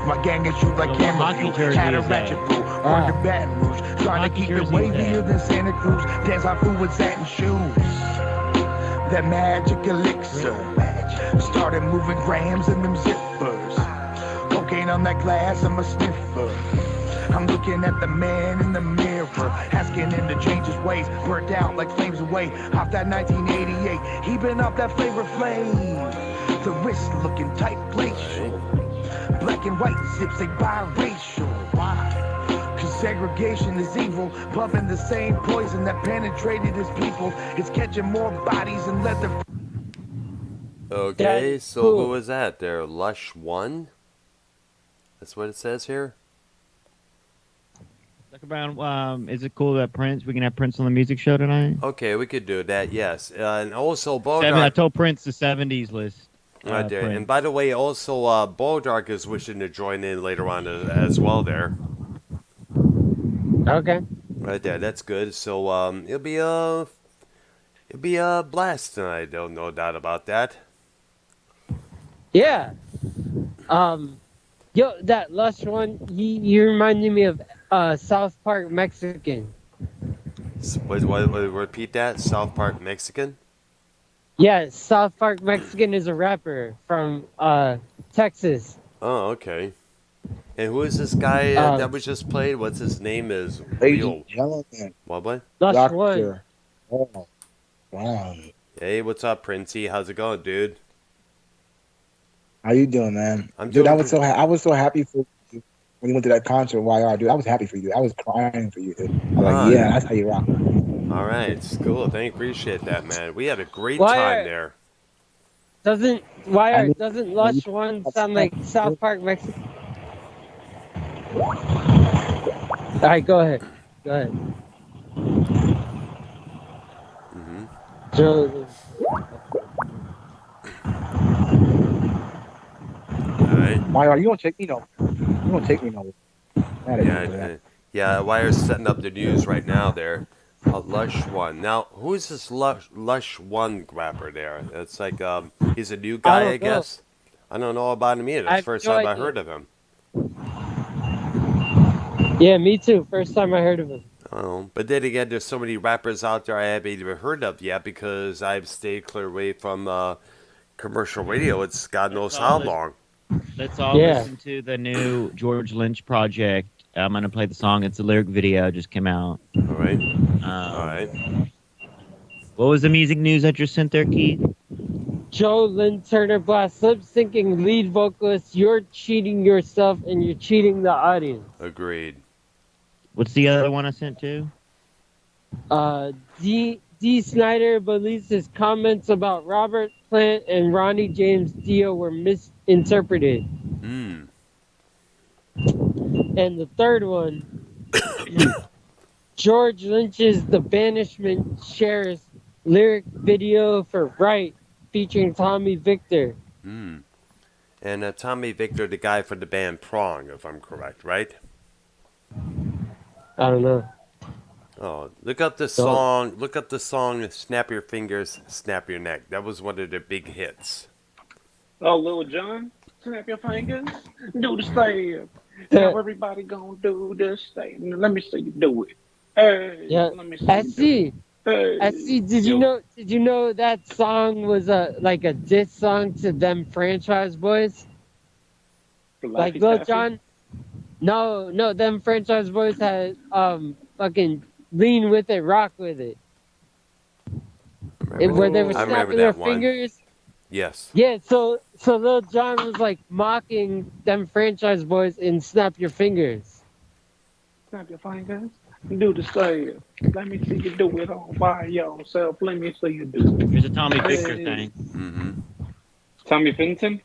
My gang is shoot like camera view. Had a ratchet brew, run to Baton Rouge. Trying to keep it wavier than Santa Cruz. Dance like food with satin shoes. That magic elixir. Started moving grams in them zippers. Cocaine on that glass, I'm a sniffer. I'm looking at the man in the mirror, asking him to change his ways. Burnt out like flames away, off that 1988. He been up that flavor flame. The wrist looking tight glacial. Black and white zips, they biracial. Why? Cause segregation is evil, puffing the same poison that penetrated his people. It's catching more bodies and leather. Okay, so cool. Who was that there? Lush One? That's what it says here? Talk about, is it cool that we can have Prince on the music show tonight? Okay, we could do that, yes. And also, Bodark... I told Prince the 70's list. Right there. And by the way, also, Bodark is wishing to join in later on as well there. Okay. Right there, that's good. So, it'll be a blast tonight, no doubt about that. Yeah. Yo, that Lush One, you reminded me of South Park Mexican. Repeat that? South Park Mexican? Yeah, South Park Mexican is a rapper from Texas. Oh, okay. And who is this guy that was just played? What's his name? Is Real? What? Lush One. Oh, wow. Hey, what's up, Princey? How's it going, dude? How you doing, man? Dude, I was so happy for you when you went to that concert. YR, dude, I was happy for you. I was crying for you, dude. I'm like, yeah, that's how you rock. All right, it's cool. Appreciate that, man. We had a great time there. Doesn't Lush One sound like South Park Mexican? All right, go ahead. Mm-hmm. Why you gonna take me no? You gonna take me no? Yeah. Wire's setting up the news right now there. Lush One. Now, who is this Lush One rapper there? It's like he's a new guy, I guess. I don't know about him either. It's the first time I heard of him. Yeah, me too. First time I heard of him. Oh, but then again, there's so many rappers out there I haven't even heard of yet because I've stayed clear away from commercial radio. It's God knows how long. Let's all listen to the new George Lynch project. I'm going to play the song. It's a lyric video. Just came out. All right. All right. What was the music news that you sent there, Keith? Joe Lynn Turner blasts lip-syncing lead vocalist. You're cheating yourself and you're cheating the audience. Agreed. What's the other one I sent to? D. Snyder believes his comments about Robert Plant and Ronnie James Dio were misinterpreted. And the third one, George Lynch's The Banishment shares lyric video for Right featuring Tommy Victor. And Tommy Victor, the guy for the band Prong, if I'm correct, right? I don't know. Oh, look up the song. Look up the song "Snap Your Fingers, Snap Your Neck." That was one of their big hits. Oh, Lil Jon, snap your fingers, do the same. Now everybody gonna do the same. Let me see you do it. Hey, yeah. Let me see. SC, did you know that song was like a diss song to them Franchise Boys? Like Lil Jon? No, them Franchise Boys had fucking Lean With It, Rock With It. Where they were snapping their fingers. Yes. Yeah, so Lil Jon was like mocking them Franchise Boys in Snap Your Fingers. Snap your fingers. Do the same. Let me see you do it all by yourself. Let me see you do it. Here's a Tommy Victor thing. Mm-hmm. Tommy Fenton?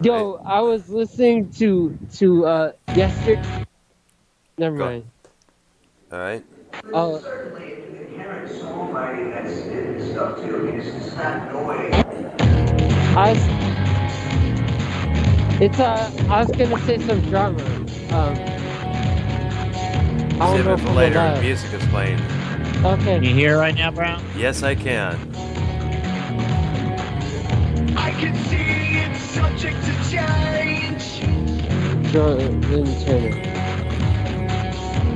Yo, I was listening to yesterday. Never mind. All right. Oh. I was gonna say some drama. Save it for later. Music is playing. Okay. Can you hear right now, Brown? Yes, I can. I can see it's subject to change. Then turn it.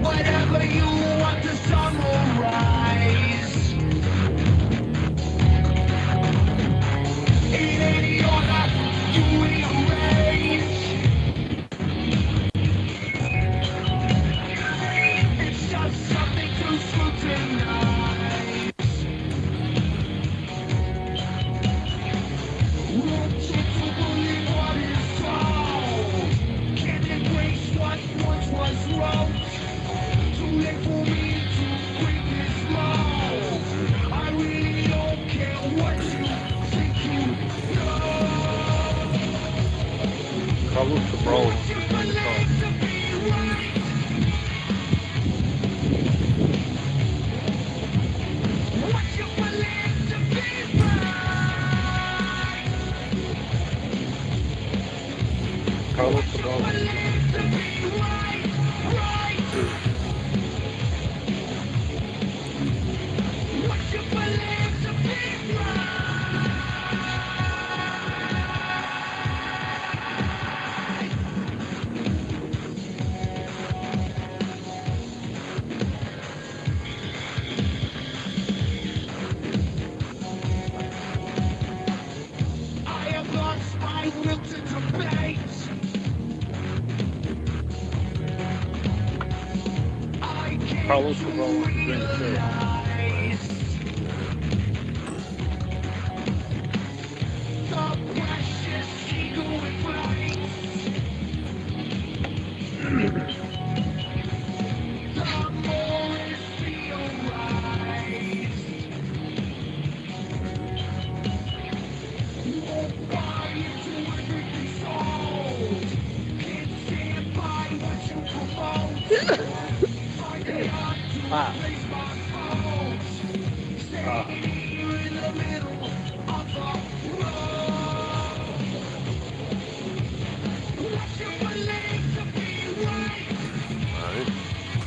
Whatever you want to summarize. In any order you rearrange. It's just something to scrutinize. Won't you to believe what is told? Can't embrace what once was wrong. Too late for me to break this mold. I really don't care what you think you know. Carlos Cabral wants to join the call. Carlos Cabral wants to join the I have lost my will to debate. I can't Carlos Cabral wants to join the show. realize the precious ego embrace. The more is realized. Won't buy into everything sold. Can't stand by what you promote. Find it hard to replace my faults. Standing here in the middle of the road. What you believe to be right. All right.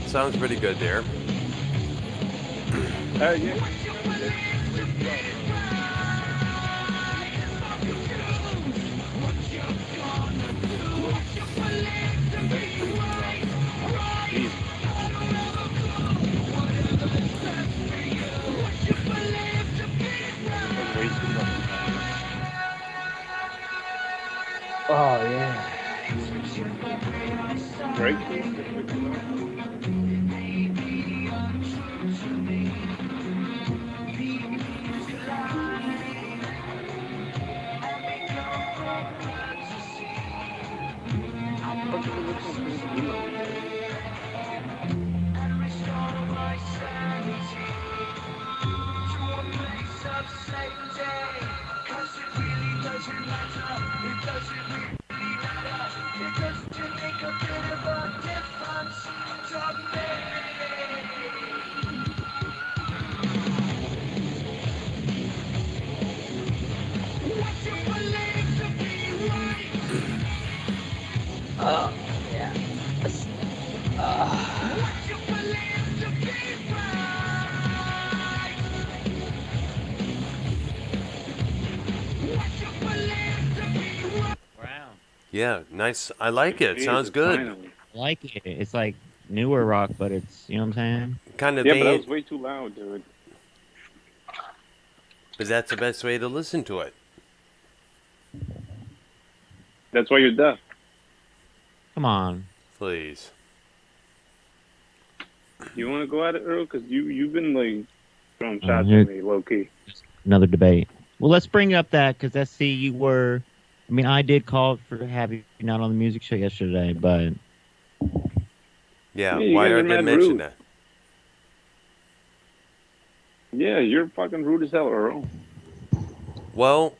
Sounds pretty good there. Yeah. What you believe to be right. What you gonna do? What you believe to be right. Jeez. Whatever's best for you. What you believe to be right. That's way too much. Oh yeah. Drake is way too much. What you listening to? Oh yeah. Wow. Yeah, nice. I like it. Sounds Jesus, good. finally. I like it. It's like newer rock, but it's, you know what I'm saying? Kind of Yeah, but that vein, was way too loud, dude. but that's the best way to listen to it. That's why you're deaf. Come on. Please. You want to go at it, Earl? Because you've been like throwing shots here- at me, low key. Another debate. Well, let's bring up that because SC, you were. I mean, I did call for have you not on the music show yesterday, but Yeah, Yeah, you why guys I are didn't mad mention rude. that. Yeah, you're fucking rude as hell, Earl. Well,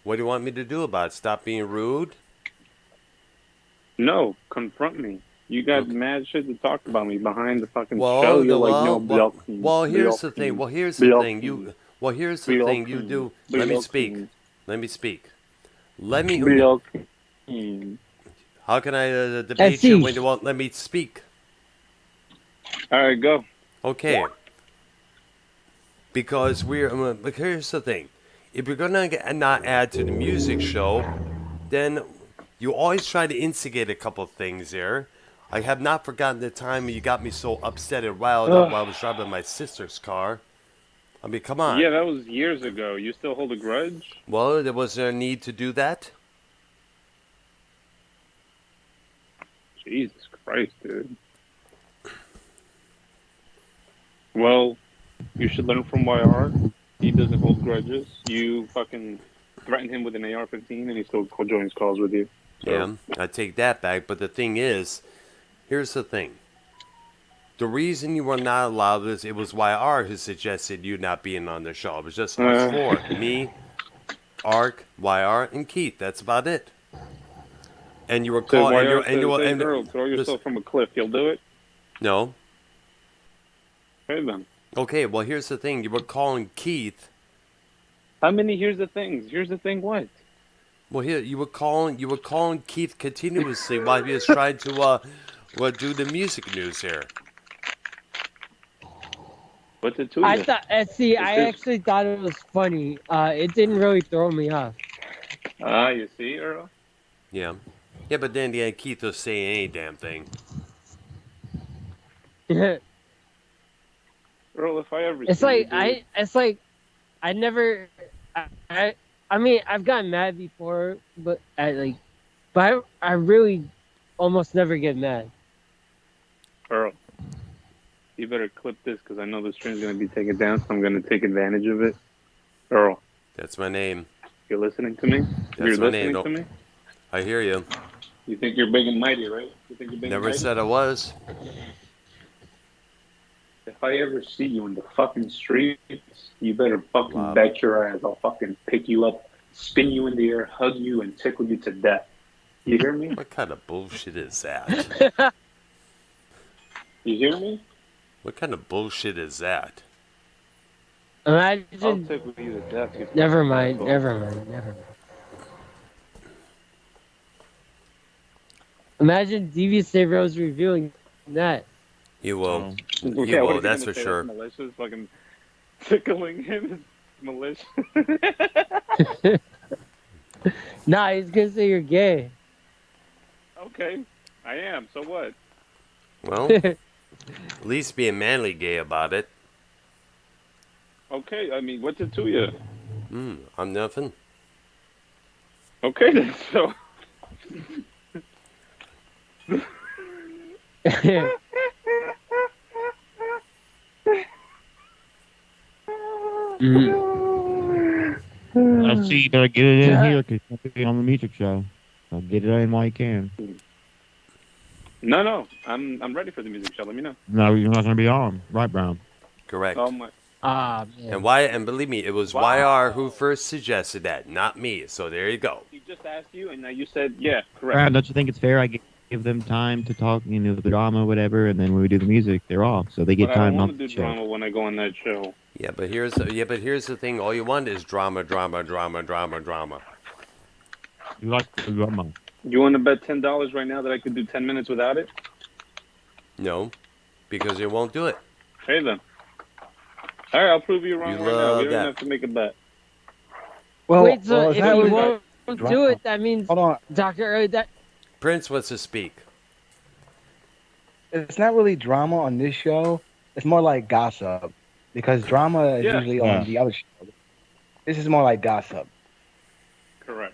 what do you want me to do about it? Stop being rude? No, confront me. You got Okay. mad shit to talk about me behind the fucking Well, show. You're like, no, well, blocking. well, here's the thing. Well, here's the thing. Here's the thing. You do. Let me speak. Let me speak. Let me. Blocking. How can I debate you when you won't let me speak? All right, go. Okay. Because but here's the thing. if you're gonna not add to the music show, then you always try to instigate a couple of things there. I have not forgotten the time you got me so upset and riled up while I was driving my sister's car. I mean, come on. Yeah, that was years ago. You still hold a grudge? Well, was there a need to do that? Jesus Christ, dude. Well, you should learn from YR. He doesn't hold grudges. You fucking threaten him with an AR-15 and he still joins calls with you. So. Yeah, I take that back. But the thing is, here's the thing. The reason you were not allowed this, it was YR who suggested you not being on the show. It was just us four. Me, Ark, YR, and Keith. That's about it. And you were calling... And girl, throw yourself from a cliff. You'll do it? No. Okay, then. Okay, well, here's the thing. You were calling Keith... How many? Here's the thing. Here's the thing. What? Well, here you were calling Keith continuously while he was trying to do the music news here. What's it to you? I thought. I actually thought it was funny. It didn't really throw me off. You see, Earl? Yeah, but then Keith was saying any damn thing. Earl, if I ever It's like I never. I mean, I've gotten mad before, but I really almost never get mad. Earl, you better clip this because I know the stream's going to be taken down, so I'm going to take advantage of it. Earl. That's my name. You're listening to me? That's my name. To me? I hear you. You think you're big and mighty, right? You think you're big Never and mighty? said I was. If I ever see you in the fucking streets, you better fucking bet your ass I'll fucking pick you up, spin you in the air, hug you, and tickle you to death. You hear me? What kind of bullshit is that? You hear me? What kind of bullshit is that? I'll tickle you to death. Never mind. Imagine Devious Dave Rose revealing that. You will. Yeah, You will, that's for sure. Malicious, fucking tickling him is malicious. Nah, he's gonna say you're gay. Okay, I am. So what? Well, at least being manly gay about it. Okay, I mean, what's it to you? I'm nothing. Okay, then, so... I see you better get it in here because you're be on the music show. So get it in while you can. No, I'm ready for the music show. Let me know. No, you're not going to be on. Right, Brown? Correct. Oh my. Man. And believe me, it was YR who first suggested that, not me. So there you go. He just asked you, and now you said, yeah, correct. Brown, don't you think it's fair? I give them time to talk, the drama, whatever, and then when we do the music, they're off, so they get time. I don't want to do drama when I go on that show. Yeah, but here's the thing. All you want is drama. You like the drama? You want to bet $10 right now that I could do 10 minutes without it? No, because you won't do it. Okay, then. All right, I'll prove you wrong You right now. love We don't that. have to make a bet. Well, Wait, so it's if not you really won't drama. do it, that means Hold on. Dr. That Prince wants to speak. It's not really drama on this show. It's more like gossip. Because drama is usually on the other show. This is more like gossip. Correct.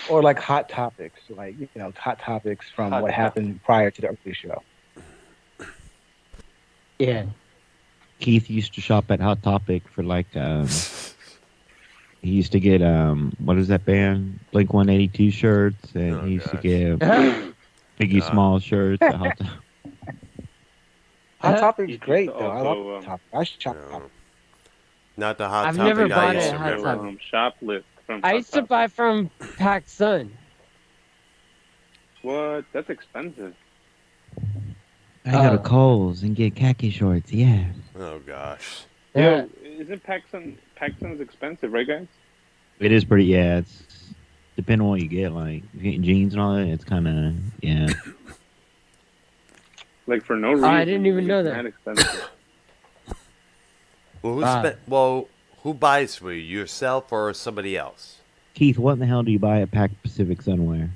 Or like hot topics. Like, hot topics from what happened prior to the earlier show. Yeah. Keith used to shop at Hot Topic for he used to get what is that band? Blink 182 shirts, and he used to get Biggie Small shirts at Hot Topic. Hot Topic's great though. I also, love Hot Topic. I should shop at Hot Topic. Not the Hot I've Topic never bought I used it to at Hot remember. Topic. Shoplift from I used to buy from Pac Sun. What? That's expensive. I go to Kohl's and get khaki shorts. Yeah. Oh gosh. Yeah. Isn't Paxton's expensive, right, guys? It is pretty. Yeah. It's depending on what you get. Like if you're getting jeans and all that, it's kind of Like for no reason. I didn't even know that. Expensive. Well, Who buys for you, yourself or somebody else? Keith, what in the hell do you buy at Pac Pacific Sunwear?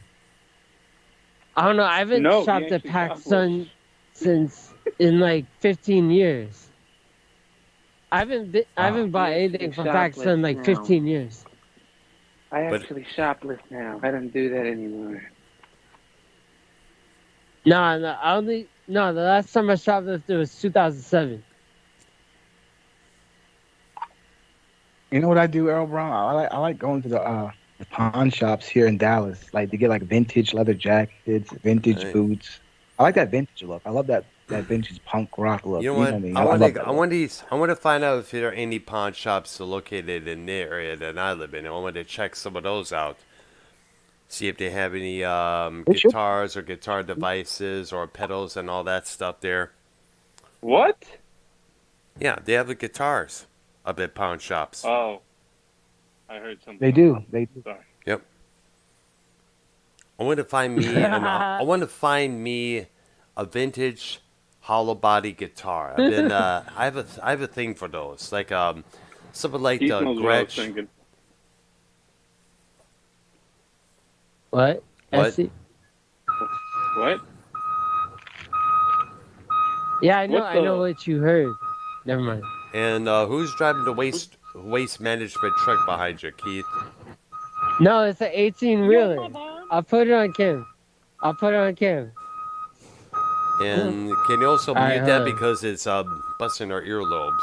I don't know. I haven't shopped at Pac Sun since in like 15 years. I haven't bought anything from Pac Sun in like 15 years. I actually shoplift now. I don't do that anymore. No, the last time I shoplifted was 2007. You know what I do, Earl Brown? I like going to the pawn shops here in Dallas, like to get like vintage leather jackets, vintage boots. I like that vintage look. I love that vintage punk rock look. You know what? I want to find out if there are any pawn shops located in the area that I live in. I want to check some of those out. See if they have any guitars or guitar devices or pedals and all that stuff there. What? Yeah, they have the guitars up at pawn shops. Oh, I heard something. They do. Sorry. Yep. I want to find me a vintage hollow body guitar. I've been I have a thing for those. Like something like the Gretsch. What? What? What? Yeah, I know what you heard. Never mind. And who's driving the waste management truck behind you, Keith? No, it's an 18-wheeler. I'll put it on cam. And can you also mute that because it's busting our earlobes?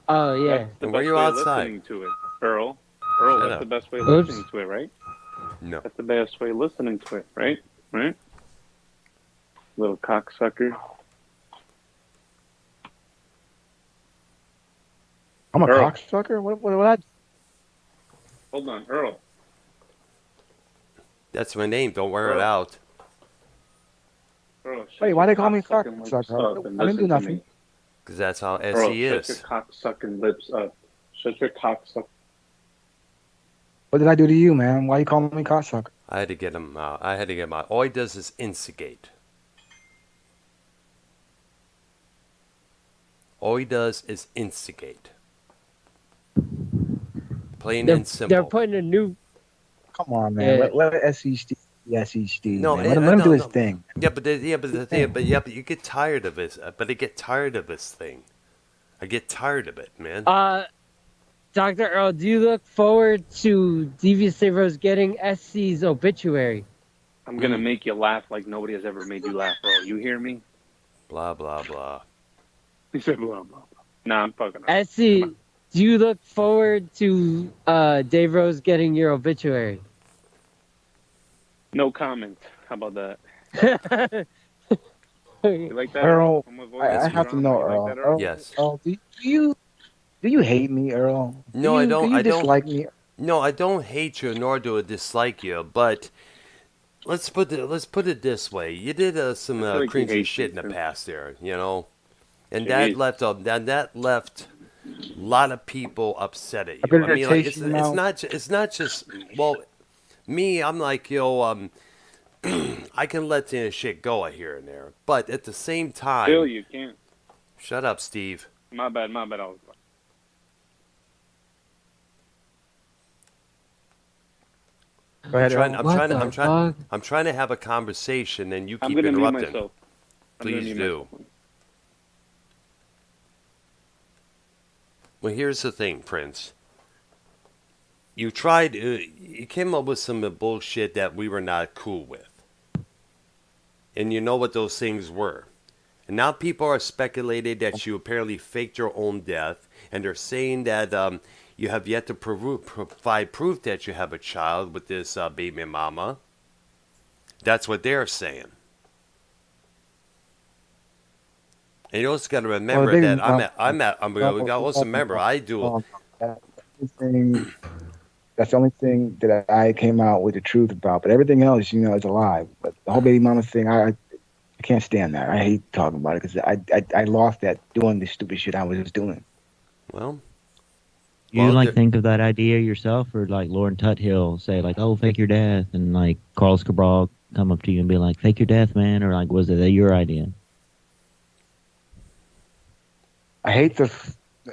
Oh yeah. That's the where best you way outside? Listening to it, Earl, Shut that's up. the best way Oops. listening to it, right? No. That's the best way listening to it, right? Right? Little cocksucker. I'm a Earl. cocksucker. What? Hold on, Earl. That's my name. Don't wear it out. Earl, Wait, why they call me cocksucking lips cocksucker? up and I didn't do listen to nothing. me. Because that's how Earl, SE shut your is. cocksucking lips up. Shut your cocksucking. What did I do to you, man? Why you calling me cocksucker? I had to get him out. All he does is instigate. All he does is instigate. Plain and simple. They're putting a new. Come on, man. Yeah. Let SE Steve. No, man. Let him do his thing. Yeah, but you get tired of it. But I get tired of this thing. I get tired of it, man. Dr. Earl, do you look forward to Devious Rose getting SC's obituary? I'm gonna make you laugh like nobody has ever made you laugh, Earl. You hear me? Blah blah blah. He said blah blah blah. Nah, I'm fucking up. SC, do you look forward to Dave Rose getting your obituary? No comment. How about that? You like that? Earl, My voice? I have to know, You Earl. like that, Earl, Yes. Earl, do you hate me, Earl? No, I don't. Do you I don't dislike me? No, I don't hate you, nor do I dislike you. But let's put it this way: you did some I feel like you cringy hate shit in me, the too. past, there, and Jeez. that left a lot of people upset at you. I better I mean, like, taste your mouth. it's not just me. I'm like I can let shit go here and there, but at the same time, Still, you can't. shut up, Steve. My bad. I was. Go ahead, Earl. I'm trying to have a conversation, and you I'm keep gonna mute interrupting. myself. I'm gonna Please mute do. myself. Well, here's the thing, Prince. You came up with some bullshit that we were not cool with. And you know what those things were. And now people are speculating that you apparently faked your own death. And they're saying that you have yet to provide proof that you have a child with this baby mama. That's what they're saying. And you also got to remember that we got also remember I do. That's the only thing that I came out with the truth about. But everything else, is a lie. But the whole baby mama thing, I can't stand that. I hate talking about it because I lost that doing the stupid shit I was doing. Well, You think of that idea yourself, or like Lauren Tuthill say like, "Oh, fake your death," and like Carlos Cabral come up to you and be like, "Fake your death, man," or like, was it your idea? I hate to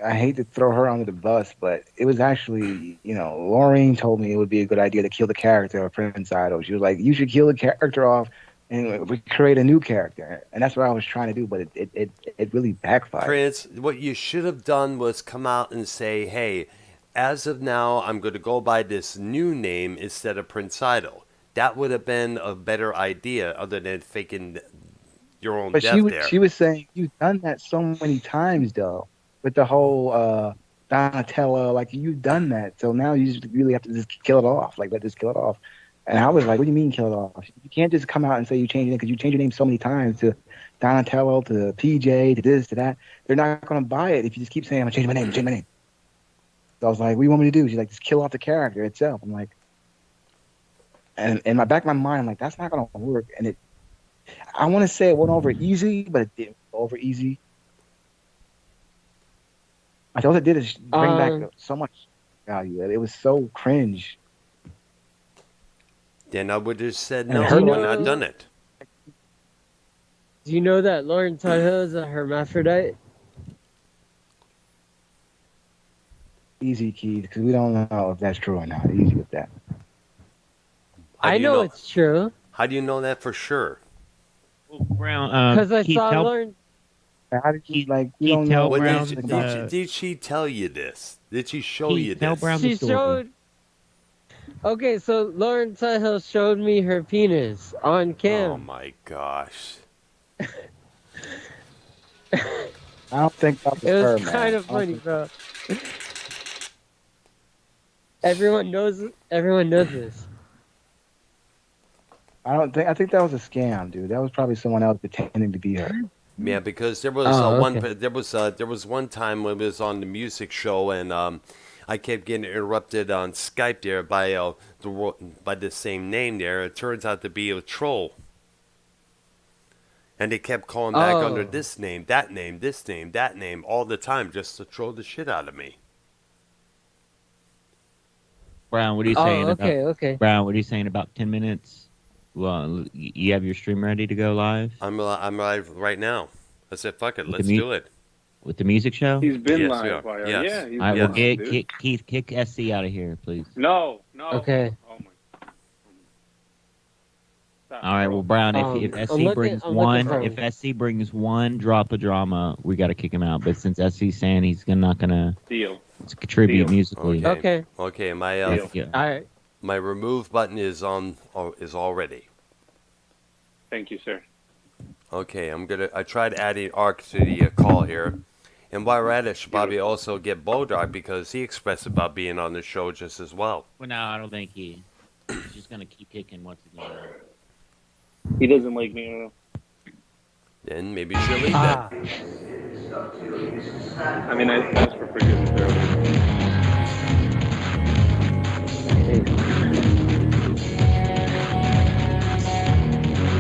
I hate to throw her under the bus, but it was actually, Lauren told me it would be a good idea to kill the character of Prince Idol. She was like, you should kill the character off and we create a new character. And that's what I was trying to do, but it really backfired. Prince, what you should have done was come out and say, hey, as of now, I'm going to go by this new name instead of Prince Idol. That would have been a better idea other than faking your own But death there. she was saying, you've done that so many times, though, with the whole Donatello. Like, you've done that. So now you just really have to just kill it off. Like, let this kill it off. And I was like, what do you mean kill it off? You can't just come out and say you changed it because you changed your name so many times to Donatello, to PJ, to this, to that. They're not going to buy it if you just keep saying, I'm changing my name, change my name. So I was like, what do you want me to do? She's like, just kill off the character itself. I'm like, and in my back of my mind, I'm like, that's not going to work. And I want to say it went over easy, but it didn't go over easy. I all it did is bring back so much value. It was so cringe. Then I would have said no, her and not done it. Do you know that Lauren Tuthill is a hermaphrodite? Easy, Keith, because we don't know if that's true or not. Easy with that. I know it's true. How do you know that for sure? Well, Brown, because I saw Lauren. How did you like? We don't know. Did she tell you this? Did she show you this? She showed. Okay, so Lauren Tuthill showed me her penis on cam. Oh my gosh. I don't think that was it was her, kind of funny, bro. Everyone knows this. I think that was a scam, dude. That was probably someone else pretending to be her. Yeah, because there was there was one time when it was on the music show and I kept getting interrupted on Skype there by the same name there. It turns out to be a troll. And they kept calling back under this name, that name, this name, that name all the time just to troll the shit out of me. Brown, what are you saying okay. Brown, what are you saying about 10 minutes? Well, you have your stream ready to go live? I'm live right now. I said, fuck it, let's do it. With the music show? He's been Yes, live. yeah. Yeah, Yes. he's All right, been well, live, dude. Keith, kick SC out of here, please. No. Okay. Oh my. Stop, All right, well, Brown, if SC brings one drop of drama, we got to kick him out. But since SC's saying he's not gonna contribute musically, okay. Okay, my All right. My remove button is on. Is already. Thank you, sir. Okay, I tried adding Ark to the call here, and while we're at it, should probably also get Bodark because he expressed about being on the show just as well. Well, no, I don't think he's just gonna keep kicking once again. He doesn't like me. Then maybe she'll leave it. I mean, I asked for forgiveness earlier.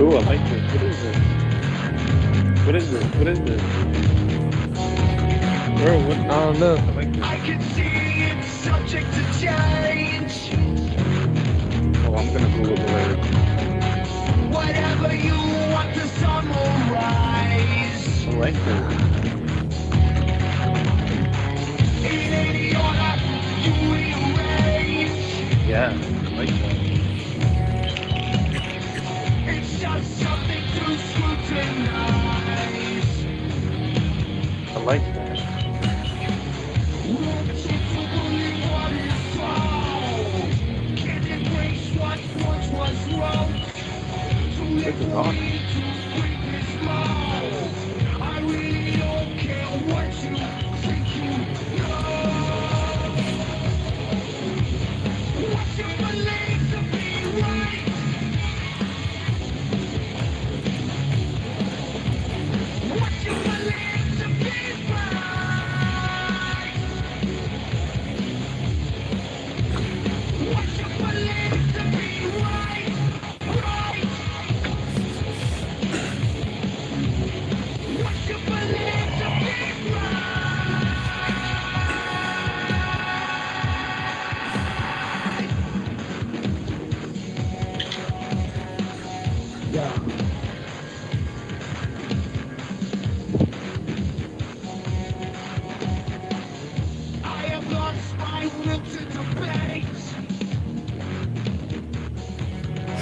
Ooh, I like this. What is this? Bro, what? I don't know. I like this. I can see it's subject to change. Oh, I'm gonna Google the lyrics. Whatever you want, the sun will rise. I like this. In any order, you erase. Yeah, I like that. It's just something to scrutinize. I like that. Can't embrace what once was wrong. This is awesome. I really don't care what you think you know. What you believe to be right. What you believe to be right. What you believe to be right.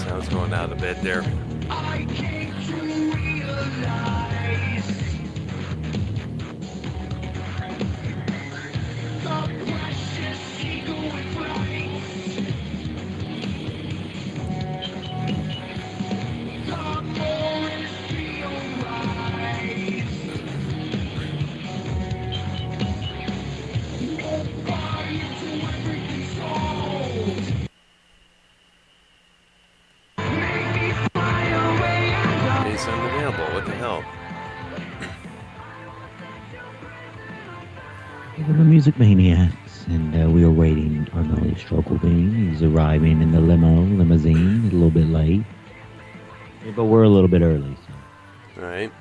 Sounds going out a bit there. I came to realize the precious ego in flight. The more it feels right. Won't buy into everything sold. He's unavailable. What the hell? We're the Music Maniacs, and we are waiting our Melody Struggle Bean. He's arriving in the limousine, a little bit late. Yeah, but we're a little bit early. So. All right.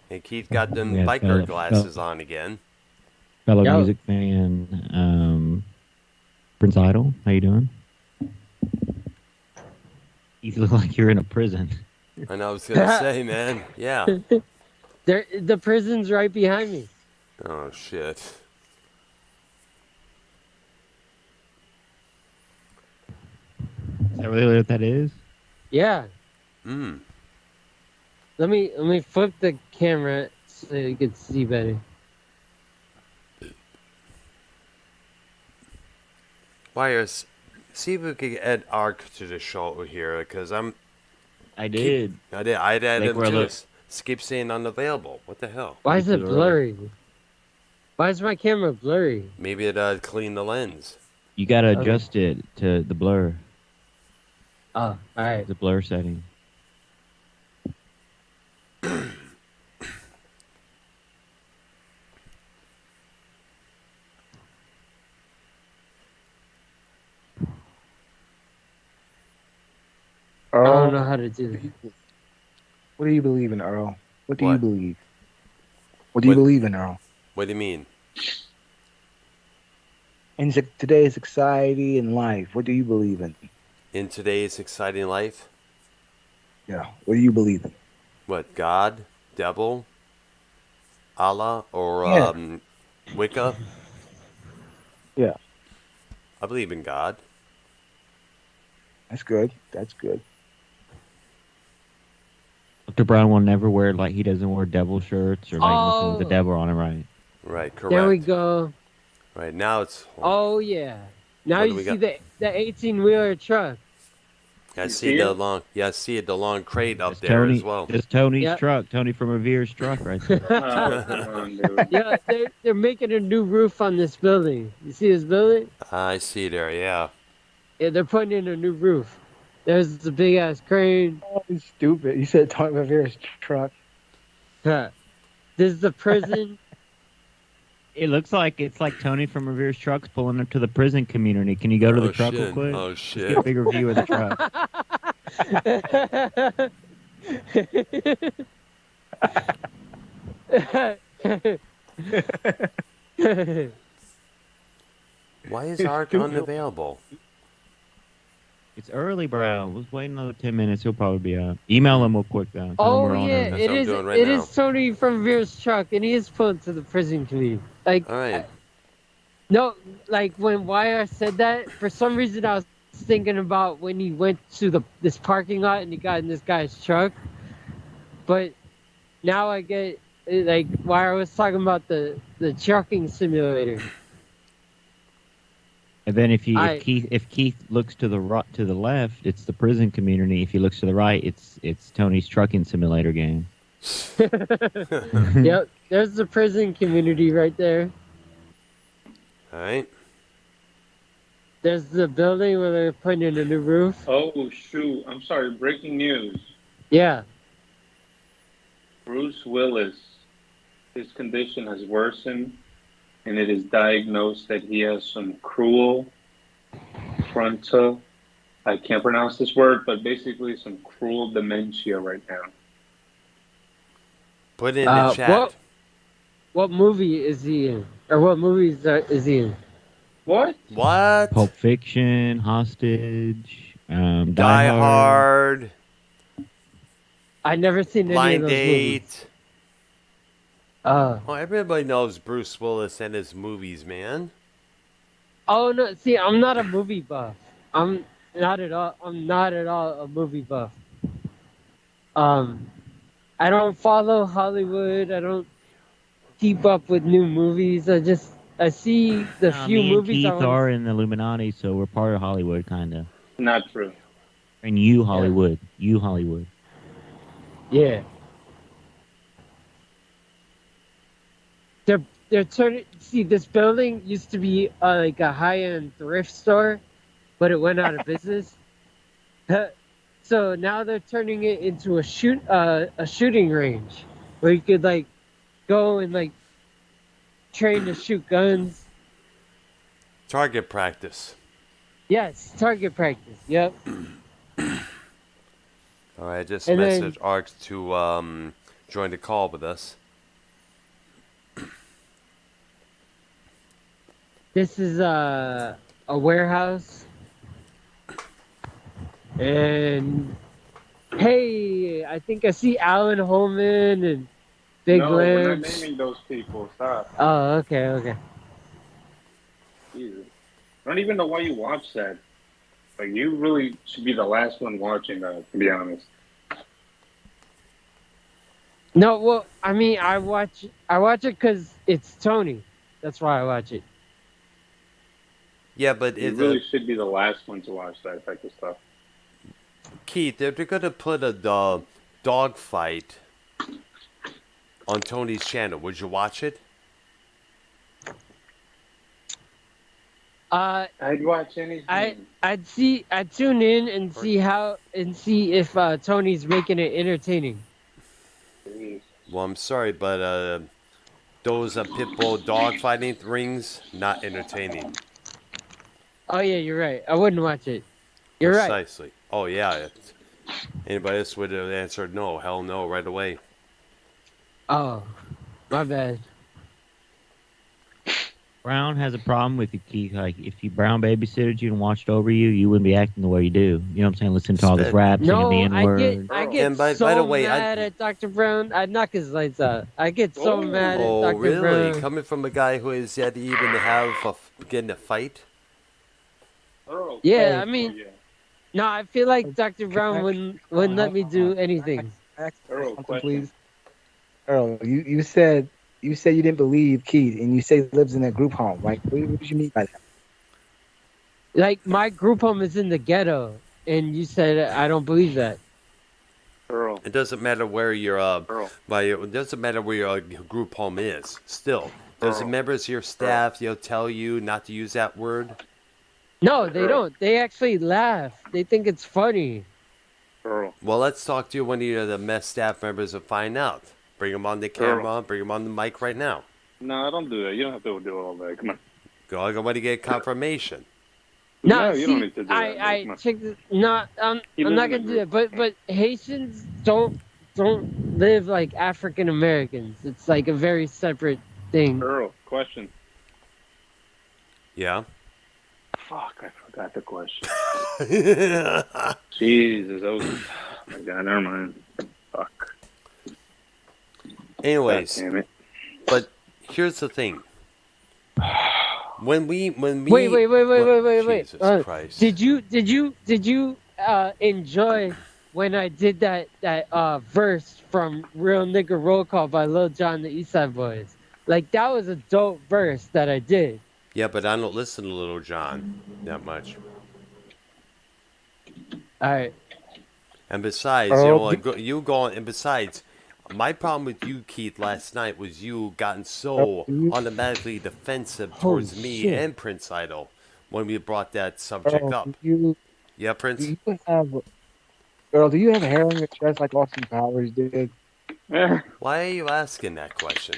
Hey, Keith got them Yeah, biker glasses on again. Fellow Yo. music fan, Prince Idol, how you doing? You look like you're in a prison. I know, I was gonna say, man. Yeah. The prison's right behind me. Oh shit. Is that really what that is? Yeah. Hmm. Let me flip the camera so you can see better. Wires, see if we can add Ark to the show here, because I did. I added Like him we're to look- this. Keep saying unavailable. What the hell? Why is it too blurry? Why is my camera blurry? Maybe it cleaned the lens. You gotta Okay. adjust it to the blur, Oh, alright. the blur setting. I don't Earl, know how to do that. what do you believe in, Earl? What do What? you believe? What do you What- believe in, Earl? What do you mean? In today's society and life, what do you believe in? In today's exciting life? Yeah, what do you believe in? What, God? Devil? Allah? Or Yeah. Wicca? Yeah, I believe in God. that's good. That's good. Dr. Brown will never wear, like, he doesn't wear devil shirts or, like, nothing with the Oh. devil on it, right? Right, correct. There we go. Right, now it's... Oh yeah. Now What do you we see got? the 18-wheeler truck. I You see see the it? long... Yeah, I see it, the long crate up It's there Tony, as well. it's Tony's Yep. truck, Tony from Revere's truck right there. Oh, come on, dude. Yeah, they're making a new roof on this building. You see this building? I see there, yeah. Yeah, they're putting in a new roof. There's the big ass crane. Oh, it's stupid. You said Tony Rivera's truck. This is the prison. It looks like it's like Tony from Revere's truck's pulling up to the prison community. Can you go to the Oh, truck real shit. quick? Oh, Let's shit. get a bigger view of the truck. Why is Ark unavailable? It's early, bro. Let's wait another 10 minutes. He'll probably be out. Email him real quick, though. Tell him Oh we're on yeah, early. That's it what I'm is. doing right It now. is Tony from Veer's truck, and he is pulling to the prison community. Like All right. no, like when YR said that, for some reason I was thinking about when he went to this parking lot and he got in this guy's truck. But now I get like YR was talking about the trucking simulator. And then if I- Keith looks to the left, it's the prison community. If he looks to the right, it's Tony's trucking simulator game. Yep, there's the prison community right there. All right. There's the building where they're putting in a new roof. Oh, shoot. I'm sorry. Breaking news. Yeah. Bruce Willis, his condition has worsened, and it is diagnosed that he has some cruel frontal, I can't pronounce this word, but basically some cruel dementia right now. Put it in the chat. What movie is he in? Or what movies is he in? What? What? Pulp Fiction, Hostage, Die Hard. I never seen any of Blind those Date. movies. Oh, everybody knows Bruce Willis and his movies, man. Oh no, see, I'm not a movie buff. I'm not at all. I'm not at all a movie buff. Um, I don't follow Hollywood. I don't keep up with new movies. I see the few Me and movies I Keith want. are in the Illuminati, so we're part of Hollywood, kind of. Not true. And you, Hollywood. You, Hollywood. Yeah. They're turning. See, this building used to be like a high-end thrift store, but it went out of business. So now they're turning it into a shooting range, where you could like go and like train to shoot guns. Target practice. Yes, target practice. Yep. All right, I just And messaged then- Ark to join the call with us. This is a warehouse. And hey, I think I see Alan Holman and Big No, we're not Lips. naming those people. Stop. Oh, okay. Jesus. I don't even know why you watch that. Like, you really should be the last one watching that, to be honest. No, well, I mean, I watch it because it's Tony. That's why I watch it. Yeah, but You it, really should be the last one to watch that type of stuff. Keith, if they're gonna put a dog fight on Tony's channel, would you watch it? I'd watch anything. I'd tune in and see if Tony's making it entertaining. Well, I'm sorry, but those pit bull dog fighting rings not entertaining. Oh yeah, you're right. I wouldn't watch it. You're right. Precisely. Oh yeah. Anybody else would have answered no, hell no, right away. Oh, my bad. Brown has a problem with you, Keith. Like, if you Brown babysitted you and watched over you, you wouldn't be acting the way you do. You know what I'm saying? Listen to all this rap, No, singing the N-word. I get And by so the way, mad at Dr. Brown. I'd knock his lights out. I get so mad at Oh, Dr. really? Brown. Coming from a guy who has yet to even get in a fight? Earl, Yeah, I mean, yeah. no, I feel like Dr. Brown wouldn't let me do anything. Earl, Something, question. please. Earl, you said you didn't believe Keith, and you say he lives in a group home. Like, what did you mean by that? Like, my group home is in the ghetto, and you said I don't believe that. Earl, It doesn't matter where your Earl. it doesn't matter where your group home is. Still, does the Earl. members of your staff tell you not to use that word? No, they don't. They actually laugh. They think it's funny. Earl. Well, let's talk to one of the mess staff members and find out. Bring them on the camera. Bring them on the mic right now. No, don't do that. You don't have to do all that. Come on. Go. I want to get confirmation. No, you see, don't need to do that. I Come on. checked. No, I'm He not lives in gonna a do that. group. But Haitians don't live like African Americans. It's like a very separate thing. Earl, question. Yeah. Fuck, I forgot the question. Jesus, oh my God, never mind. Fuck. Anyways, God damn it. but here's the thing. When we Wait. Jesus Christ. Did you enjoy when I did that verse from Real Nigga Roll Call by Lil Jon the Eastside Boys? Like, that was a dope verse that I did. Yeah, but I don't listen to Little John that much. All right. And besides, you go on. And besides, my problem with you, Keith, last night was you gotten so automatically defensive towards Holy me shit. and Prince Idol when we brought that subject up. Yeah, Prince. Earl, do you have hair on your chest like Austin Powers did? Why are you asking that question?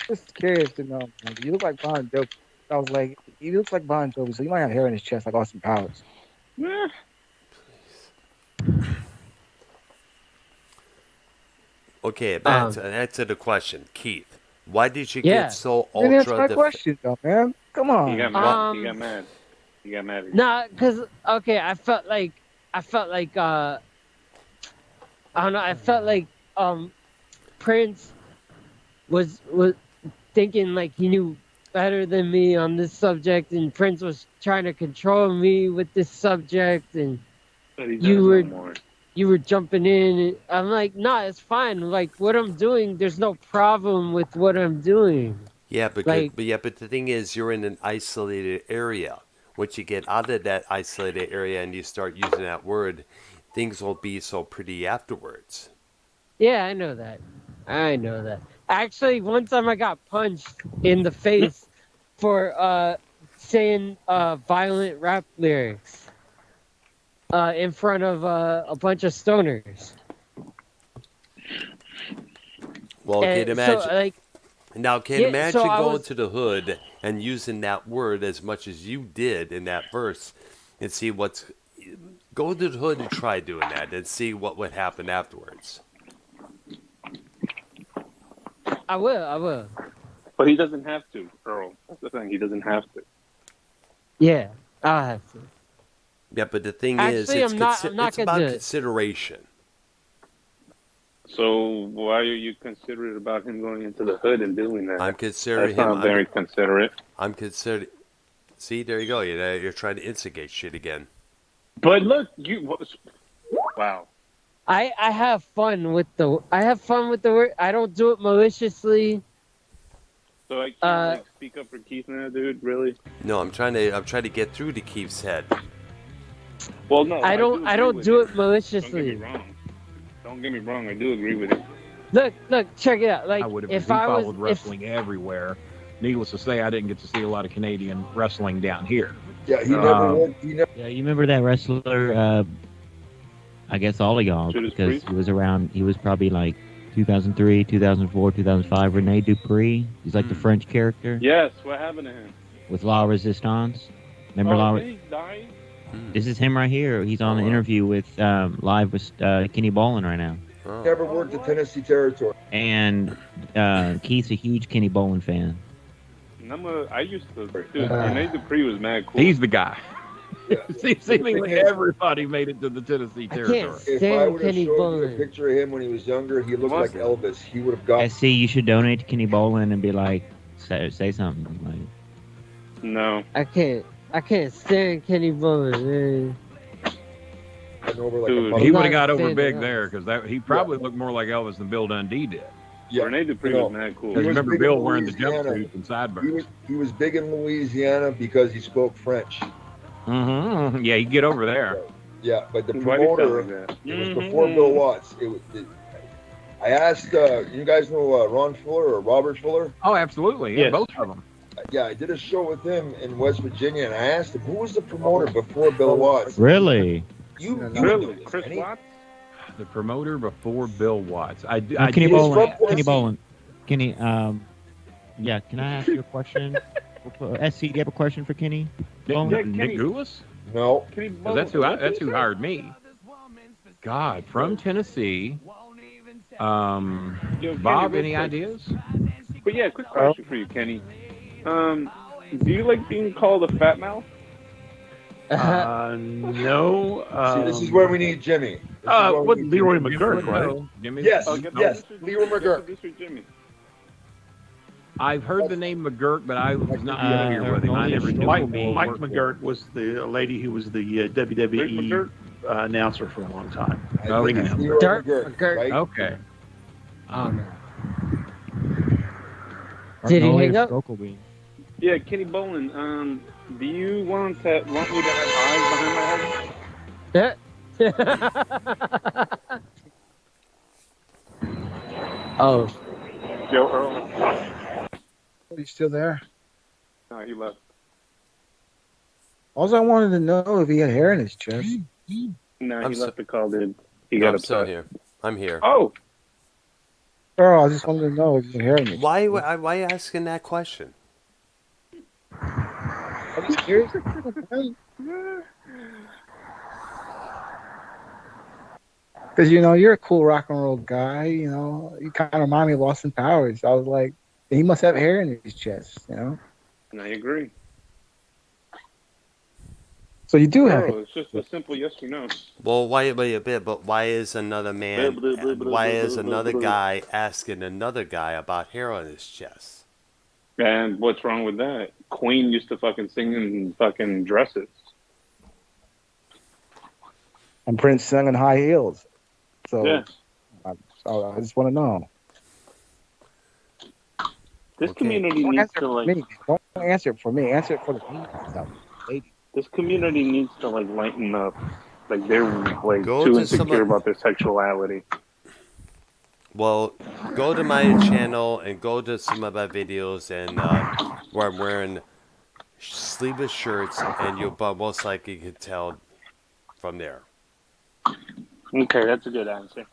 Just curious to know. Like, you look like Bon Jovi. I was like, he looks like Bon Jovi, so he might have hair on his chest like Austin Powers. Okay, back to answer the question, Keith. Why did you Yeah. get so Maybe that's my ultra? question, though, man. Come on. He got mad. He Um, got mad. He got mad. Nah, cause okay, I felt like I don't know. I felt like Prince was thinking like he knew better than me on this subject, and Prince was trying to control me with this subject, and But he does you were know more. you were jumping in. And I'm like, nah, it's fine. Like what I'm doing, there's no problem with what I'm doing. Yeah, but Like, but the thing is, you're in an isolated area. Once you get out of that isolated area and you start using that word, things will be so pretty afterwards. yeah, I know that. I know that. Actually, one time I got punched in the face for saying violent rap lyrics in front of a bunch of stoners. Well, can you And so imagine? like Now, can yeah, so imagine I going was to the hood and using that word as much as you did in that verse, and see what's go to the hood and try doing that, and see what would happen afterwards. I will. But he doesn't have to, Earl. That's the thing. He doesn't have to. Yeah, I'll have to. Yeah, but the thing is, Actually, I'm not it's gonna about do it. consideration. So why are you considerate about him going into the hood and doing that? I'm considering That's him. not very considerate. I'm considered. See, there you go. You're trying to instigate shit again. But look, wow. I have fun with the word. I don't do it maliciously. So I can't speak up for Keith now, dude. Really? No, I'm trying to get through to Keith's head. Well, no, I don't agree do with it you. maliciously. Don't get me wrong. I do agree with you. Look, check it out. Like I would have. if He I was followed wrestling everywhere. Needless to say, I didn't get to see a lot of Canadian wrestling down here. Yeah, he never went. He never. Yeah, you remember that wrestler? I guess all of y'all, Judas because Priest? he was around. He was probably like 2003, 2004, 2005. Rene Dupree. He's like the French character Yes. What happened to him? with La Resistance. Remember La? He died? This is him right here. He's on an interview with live with Kenny Bolin right now. Oh. Never worked the Tennessee territory. And Keith's a huge Kenny Bolin fan. I used to. Dude, Rene Dupree was mad cool. He's the guy. Yeah. Seemingly everybody made it to the Tennessee I can't territory. If I stand would have Kenny showed you a Bolin. picture of him when he was younger, he looked like Elvis. He would have got. SC, you should donate to Kenny Bolin and be like, say something. Like, No. I can't stand Kenny Bolin, man. Over like Dude, a He I'm would have not got a over fan big of there because he probably looked more like Elvis than Bill Dundee did. yeah, Rene Dupree you know, was mad cool. Because He was remember big Bill in wearing the Louisiana. jumpsuit and sideburns. he was big in Louisiana because he spoke French. Mm-hmm. Yeah, you get over there. Yeah, but the Why do you promoter, sound like that? it was before Bill Watts. I asked, you guys know Ron Fuller or Robert Fuller? Oh, absolutely. Yeah, Yes. both of them. Yeah, I did a show with him in West Virginia, and I asked him, who was the promoter before Bill Watts? really? You Really? knew this, Chris and he- Watts? The promoter before Bill Watts. Kenny He was Bolin. from Kenny Tennessee. Bolin. Kenny, yeah, can I ask you a question? SC, do you have a question for Kenny? Bolin? Yeah, Nick Kenny. Goulas? No, Kenny 'Cause that's who Bolin. hired me. God, from Tennessee. Yo, Bob, Kenny, any real quick. ideas? But yeah, quick question for you, Kenny. Do you like being called a fat mouth? No. see, this is where we need Jimmy. This is where we What need Leroy Jimmy. McGurk, right? Jimmy? Yes, Get the yes, producer- Leroy get the McGurk. producer Jimmy. I've heard the name McGurk, but I was not Uh, familiar with him. I never knew Mike, him or Mike worked for him. McGurk was the lady who was the Rick WWE McGurk? announcer for a long time. I think it's Leroy Dirt McGurk, McGurk. right? Okay. Oh, man. Did he hang up? Yeah, Kenny Bolin. Do you want me to have eyes behind my head? Oh, Joe Earl. He's still there. No, he left. All I wanted to know if he had hair in his chest. No, I'm he so- left the call, dude. He No, got I'm still upset. here. I'm here. Oh, Earl, I just wanted to know if he had hair in his chest. Why are you asking that question? I'm just curious. Because, you're a cool rock and roll guy, You kind of remind me of Austin Powers. I was like, he must have hair in his chest, I agree. So you do have Bro, it's just a simple yes or no. Well, wait a bit, but why is another guy asking another guy about hair on his chest? And what's wrong with that? Queen used to fucking sing in fucking dresses. And Prince sang in high heels. So, Yeah. I just want to know. This Okay. community Don't needs answer to it for like. me. Don't answer it for me. Answer it for the lady. This community needs to like lighten up. Like they're like Go too to some insecure about their sexuality. Well, go to my channel and go to some of my videos and where I'm wearing sleeveless shirts, and you'll most likely can tell from there. Okay, that's a good answer.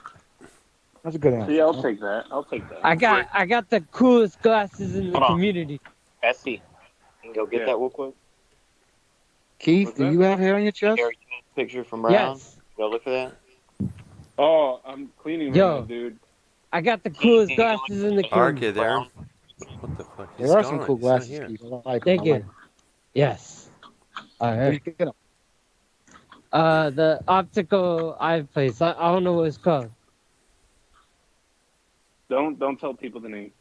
That's a good answer. See, I'll take that. I'll take that. I got the coolest glasses in the community. Essie, can you go get that real quick? Keith, What's do that? you have hair on your chest? Picture from Brown. Yes. Go look for that. Oh, I'm cleaning right Yo. now, dude. I got the coolest glasses in the Ark, community. you there? What the fuck? He's There are gone. some cool He's not glasses, here. Keith. I like Thank them. you. Yes. All Where you right. get them? The optical eye place. I don't know what it's called. Don't tell people the name.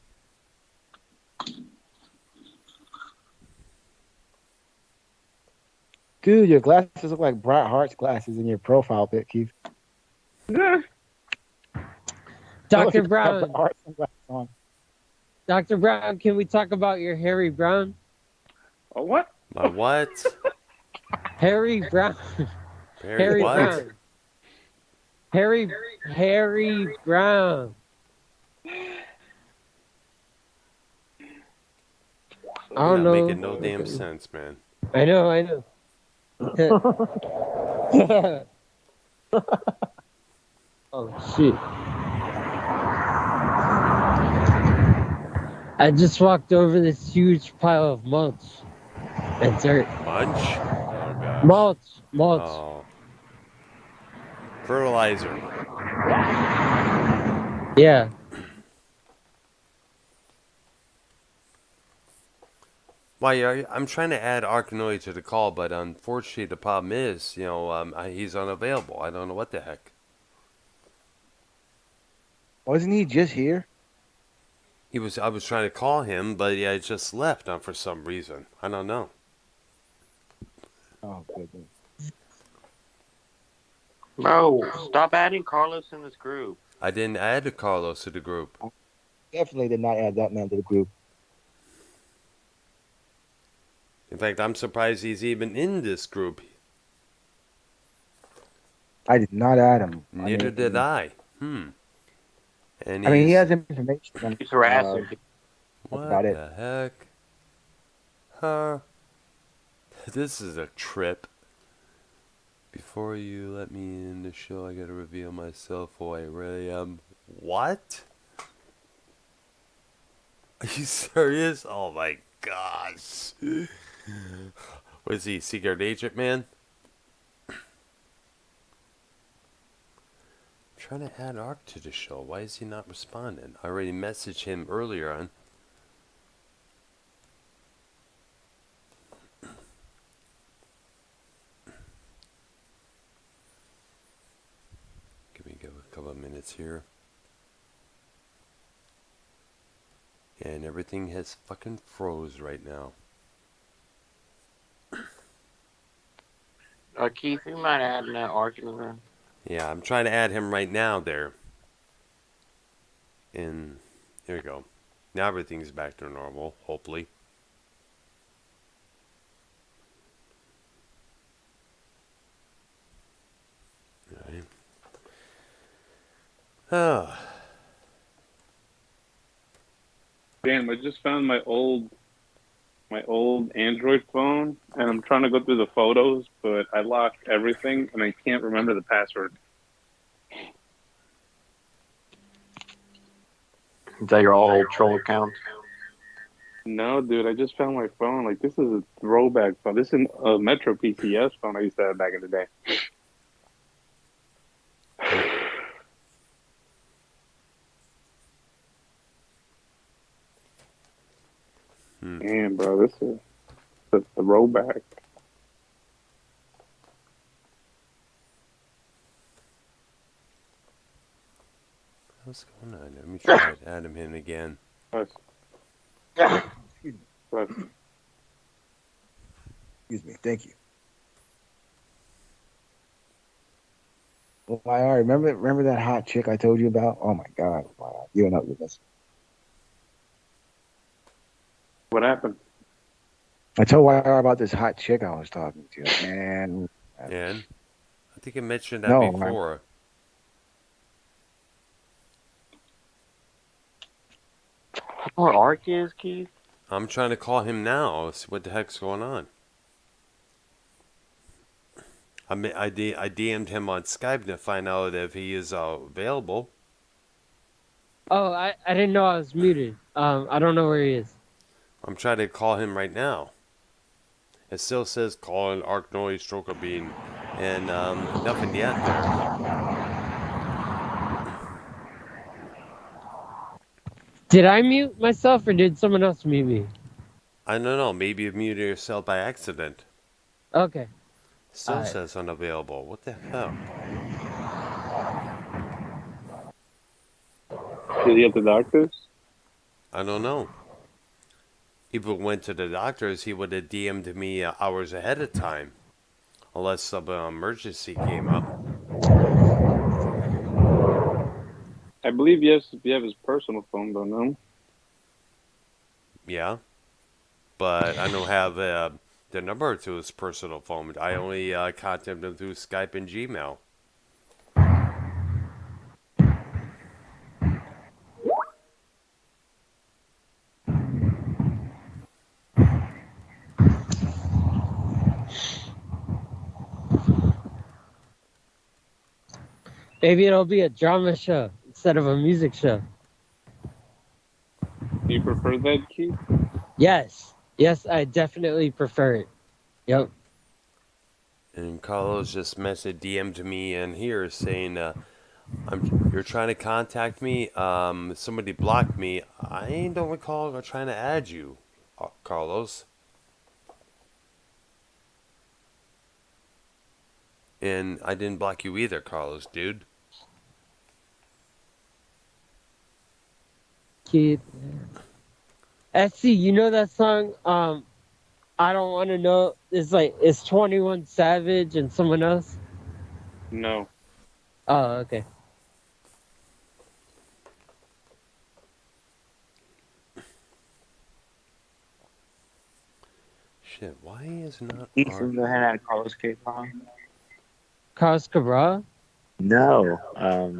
Dude, your glasses look like Bret Hart's glasses in your profile pic, Keith. Dr. Bret Brown. Hart's glasses on. Dr. Brown, can we talk about your Harry Brown? Oh, what? My what? Harry Brown. Harry what? Brown. Harry Brown. I don't Not know. making no damn sense, man. I know. Oh shit. I just walked over this huge pile of mulch and dirt. Munch? Oh gosh. Mulch. Oh. Fertilizer. Yeah. Why? I'm trying to add Arkanoid to the call, but unfortunately, the problem is, he's unavailable. I don't know what the heck. Wasn't he just here? I was trying to call him, but yeah, he just left for some reason. I don't know. Oh, goodness. Bro, stop adding Carlos in this group. I didn't add Carlos to the group. Definitely did not add that man to the group. In fact, I'm surprised he's even in this group. I did not add him. Neither did I. And he has information. He's harassing. What about it. the heck? Huh? This is a trip. Before you let me in the show, I gotta reveal myself who I really am. What? Are you serious? Oh my gosh. What is he, secret agent man? I'm trying to add Ark to the show. Why is he not responding? I already messaged him earlier on. Give me a couple of minutes here. And everything has fucking froze right now. Keith, you might add that argument. Yeah, I'm trying to add him right now there. And here we go. Now everything's back to normal, hopefully. Alright. Oh. Damn, I just found my old Android phone, and I'm trying to go through the photos, but I locked everything, and I can't remember the password. Is that your old troll account? No, dude, I just found my phone. Like, this is a throwback phone. This is a Metro PCS phone I used to have back in the day. Damn, bro, this is a throwback. what's going on? Let me try it. Add him in again. Excuse me. Thank you. Well, YR, remember that hot chick I told you about? Oh my God, YR, you and up with us. What happened? I told YR about this hot chick I was talking to. Man, And I think I mentioned that no, before. Where Ark is, Keith? I'm trying to call him now. See what the heck's going on. I DM'd him on Skype to find out if he is available. Oh, I didn't know I was muted. I don't know where he is. I'm trying to call him right now. It still says calling Arc Noise Stroker Bean, and nothing yet there. Did I mute myself or did someone else mute me? I don't know. Maybe you muted yourself by accident. Okay. Still says unavailable. What the hell? Did he have the doctors? I don't know. If it went to the doctors, he would have DM'd me hours ahead of time. Unless some emergency came up. I believe yes, if you have his personal phone, though, no? Yeah. But I don't have the number to his personal phone. I only contact him through Skype and Gmail. Maybe it'll be a drama show instead of a music show. Do you prefer that, Keith? Yes. Yes, I definitely prefer it. Yep. And Carlos just DM'd me in here saying, you're trying to contact me. Somebody blocked me. I don't recall trying to add you, Carlos. And I didn't block you either, Carlos, dude. Keith. SC, you know that song, I Don't Want to Know, it's 21 Savage and someone else? No. Oh, okay. Shit, why is not Ethan, go ahead and add Carlos K. Carlos Cabral? No,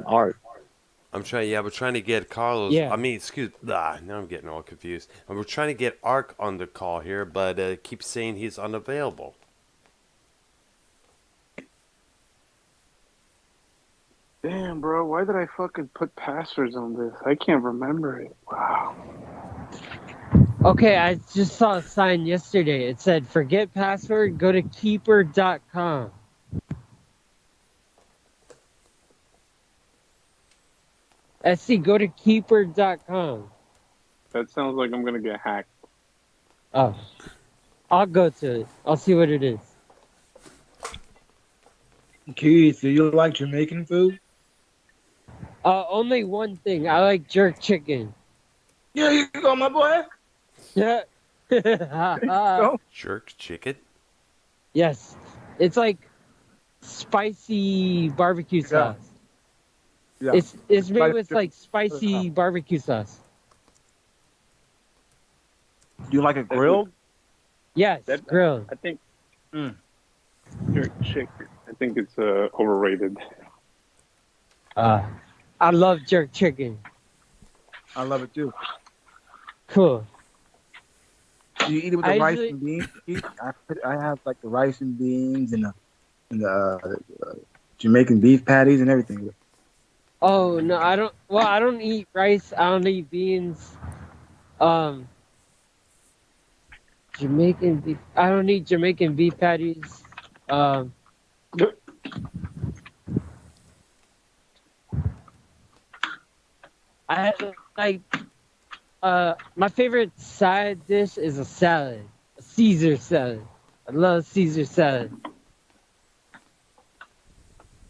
Art. we're trying to get Carlos. Yeah. I mean, now I'm getting all confused. And we're trying to get Ark on the call here, but it keeps saying he's unavailable. Damn, bro, why did I fucking put passwords on this? I can't remember it. Wow. Okay, I just saw a sign yesterday. It said, forget password, go to keeper.com. SC, go to keeper.com. That sounds like I'm gonna get hacked. Oh. I'll go to it. I'll see what it is. Keith, do you like Jamaican food? Only one thing. I like jerk chicken. Yeah, you go, my boy. Yeah. Go. Jerk chicken? Yes. It's like spicy barbecue sauce. Yeah. It's made with like spicy barbecue sauce. Do you like it grilled? Yes, grilled. I think jerk chicken. I think it's overrated. I love jerk chicken. I love it too. Cool. Do you eat it with the rice and beans? I have like the rice and beans and the Jamaican beef patties and everything. Oh no, I don't. Well, I don't eat rice. I don't eat beans. Jamaican beef. I don't eat Jamaican beef patties. I like. My favorite side dish is a salad, a Caesar salad. I love Caesar salad.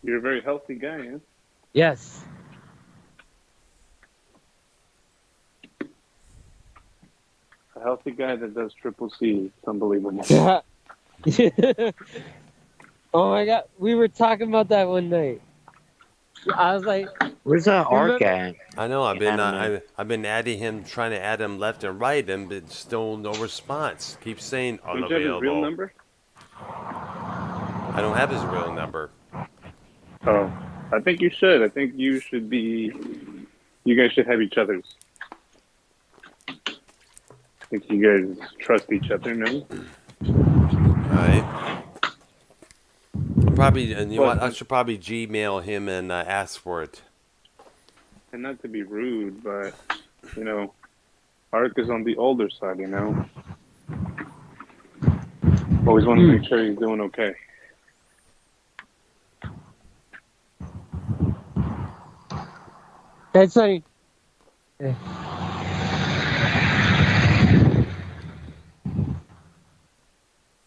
You're a very healthy guy, huh? Yes. healthy guy that does triple C. It's unbelievable. Oh my god, we were talking about that one night. I was like, Where's that Ark at? I know. Anime. I've been adding him, trying to add him left and right, and but still no response. Keeps saying Don't you have his real unavailable. number? I don't have his real number. Oh, I think you should. I think you should be. You guys should have each other's. I think you guys trust each other, no? Alright. Probably, and you know what? I should probably Gmail him and ask for it. And not to be rude, but you know, Ark is on the older side. You know, always want to make sure he's doing okay. that's like,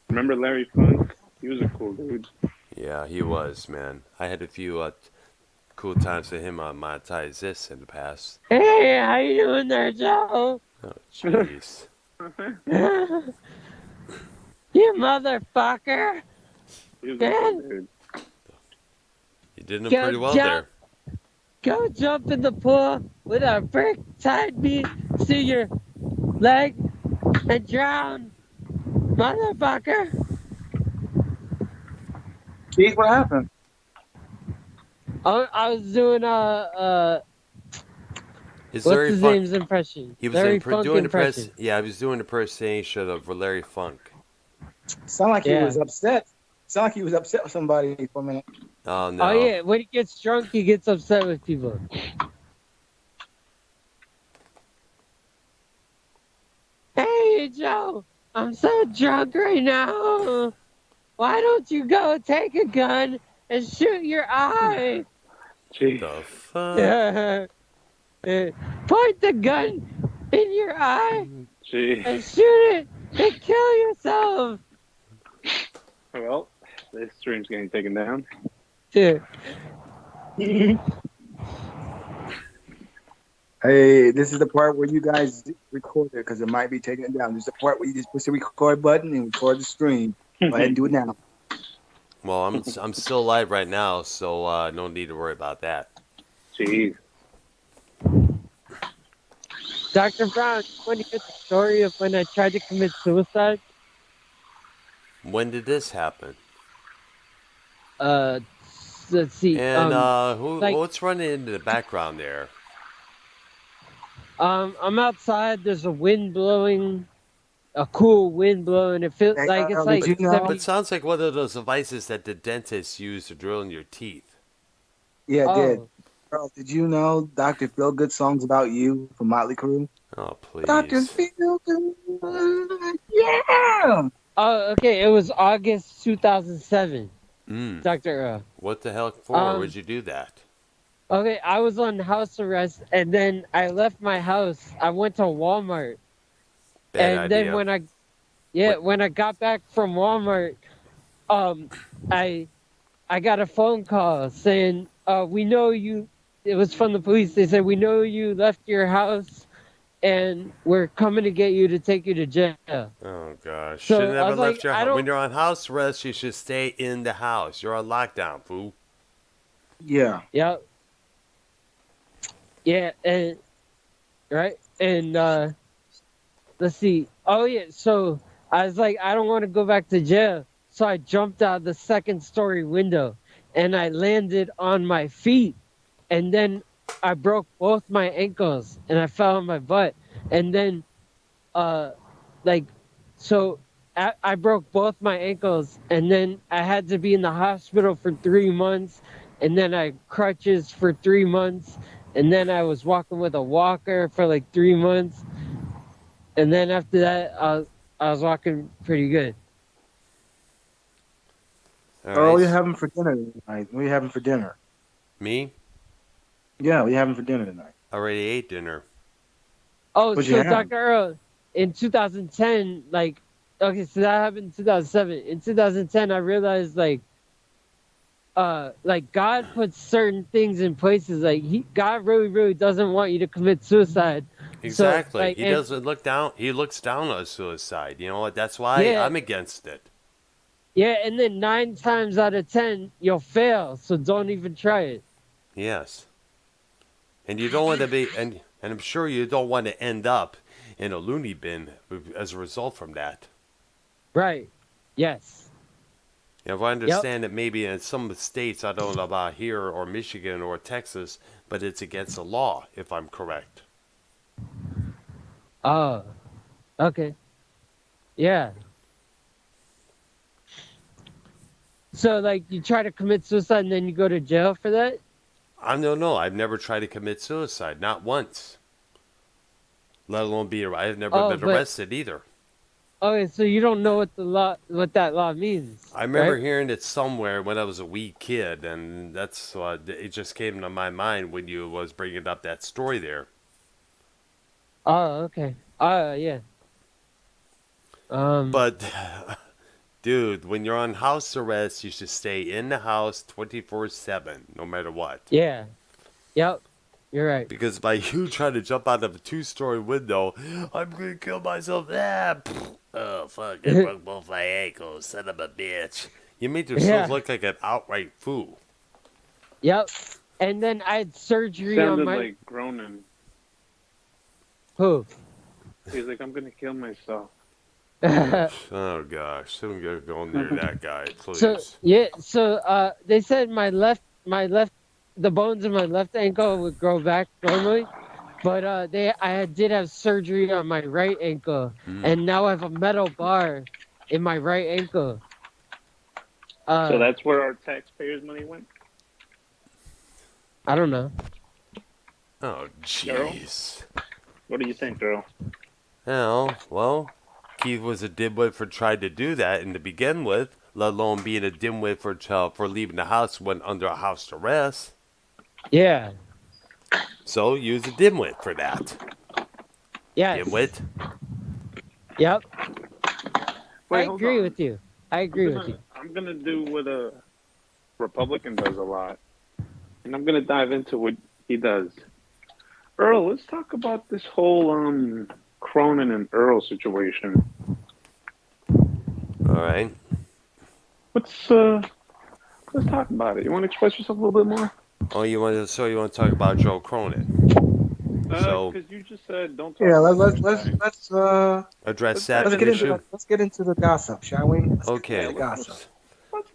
Remember Larry Funk? He was a cool dude. Yeah, he was, man. I had a few cool times with him on Monetize This in the past. hey, how you doing there, Joe? Oh, jeez. You motherfucker! He was a cool dude. You did him pretty well there. Go jump in the pool with a brick tied me to your leg and drown, motherfucker! Keith, what happened? I was doing Is what's Larry his Funk? name's impression? He was Larry Funk doing impression. Yeah, he was doing impersonation of Larry Funk. Sound like he Yeah. was upset. Sound like he was upset with somebody for a minute. Oh no. Oh yeah, when he gets drunk, he gets upset with people. Hey Joe, I'm so drunk right now. Why don't you go take a gun and shoot your eye? Jeez. The fuck? Point the gun in your eye Jeez. and shoot it and kill yourself. Well, this stream's getting taken down. Yeah. Hey, this is the part where you guys record it because it might be taking it down. This is the part where you just push the record button and record the stream. Go ahead and do it now. Well, I'm still live right now, so no need to worry about that. Jeez. Dr. Brown, you want to get the story of when I tried to commit suicide? When did this happen? Let's see. And like- what's running into the background there? I'm outside. There's a wind blowing, a cool wind blowing. It feels Hey, like it's did like you know- 70 It sounds like one of those devices that the dentists use to drill in your teeth. Yeah, it Oh. did. Girl, did you know Dr. Feel Good songs about you from Motley Crue? Oh, please. Dr. Feel Good. Yeah. Oh, okay. It was August 2007. Mm. Dr. What the hell for? Would you do that? Okay, I was on house arrest, and then I left my house. I went to Walmart, Bad and idea. then when I got back from Walmart, I got a phone call saying, "We know you." It was from the police. They said, "We know you left your house, and we're coming to get you to take you to jail." Oh gosh! So, Shouldn't I have was left like, your I house. don't- When you're on house arrest, you should stay in the house. You're on lockdown, fool. Yeah. Yep. Yeah, and right, and let's see. Oh yeah, so I was like, I don't want to go back to jail, so I jumped out the second story window, and I landed on my feet, and then I broke both my ankles, and I fell on my butt, and then, so I broke both my ankles, and then I had to be in the hospital for 3 months, and then I had crutches for 3 months, and then I was walking with a walker for like 3 months, and then after that, I was walking pretty good. All Oh, what are you right. having for dinner tonight? What are you having for dinner? Me? Yeah, what are you having for dinner tonight? Already ate dinner. Oh, What'd you so have? Dr. Earl, in 2010, okay, so that happened in 2007. In 2010, I realized, God puts certain things in places. God really, really doesn't want you to commit suicide. Exactly. So, like, He doesn't look down. He looks down on suicide. You know what? That's why Yeah. I'm against it. Yeah, and then 9 times out of 10 you'll fail, so don't even try it. Yes. And you don't want to be, and I'm sure you don't want to end up in a loony bin as a result from that. Right. Yes. You know, if I understand that maybe in some states, I don't know about here or Michigan or Texas, but it's against the law, if I'm correct. Oh. Okay. Yeah. So, like, you try to commit suicide and then you go to jail for that? I don't know. I've never tried to commit suicide, not once. Let alone I've never been arrested either. Okay, so you don't know what that law means. I remember right? hearing it somewhere when I was a wee kid, and that's it just came to my mind when you was bringing up that story there. Oh, okay. Yeah. But, dude, when you're on house arrest, you should stay in the house 24/7, no matter what. Yeah. Yep. You're right. Because by you trying to jump out of a 2-story window, I'm gonna kill myself. Oh fuck! I broke both my ankles. Son of a bitch! You made yourself look like an outright fool. Yep. And then I had surgery Sounded on my. like groaning. Who? He's like, I'm gonna kill myself. Oh gosh, don't go near that guy, please. So they said the bones in my left ankle would grow back normally, but I did have surgery on my right ankle, and now I have a metal bar in my right ankle. So that's where our taxpayers' money went? I don't know. Oh jeez. What do you think, girl? Well, Keith was a dimwit for trying to do that and to begin with, let alone being a dimwit for leaving the house when under a house arrest. Yeah. So use a dimwit for that. Yes. Dimwit. Yep. Wait, I agree with you. I'm gonna do what a Republican does a lot, and I'm gonna dive into what he does. Earl, let's talk about this whole Cronin and Earl situation. All right. Let's talk about it. You want to express yourself a little bit more? Oh, you want to talk about Joe Cronin? Because you just said don't talk. Yeah, about let's address that let's get issue. let's get into the gossip, shall we? Okay. Gossip. Let's.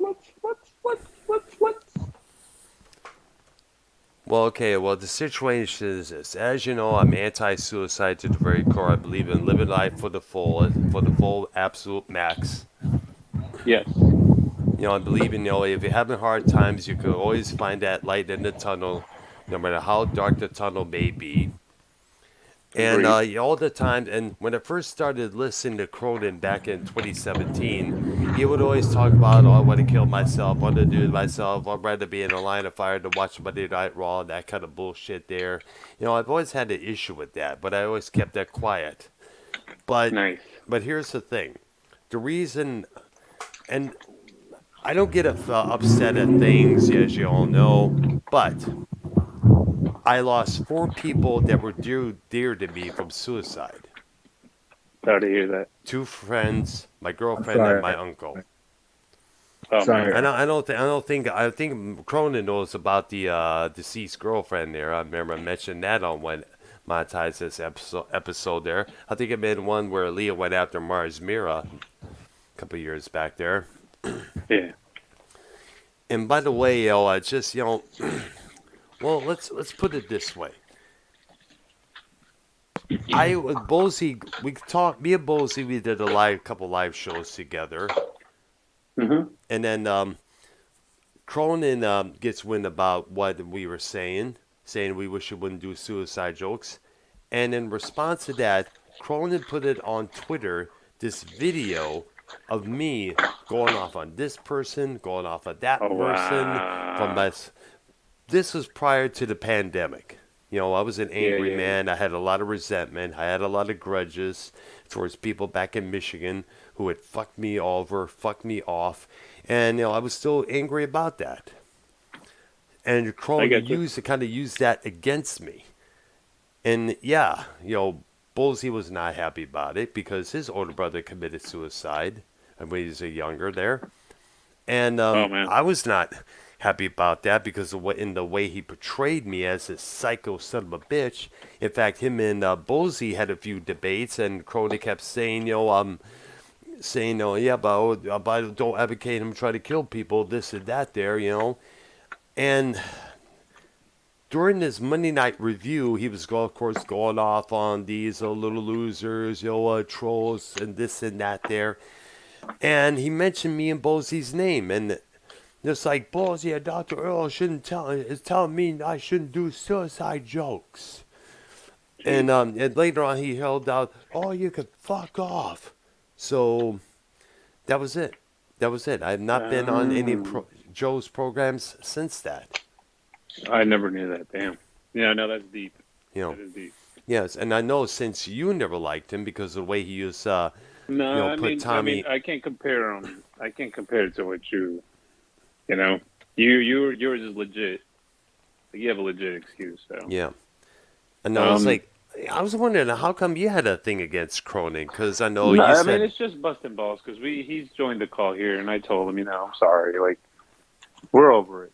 Well, okay. Well, the situation is this. As you know, I'm anti-suicide to the very core. I believe in living life for the full absolute max. Yes. You know, I believe in, if you're having hard times, you can always find that light in the tunnel, no matter how dark the tunnel may be. And all the time, and when I first started listening to Cronin back in 2017, he would always talk about, I want to kill myself, I want to do it myself, I'd rather be in a line of fire to watch Monday Night Raw, that kind of bullshit there. I've always had an issue with that, but I always kept that quiet. But here's the thing. The reason, and I don't get upset at things, as you all know, but I lost 4 people that were dear to me from suicide. Sorry to hear that. 2 friends, my girlfriend, and my uncle. Oh, sorry. I think Cronin knows about the deceased girlfriend there. I remember I mentioned that on one monetized this episode there. I think it made one where Leah went after Mars Mira a couple of years back there. Yeah. And by the way, just well, let's put it this way. I with Bosey, me and Bosey, we did a couple live shows together. Mm-hmm. And then Cronin gets wind about what we were saying we wish he wouldn't do suicide jokes. And in response to that, Cronin put it on Twitter, this video of me going off on this person, going off on that person. Wow. This was prior to the pandemic. I was an angry man. I had a lot of resentment. I had a lot of grudges towards people back in Michigan who had fucked me over, fucked me off. And, I was still angry about that. And Cronin used that against me. And yeah, Bullseye was not happy about it because his older brother committed suicide when he was younger there. And Oh man. I was not happy about that because of in the way he portrayed me as a psycho son of a bitch. In fact, him and Bullseye had a few debates, and Crowley kept saying, yeah, but I don't advocate him try to kill people, this and that there. And during this Monday night review, he was, of course, going off on these little losers, trolls, and this and that there. And he mentioned me and Bosey's name, and just like Bosey, Dr. Earl is telling me I shouldn't do suicide jokes. And later on, he held out, "Oh, you could fuck off." So that was it. That was it. I have not been on any Joe's programs since that. I never knew that. Damn. Yeah, no, that's deep. That is deep. Yes, and I know since you never liked him because of the way he used, No, Tommy. I mean, I can't compare him. I can't compare it to what you know. Yours is legit. You have a legit excuse. So yeah. And I was like, I was wondering how come you had a thing against Cronin? Because I know you said. I mean, it's just busting balls because he's joined the call here, and I told him, I'm sorry, like we're over it.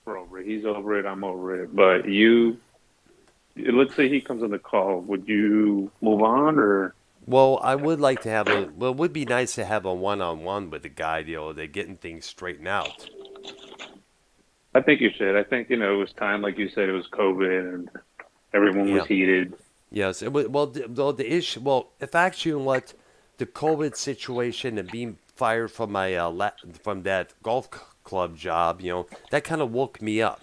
We're over it. He's over it. I'm over it. But let's say he comes on the call. Would you move on or? Well, I would like to have it would be nice to have a one-on-one with the guy, they're getting things straightened out. I think you should. I think, it was time, like you said, it was COVID and everyone was heated. Yes. The issue, if actually what the COVID situation and being fired from my from that golf club job, that kind of woke me up.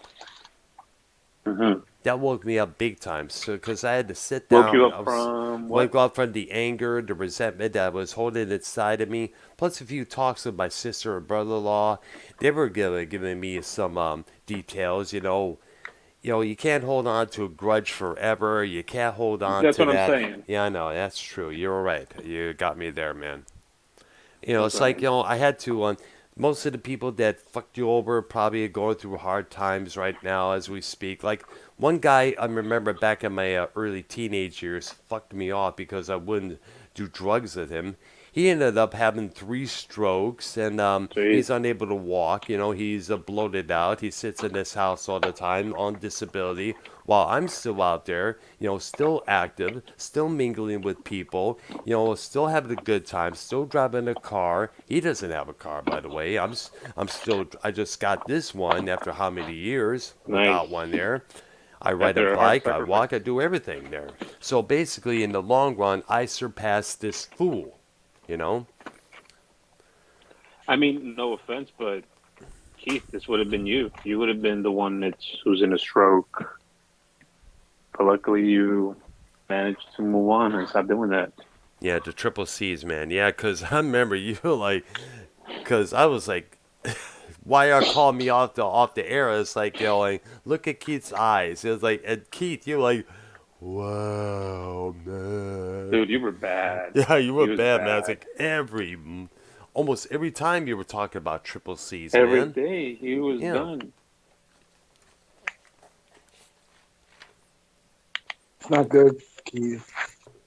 Mm-hmm. That woke me up big time. So, because I had to sit down. Woke you up from what? Woke up from the anger, the resentment that was holding inside of me. Plus a few talks with my sister and brother-in-law. They were giving me some details. You can't hold on to a grudge forever. You can't hold on That's to what that. I'm saying. Yeah, I know. That's true. You're right. You got me there, man. It's like, I had to. Most of the people that fucked you over probably are going through hard times right now as we speak. Like, one guy I remember back in my early teenage years fucked me off because I wouldn't do drugs with him. He ended up having 3 strokes, and he's unable to walk. He's bloated out. He sits in this house all the time on disability, while I'm still out there, still active, still mingling with people, still having a good time, still driving a car. He doesn't have a car, by the way. I just got this one after how many years without one there. I ride a bike, I walk, I do everything there. So basically, in the long run, I surpassed this fool. I mean, no offense, but Keith, this would have been you. You would have been the one who's in a stroke. But luckily, you managed to move on and stop doing that. Yeah, the triple C's, man. Yeah, because I remember you because I was like, why are calling me off the air? It's like, look at Keith's eyes. It was like, and Keith, you're like, wow, man. Dude, you were bad. Yeah, you were bad, man. It's like almost every time you were talking about triple C's, every man. Every day he was done. It's not good, Keith.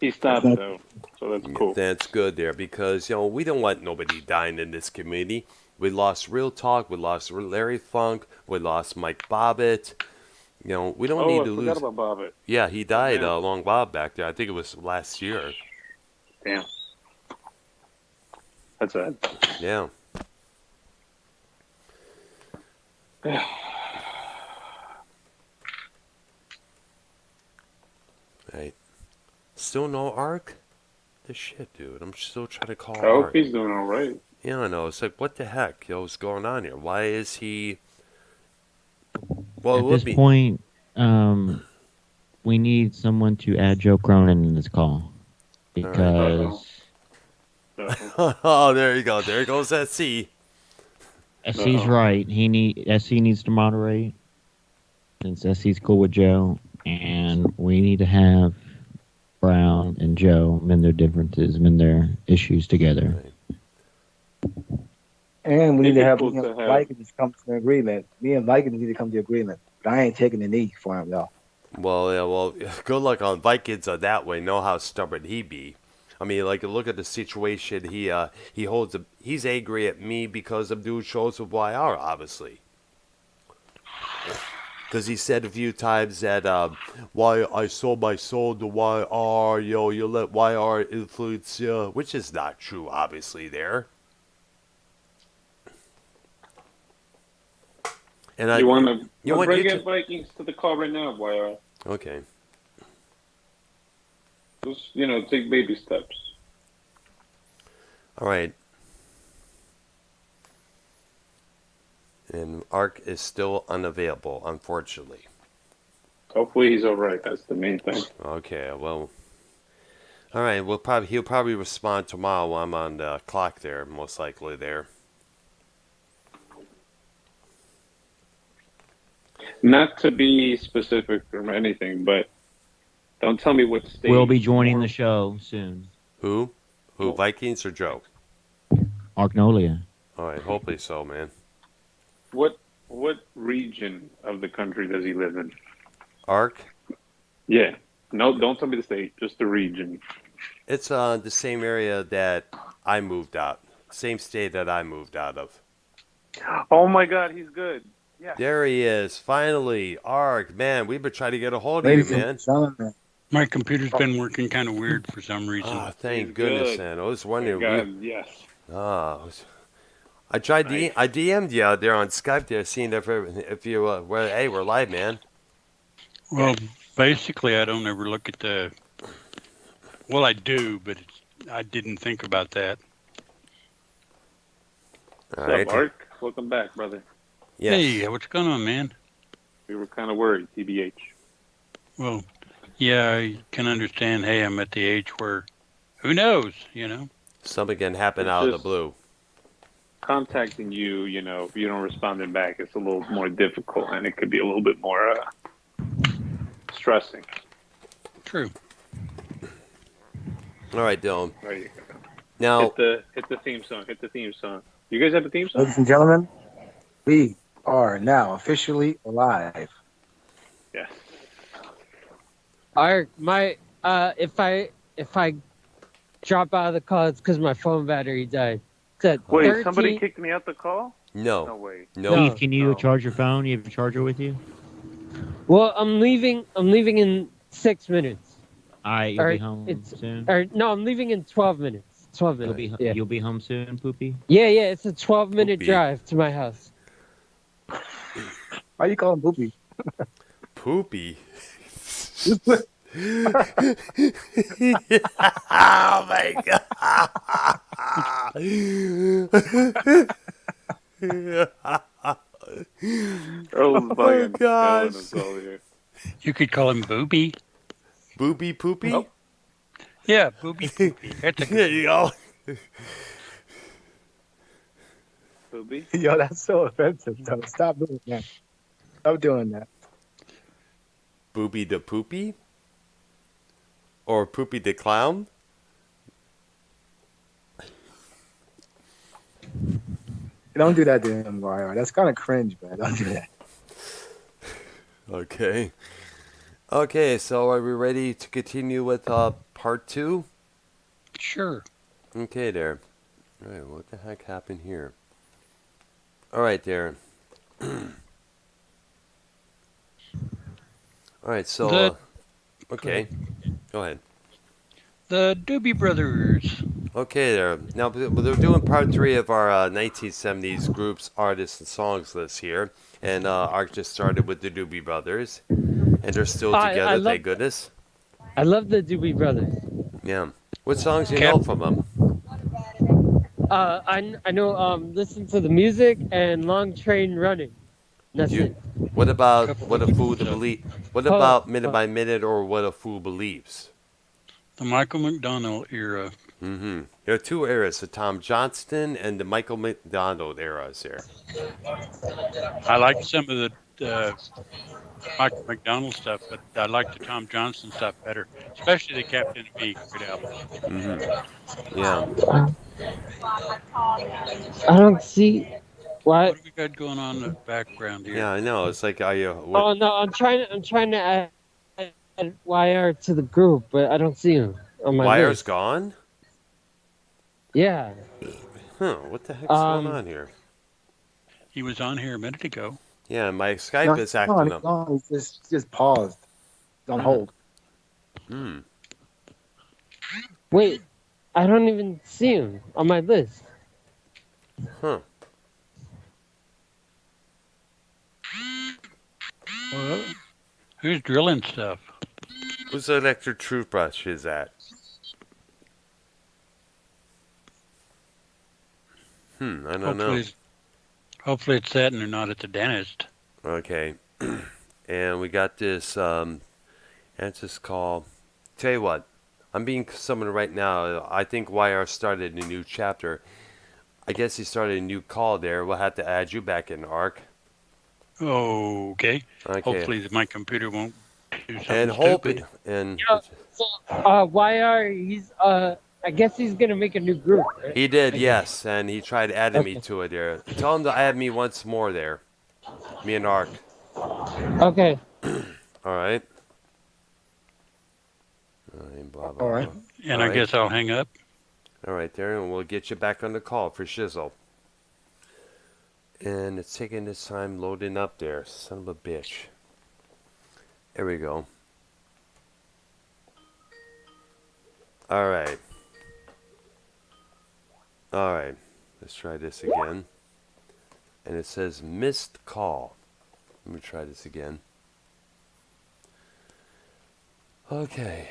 He stopped though, so that's cool. That's good there because we don't want nobody dying in this community. We lost Real Talk, we lost Larry Funk, we lost Mike Bobbitt. We don't need to lose. I forgot about Bobbitt. Yeah, he died a long while back there. I think it was last year. Damn. That's sad. Yeah. Right. Still no Ark? The shit, dude. I'm still trying to call I hope Ark. he's doing all right. Yeah, I know. It's like, what the heck? What's going on here? Why is he... Well, at this point, we need someone to add Joe Cronin in this call. Because... Oh, there you go. There goes SC. SC's right. SC needs to moderate. Since SC's cool with Joe. And we need to have Brown and Joe mend their differences, mend their issues together. And we need to have Vikings come to an agreement. Me and Vikings need to come to agreement. But I ain't taking the knee for him, though. Well, yeah, well, good luck on Vikings on that way. Know how stubborn he be. I mean, like, look at the situation. He's angry at me because I'm doing shows with YR, obviously. Because he said a few times that why I sold my soul to YR, you let YR influence you, which is not true, obviously, there. And You want to bring in Vikings to the call right now, YR. Okay. Just, take baby steps. All right. And Ark is still unavailable, unfortunately. Hopefully he's all right. That's the main thing. Okay, well. All right, he'll probably respond tomorrow while I'm on the clock there, most likely there. Not to be specific or anything, but don't tell me what state. We'll be joining the show soon. Who? Vikings or Joe? Arknolia. All right, hopefully so, man. What region of the country does he live in? Ark? Yeah. No, don't tell me the state, just the region. It's the same area that I moved out. Same state that I moved out of. Oh my God, he's good. Yeah. There he is, finally. Ark, man, we've been trying to get a hold of you, man. My computer's been working kind of weird for some reason. Oh, thank goodness, man. I was wondering. Yes. I tried. I DM'd you out there on Skype there, seeing if you were. Hey, we're live, man. Well, basically, I don't ever look at the. Well, I do, but I didn't think about that. All right. What's up, Ark? Welcome back, brother. Yes. Hey, what's going on, man? We were kind of worried, TBH. Well, yeah, I can understand. Hey, I'm at the age where, who knows, Something can happen out of the blue. Contacting you, if you don't respond back, it's a little more difficult, and it could be a little bit more stressing. True. All right, Dylan. There you go. Now, hit the theme song. Hit the theme song. You guys have a theme song? Ladies and gentlemen, we are now officially live. Yes. Ark, if I drop out of the call, it's because my phone battery died. Wait, somebody kicked me out the call? No. No way. No. Steve, can you charge your phone? You have a charger with you? Well, I'm leaving in 6 minutes. You'll be home soon? No, I'm leaving in 12 minutes. 12 minutes. You'll be home soon, Poopy? Yeah, it's a 12-minute drive to my house. Why you call him Poopy? Poopy? Oh my God. Oh gosh. You could call him Booby. Booby Poopy? Oh. Yeah, Booby Poopy. That's a There you go. Booby? Yo, that's so offensive, though. Stop doing that. Stop doing that. Booby the Poopy? Or Poopy the Clown? Don't do that to him, YR. That's kind of cringe, man. Don't do that. Okay. Okay, so are we ready to continue with part 2? Sure. Okay, there. All right, what the heck happened here? All right, there. All right, so... okay, go ahead. The Doobie Brothers. Okay, there. Now, they're doing part 3 of our 1970s groups, artists, and songs list here. And Ark just started with the Doobie Brothers. And they're still together, thank goodness. I love the Doobie Brothers. Yeah. What songs do you know from them? I know Listen to the Music and Long Train Running. That's it. What about What a Fool to Believe? What about Minute by Minute or What a Fool Believes? The Michael McDonald era. Mm-hmm. There are 2 eras, the Tom Johnston and the Michael McDonald eras there. I like some of the Michael McDonald stuff, but I like the Tom Johnson stuff better, especially the Captain of Me. Good album. Mm-hmm. Yeah. I don't see what do we got going on in the background here? Yeah, I know. It's like, are you? Oh no, I'm trying to YR to the group, but I don't see him on my Wire's list. gone? Yeah. Huh, what the heck's going on here? He was on here a minute ago. Yeah, my Skype No, is he's acting he's up. on. He's just paused. He's on hold. Hmm. Wait, I don't even see him on my list. Huh. Who's drilling stuff? Whose electric toothbrush is that? I don't know. Hopefully it's that and they're not at the dentist. Okay. And we got this answers call. Tell you what, I'm being summoned right now. I think YR started a new chapter. I guess he started a new call there. We'll have to add you back in, Ark. Okay. Okay. Hopefully my computer won't do something And stupid. YR, he's I guess he's gonna make a new group. Right? He did, yes, and he tried adding me to it there. Tell him to add me once more there. Me and Ark. Okay. All right. Blah, blah, All right. blah. And I guess I'll hang up. All right, there, and we'll get you back on the call for shizzle. And it's taking this time loading up there. Son of a bitch. There we go. All right. All right. Let's try this again. And it says missed call. Let me try this again. Okay.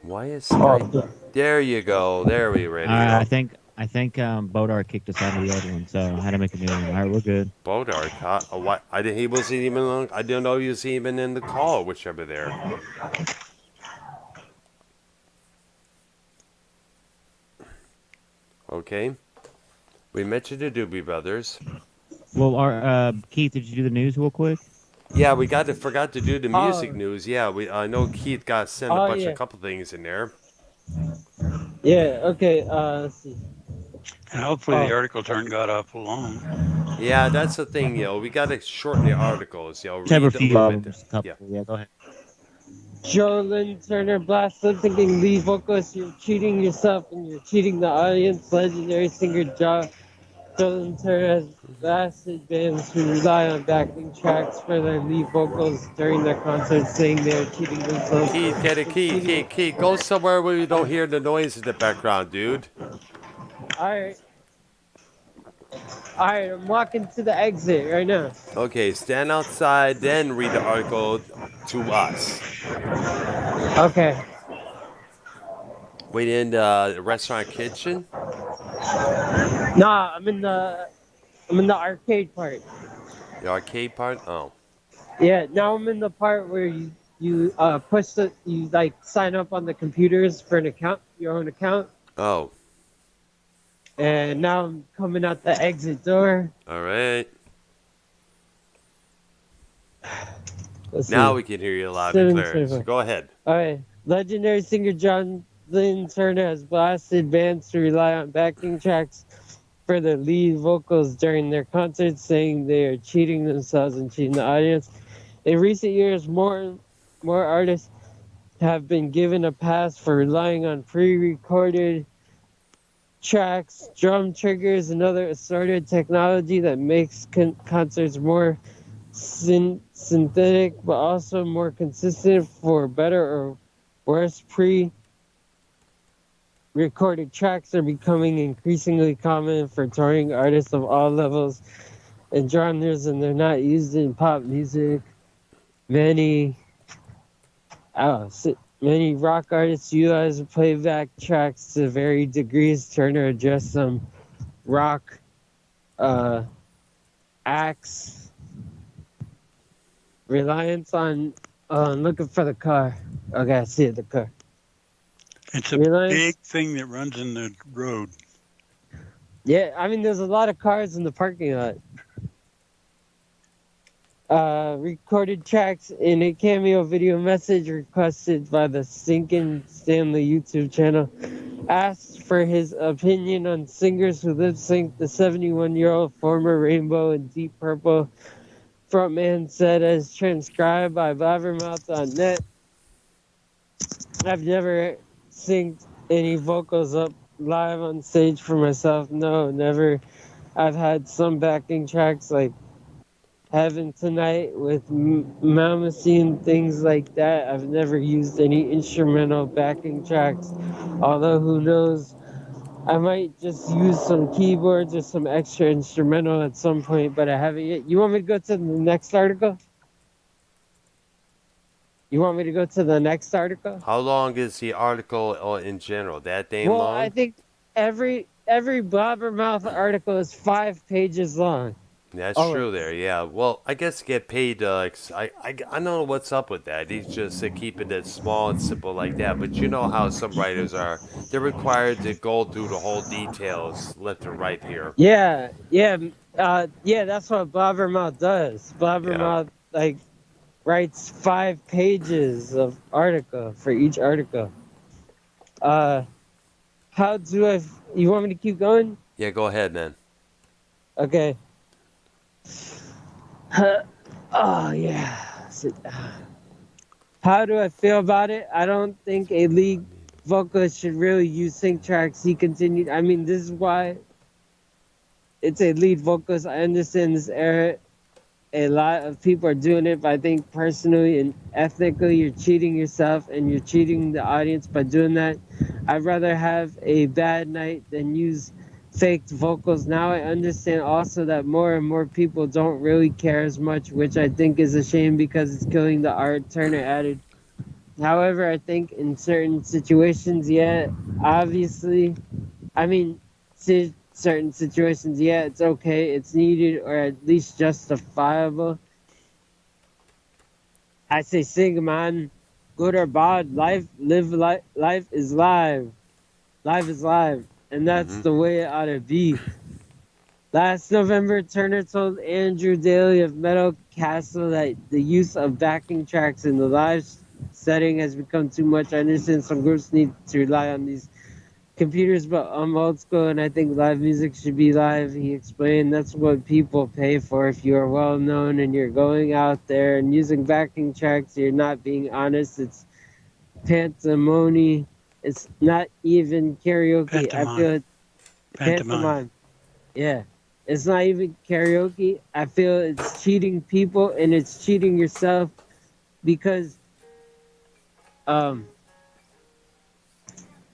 Why is Skype? There you go. There we ready. I think Bodar kicked us out of the other one, so I had to make a new one. All right, we're good. Bodar, what? He wasn't even. I didn't know he was even in the call, whichever there. Okay. We mentioned the Doobie Brothers. Well, Keith, did you do the news real quick? Yeah, we forgot to do the music news. Yeah, I know Keith got sent a couple things in there. Yeah. Okay. Let's see. And hopefully the articles aren't got awful long. Yeah, that's the thing, we got to shorten the articles, Have a few of them, Yeah, go ahead. Joe Lynn Turner blast lip syncing lead vocalist. You're cheating yourself and you're cheating the audience. Legendary singer Joe Lynn Turner has blasted bands who rely on backing tracks for their lead vocals during their concerts, saying they're cheating themselves. Keith, get it, Keith. Go somewhere where you don't hear the noise in the background, dude. Alright, I'm walking to the exit right now. Okay, stand outside, then read the article to us. Okay. Wait in the restaurant kitchen? Nah, I'm in the arcade part. The arcade part? Oh. Yeah, now I'm in the part where you sign up on the computers for an account, your own account. Oh. And now I'm coming out the exit door. All right. Let's now see. we can hear you loud and clear. So go ahead. All right. Legendary singer John Lynn Turner has blasted bands to rely on backing tracks for their lead vocals during their concerts, saying they are cheating themselves and cheating the audience. In recent years, more artists have been given a pass for relying on pre-recorded tracks, drum triggers, and other assorted technology that makes concerts more synthetic, but also more consistent. For better or worse, pre-recorded tracks are becoming increasingly common for touring artists of all levels and genres, and they're not used in pop music. Many rock artists utilize playback tracks to varying degrees. Turner addressed some rock acts' reliance on looking for the car. Okay, I see it, the car. It's a big thing that runs in the road. Yeah, I mean, there's a lot of cars in the parking lot. recorded tracks in a cameo video message requested by the Sinkin' Stanley YouTube channel. Asked for his opinion on singers who lip sync the 71-year-old former Rainbow and Deep Purple frontman said, as transcribed by Blabbermouth.net, I've never synced any vocals up live on stage for myself. No, never. I've had some backing tracks like Heaven Tonight with Mamacy and things like that. I've never used any instrumental backing tracks. Although, who knows, I might just use some keyboards or some extra instrumental at some point, but I haven't yet. You want me to go to the next article? You want me to go to the next article? How long is the article in general? That damn Well, long? I think every Blabbermouth article is 5 pages long. That's Oh, true there, yeah. Well, I guess get paid, I don't know what's up with that. He's just keeping it small and simple like that. But you know how some writers are. They're required to go through the whole details left and right here. Yeah, that's what Blabbermouth does. Blabbermouth, like, writes 5 pages of article for each article. How do I... You want me to keep going? Yeah, go ahead, man. Okay. Oh, yeah. How do I feel about it? I don't think a lead vocalist should really use sync tracks. He continued. I mean, this is why it's a lead vocalist. I understand this era. A lot of people are doing it, but I think personally and ethically, you're cheating yourself and you're cheating the audience by doing that. I'd rather have a bad night than use faked vocals. Now I understand also that more and more people don't really care as much, which I think is a shame because it's killing the art, Turner added. However, I think in certain situations, yeah, obviously, I mean, certain situations, yeah, it's okay, it's needed, or at least justifiable. I say sing, man, good or bad, life is live. Life is live, and that's the way it ought to be. Last November, Turner told Andrew Daly of Metal Castle that the use of backing tracks in the live setting has become too much. I understand some groups need to rely on these computers, but I'm old school and I think live music should be live. He explained that's what people pay for. If you are well known and you're going out there and using backing tracks, you're not being honest. It's pantomony. It's not even karaoke. I feel it's pantomime. Yeah. It's not even karaoke. I feel it's cheating people and it's cheating yourself because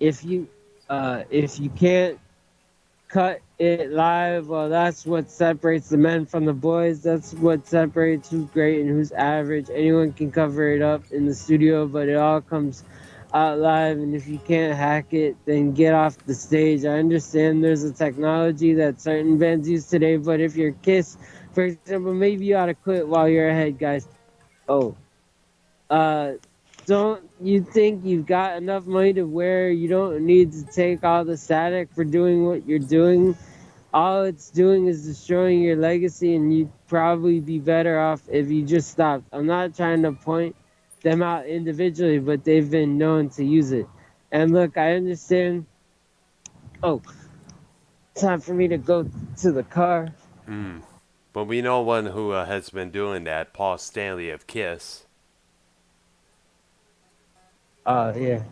if you can't cut it live, well, that's what separates the men from the boys. That's what separates who's great and who's average. Anyone can cover it up in the studio, but it all comes out live. And if you can't hack it, then get off the stage. I understand there's a technology that certain bands use today, but if you're Kiss, for example, maybe you ought to quit while you're ahead, guys. Don't you think you've got enough money to where you don't need to take all the static for doing what you're doing? All it's doing is destroying your legacy, and you'd probably be better off if you just stopped. I'm not trying to point them out individually, but they've been known to use it. And look, I understand. Oh, time for me to go to the car. But we know one who has been doing that, Paul Stanley of Kiss. Yeah.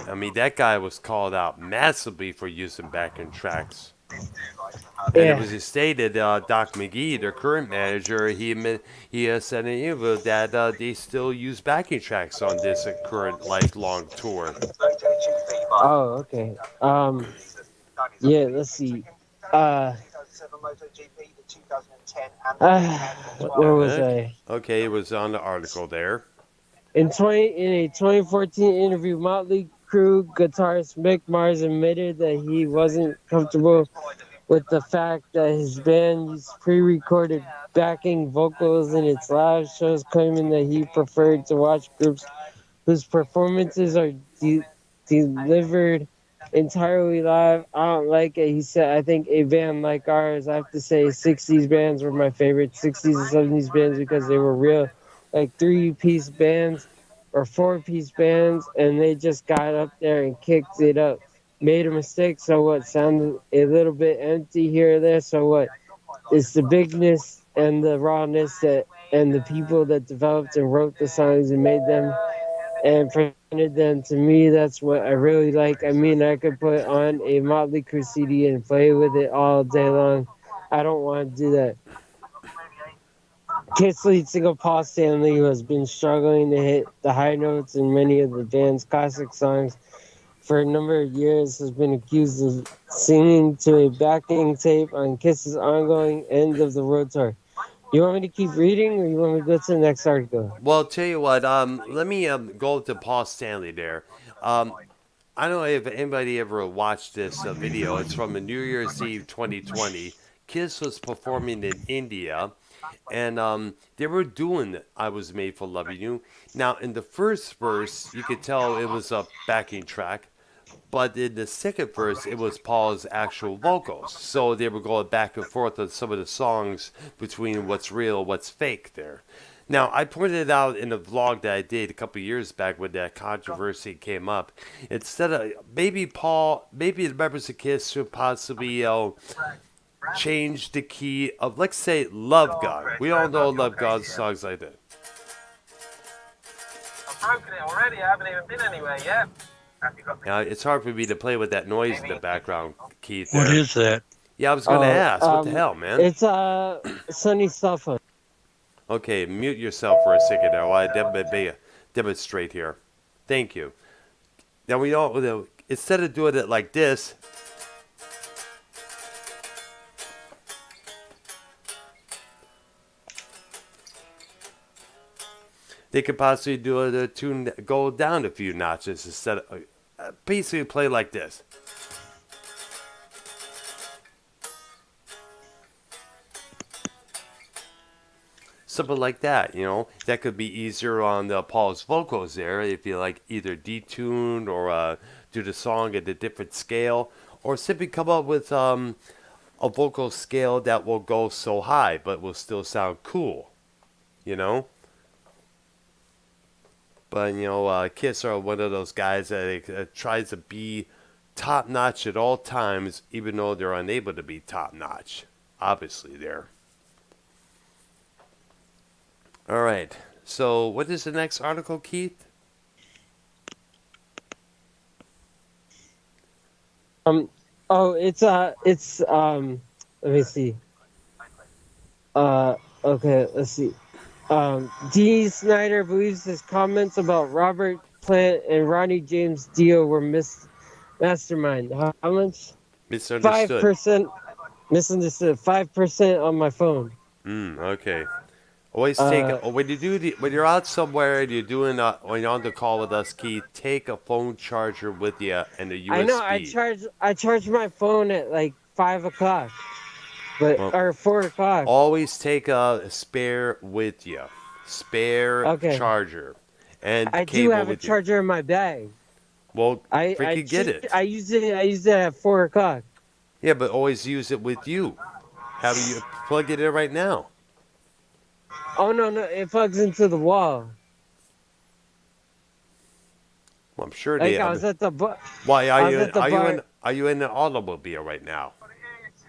I mean, that guy was called out massively for using backing tracks. And it was stated, Doc McGee, their current manager, he said in an interview that they still use backing tracks on this current lifelong tour. Oh, okay. Yeah, let's see. Where was I? Okay, it was on the article there. In a 2014 interview, Motley Crue guitarist Mick Mars admitted that he wasn't comfortable with the fact that his band used pre-recorded backing vocals in its live shows, claiming that he preferred to watch groups whose performances are delivered entirely live. I don't like it. He said, I think a band like ours, I have to say 60s bands were my favorite 60s and 70s bands because they were real, like 3-piece bands or 4-piece bands, and they just got up there and kicked it up. Made a mistake, so what? Sounded a little bit empty here or there, so what? It's the bigness and the rawness that, and the people that developed and wrote the songs and made them and presented them to me. That's what I really like. I mean, I could put on a Motley Crue CD and play with it all day long. I don't want to do that. Kiss lead singer Paul Stanley, who has been struggling to hit the high notes in many of the band's classic songs for a number of years, has been accused of singing to a backing tape on Kiss's ongoing End of the Road tour. You want me to keep reading, or you want me to go to the next article? Well, tell you what. Let me go to Paul Stanley there. I don't know if anybody ever watched this video. It's from a New Year's Eve 2020. Kiss was performing in India, and they were doing "I Was Made for Loving You." Now, in the first verse, you could tell it was a backing track. But in the second verse, it was Paul's actual vocals. So they were going back and forth on some of the songs between what's real, what's fake there. Now, I pointed out in a vlog that I did a couple years back when that controversy came up. Instead of maybe the members of Kiss should possibly change the key of, let's say, Love God. We all know Love God songs like that. I've broken it already. I haven't even been anywhere yet. Now, it's hard for me to play with that noise in the background, Keith. There. What is that? Yeah, I was going to ask. What the hell, man? It's Sunny Suffolk. Okay, mute yourself for a second there while I demonstrate here. Thank you. Now, we all, instead of doing it like this, they could possibly do a tune go down a few notches instead of basically play like this. Something like that, that could be easier on Paul's vocals there if you like either detune or do the song at a different scale, or simply come up with a vocal scale that will go so high but will still sound cool, But, Kiss are one of those guys that tries to be top-notch at all times, even though they're unable to be top-notch. Obviously, there. All right. So, what is the next article, Keith? It's let me see. Okay, let's see. Dee Snider believes his comments about Robert Plant and Ronnie James Dio were mastermind. How much? Misunderstood. 5%. Misunderstood. 5% on my phone. Okay. Always take when you're out somewhere and when you're on the call with us, Keith, take a phone charger with you and a USB. I know. I charge my phone at like 5 o'clock, or 4 o'clock. Always take a spare with you, charger, and I cable do have a with charger in my bag. Well, get it. I use it at 4 o'clock. Yeah, but always use it with you. Have you plug it in right now? Oh no, it plugs into the wall. Well, I'm sure they. I was at the bar. Why are you in an automobile right now?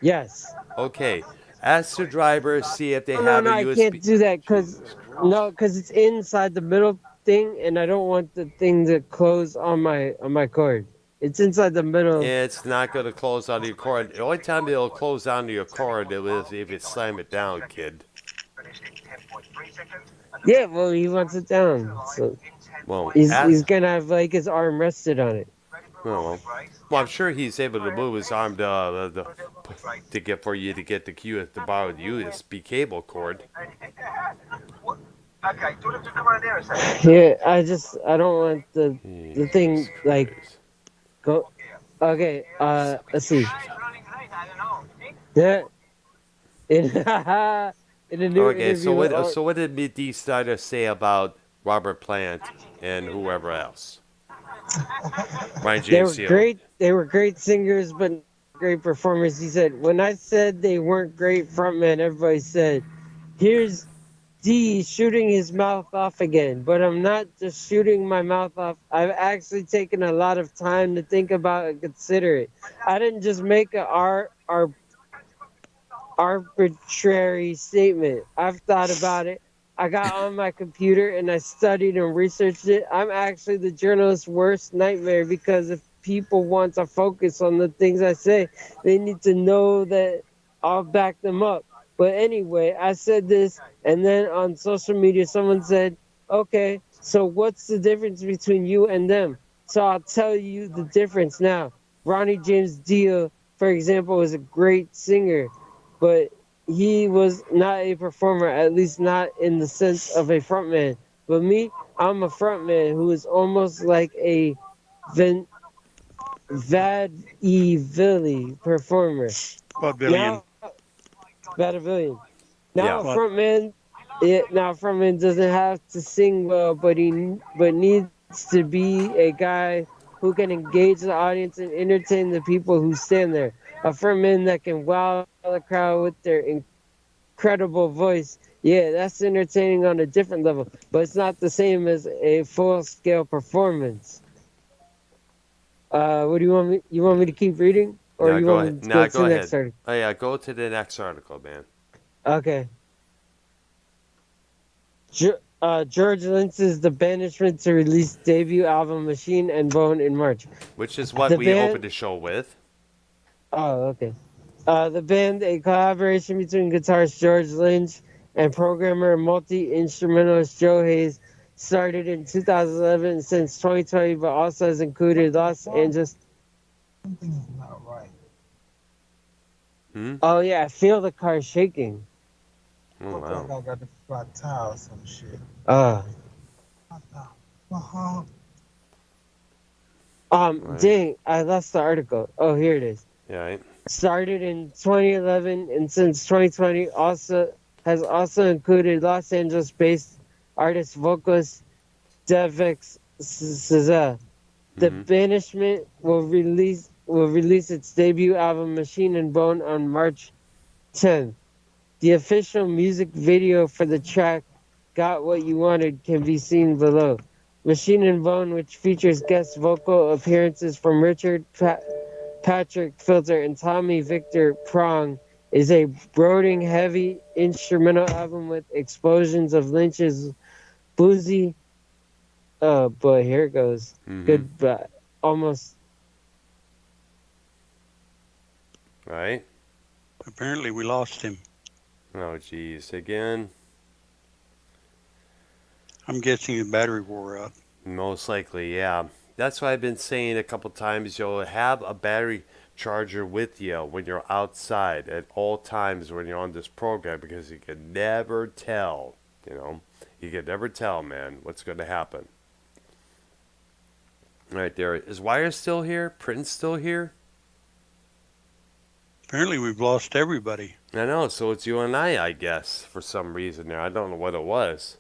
Yes. Okay. Ask the driver, see if they have a USB. I can't do that because it's inside the middle thing, and I don't want the thing to close on my cord. It's inside the middle. It's not going to close onto your cord. The only time it'll close onto your cord is if you slam it down, kid. Yeah, well, he wants it down, so he's gonna have like his arm rested on it. Well, I'm sure he's able to move his arm to get for you to get the borrow the USB cable cord. Okay, do you want to come on there a second? Yeah, I don't want the thing like go. Okay, let's see. Yeah. In a new okay, interview, so what did Dee Snider say about Robert Plant and whoever else? Ryan They James were Dio. great. They were great singers, but not great performers. He said, when I said they weren't great frontmen, everybody said, here's D shooting his mouth off again. But I'm not just shooting my mouth off. I've actually taken a lot of time to think about and consider it. I didn't just make an arbitrary statement. I've thought about it. I got on my computer and I studied and researched it. I'm actually the journalist's worst nightmare because if people want to focus on the things I say, they need to know that I'll back them up. But anyway, I said this, and then on social media, someone said, okay, so what's the difference between you and them? So I'll tell you the difference now. Ronnie James Dio, for example, is a great singer, but he was not a performer, at least not in the sense of a frontman. But me, I'm a frontman who is almost like a vaudevillian performer. Vaudevillian. Vaudevillian. Yeah. Now a frontman doesn't have to sing well, but needs to be a guy who can engage the audience and entertain the people who stand there. A frontman that can wow the crowd with their incredible voice. Yeah, that's entertaining on a different level, but it's not the same as a full-scale performance. What do you want me? You want me to keep reading, or No, you go want me ahead. to No, go to go the ahead. next article? Oh yeah, go to the next article, man. Okay. George Lynch's The Banishment to release debut album Machine and Bone in March. Which is what The we band- opened the show with. Oh, okay. The band, a collaboration between guitarist George Lynch and programmer and multi-instrumentalist Joe Hayes, started in 2011 since 2020, but also has included Los Angeles. Something's not right. Oh yeah, I feel the car shaking. Oh Look wow. like I got the flat tire or some shit. Dang, I lost the article. Oh, here it is. Yeah. Right. Started in 2011 and since 2020 has also included Los Angeles-based artist vocalist Devix Cesar. The Banishment will release its debut album Machine and Bone on March 10th. The official music video for the track Got What You Wanted can be seen below. Machine and Bone, which features guest vocal appearances from Richard Patrick Filter and Tommy Victor Prong, is a brooding, heavy instrumental album with explosions of Lynch's bluesy. Oh boy, here it goes. Goodbye. Almost. Right. Apparently, we lost him. Oh geez, again. I'm guessing the battery wore out. Most likely, yeah. That's why I've been saying a couple times, you'll have a battery charger with you when you're outside at all times when you're on this program, because you can never tell, you can never tell, man, what's going to happen. Right there. Is Wire still here? Prince still here? Apparently we've lost everybody. I know, so it's you and I guess, for some reason there. I don't know what it was.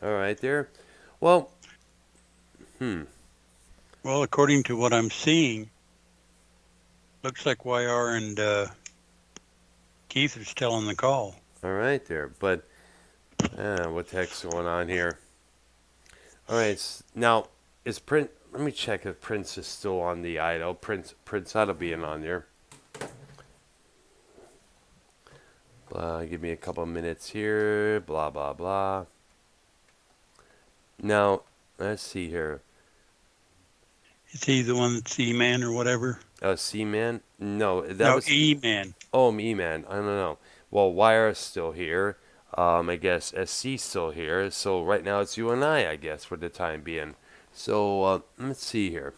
All right there. Well, Well, according to what I'm seeing, looks like YR and Keith are still on the call. All right there. But what the heck's going on here? All right. Now, is Prince... Let me check if Prince is still on the idol. Prince ought to be on there. Give me a couple minutes here. Blah, blah, blah. Now, let's see here. Is he the one that's E-Man or whatever? C-Man? No, was E-Man. Oh, E-Man. I don't know. Well, Wire is still here. I guess SC's still here. So right now it's you and I guess, for the time being. So let's see here.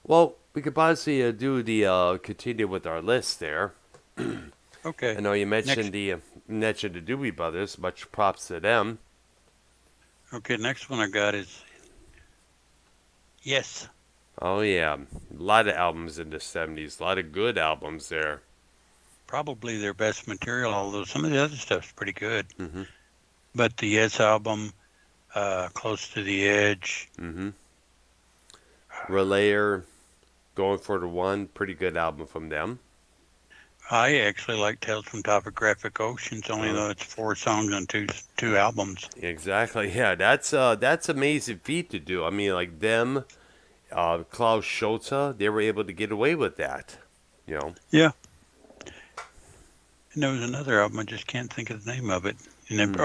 Well, we could possibly do the continue with our list there. Okay. I know you mentioned the Doobie Brothers. Much props to them. Okay, next one I got is Yes. Oh yeah, a lot of albums in the 70s. A lot of good albums there. Probably their best material, although some of the other stuff's pretty good. Mm-hmm. But the Yes album, Close to the Edge, Relayer, Going for the One, pretty good album from them. I actually like Tales from Topographic Oceans, only though it's 4 songs on two albums. Exactly. Yeah, that's amazing feat to do. I mean, like them, Klaus Schulze, they were able to get away with that. You know. Yeah. And there was another album, I just can't think of the name of it. And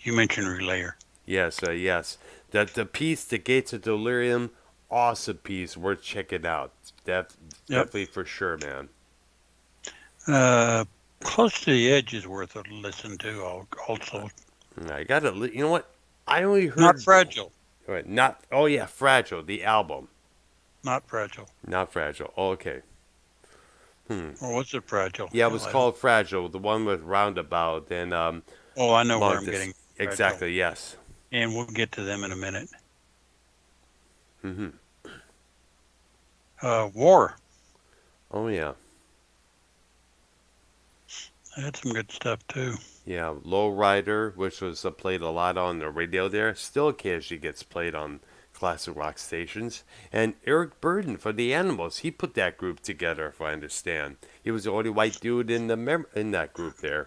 you mentioned Relayer. Yes, yes. The piece, The Gates of Delirium, awesome piece, worth checking out. Definitely for sure, man. Close to the Edge is worth a listen to. Also, I gotta. You know what? I only heard Not Fragile. Wait, not. Oh yeah, Fragile, the album. Not Fragile. Not Fragile. Oh, okay. Or was it Fragile? Yeah, it was called Fragile, the one with Roundabout and Oh, I know where I'm getting. Exactly. Yes. And we'll get to them in a minute. War. Oh yeah. I had some good stuff too. Yeah, Lowrider, which was played a lot on the radio there, still occasionally gets played on classic rock stations. And Eric Burden from the Animals, he put that group together, if I understand. He was the only white dude in that group there.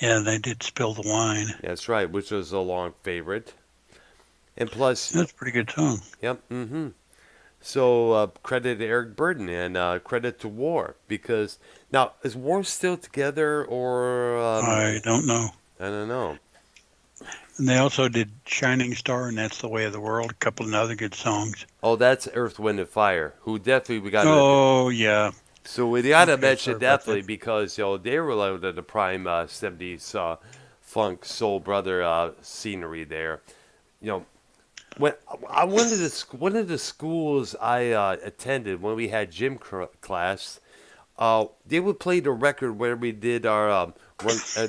Yeah, they did Spill the Wine. That's right, which was a long favorite. And plus, that's a pretty good song. Yep. So credit to Eric Burden and credit to War, because now is War still together or? I don't know. I don't know. And they also did Shining Star and That's the Way of the World, a couple of other good songs. Oh, that's Earth, Wind, and Fire, who definitely we got. Oh, yeah. So we got to mention definitely because they were like the prime 70s funk soul brother scenery there. When one of the schools I attended when we had gym class, they would play the record where we did our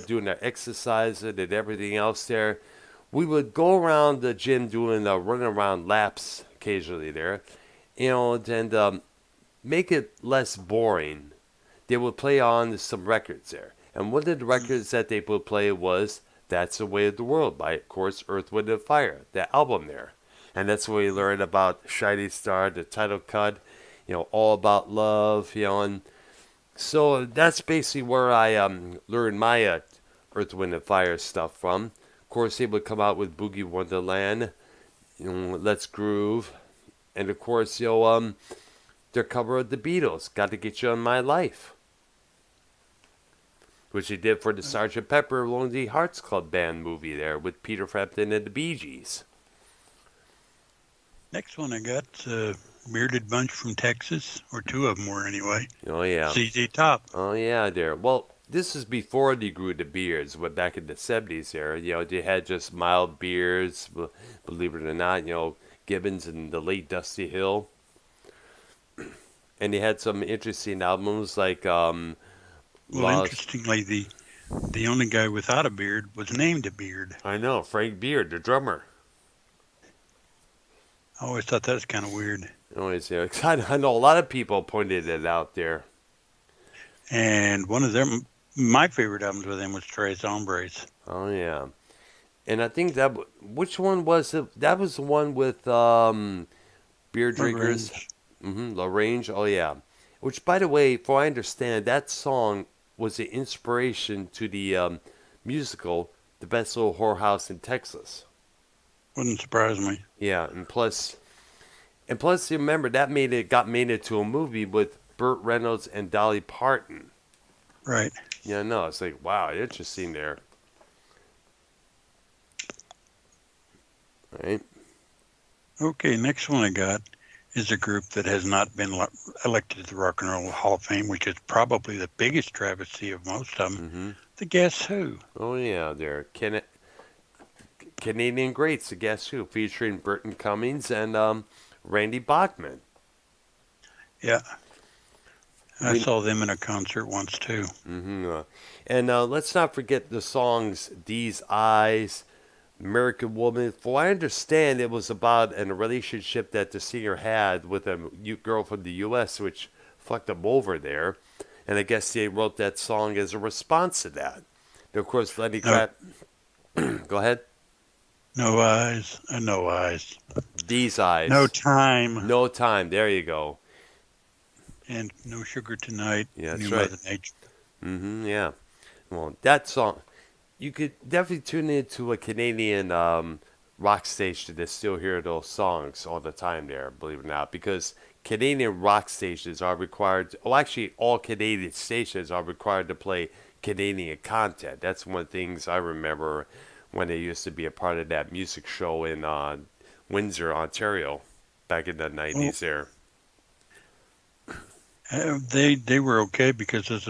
doing our exercising and everything else there. We would go around the gym doing running around laps occasionally there, and make it less boring. They would play on some records there, and one of the records that they would play was "That's the Way of the World" by, of course, Earth, Wind, and Fire, that album there. And that's where we learned about Shining Star, the title cut, All About Love, and so that's basically where I learned my Earth, Wind, and Fire stuff from. Of course, they would come out with Boogie Wonderland, Let's Groove, and of course, their cover of the Beatles, Got to Get You in My Life, which they did for the Sgt. Pepper Lonely Hearts Club Band movie there with Peter Frampton and the Bee Gees. Next one I got, Bearded Bunch from Texas, or 2 of them were anyway. Oh, yeah. ZZ Top. Oh, yeah, there. Well, this is before they grew the beards, but back in the 70s there, they had just mild beards, believe it or not, Gibbons and the late Dusty Hill. And they had some interesting albums like Well, interestingly, the only guy without a beard was named a Beard. I know, Frank Beard, the drummer. I always thought that was kind of weird. Always, yeah. I know a lot of people pointed it out there. And one of them, my favorite albums with them was Tres Hombres. Oh, yeah. And I think which one was it? That was the one with Beer Drinkers. La Range, oh yeah. Which, by the way, for I understand, that song was the inspiration to the musical The Best Little Whorehouse in Texas. Wouldn't surprise me. Yeah, and plus, you remember that got made into a movie with Burt Reynolds and Dolly Parton. Right. Yeah, no, it's like, wow, interesting there. All right. Okay, next one I got is a group that has not been elected to the Rock and Roll Hall of Fame, which is probably the biggest travesty of most of them. The Guess Who. Oh, yeah, they're Canadian greats, the Guess Who, featuring Burton Cummings and Randy Bachman. Yeah. I saw them in a concert once, too. And let's not forget the songs These Eyes, American Woman. For I understand, it was about a relationship that the singer had with a girl from the U.S., which fucked him over there. And I guess they wrote that song as a response to that. And of course, Lenny Kravitz... Go ahead. No Eyes. No Eyes. These Eyes. No Time. No Time. There you go. And No Sugar Tonight. Yeah, that's New right. Mother Nature. Yeah. Well, that song, you could definitely tune into a Canadian rock station to still hear those songs all the time there, believe it or not, because Canadian rock stations are required, actually all Canadian stations are required to play Canadian content. That's one of the things I remember when I used to be a part of that music show in Windsor, Ontario, back in the 90s there. They were okay because there's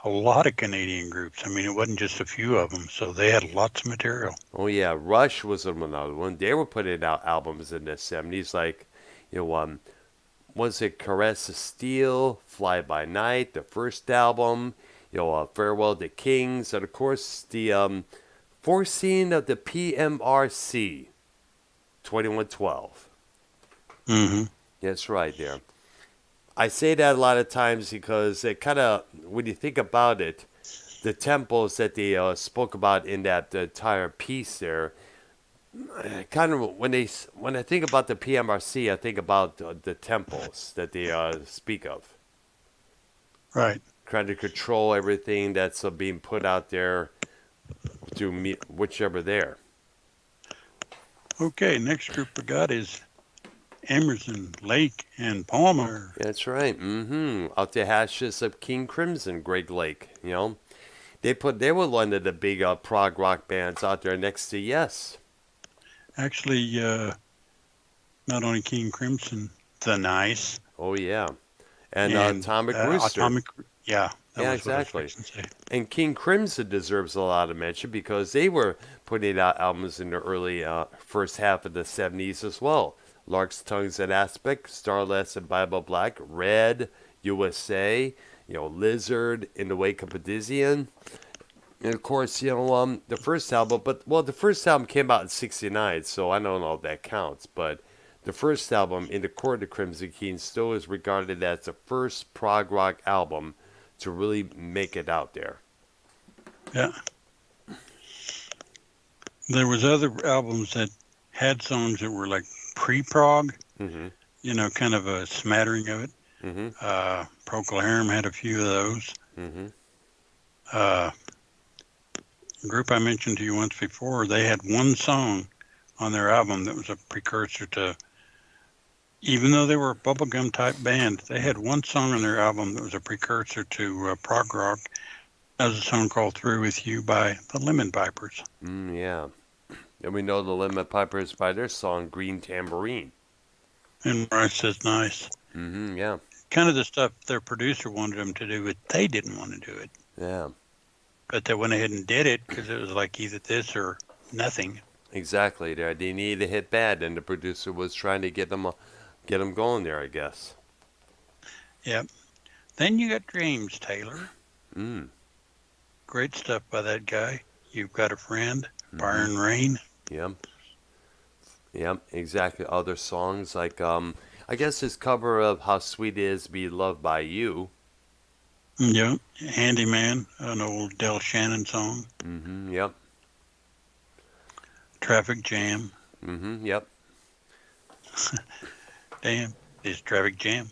a lot of Canadian groups. I mean, it wasn't just a few of them, so they had lots of material. Oh yeah, Rush was another one. They were putting out albums in the 70s, like, was it Caress of Steel, Fly By Night, the first album, Farewell to Kings, and of course the foreseen of the PMRC, 2112. Mm-hmm. That's right there. I say that a lot of times because it kind of, when you think about it, the temples that they spoke about in that entire piece there, kind of when I think about the PMRC, I think about the temples that they speak of. Right. Trying to control everything that's being put out there through whichever there. Okay, next group we got is Emerson, Lake, and Palmer. That's right. Out the hashes of King Crimson, Greg Lake. They were one of the big prog rock bands out there next to Yes. Actually, not only King Crimson, The Nice. Oh yeah, and Atomic Rooster. Yeah, exactly. And King Crimson deserves a lot of mention because they were putting out albums in the early first half of the 70s as well. Lark's Tongues and Aspect, Starless and Bible Black, Red, USA, Lizard, In the Wake of Padizian. And of course, the first album, the first album came out in 69, so I don't know if that counts, but the first album, In the Court of Crimson King, still is regarded as the first prog rock album to really make it out there. Yeah. There was other albums that had songs that were like pre-prog, kind of a smattering of it. Procol Harum had a few of those. A group I mentioned to you once before, they had one song on their album that was a precursor to, even though they were a bubblegum type band, they had one song on their album that was a precursor to prog rock. That was a song called Through With You by the Lemon Pipers. Yeah. And we know the Lemon Pipers by their song Green Tambourine. And Rice Says Nice. Yeah. Kind of the stuff their producer wanted them to do, but they didn't want to do it. Yeah. But they went ahead and did it because it was like either this or nothing. Exactly. They needed to hit bad, and the producer was trying to get them going there, I guess. Yep. Then you got James Taylor. Great stuff by that guy. You've Got a Friend, Fire and Rain. Yep, exactly. Other songs like, I guess his cover of How Sweet It Is to Be Loved by You. Yep. Handyman, an old Del Shannon song. Yep. Traffic Jam. Yep. Damn, it's Traffic Jam.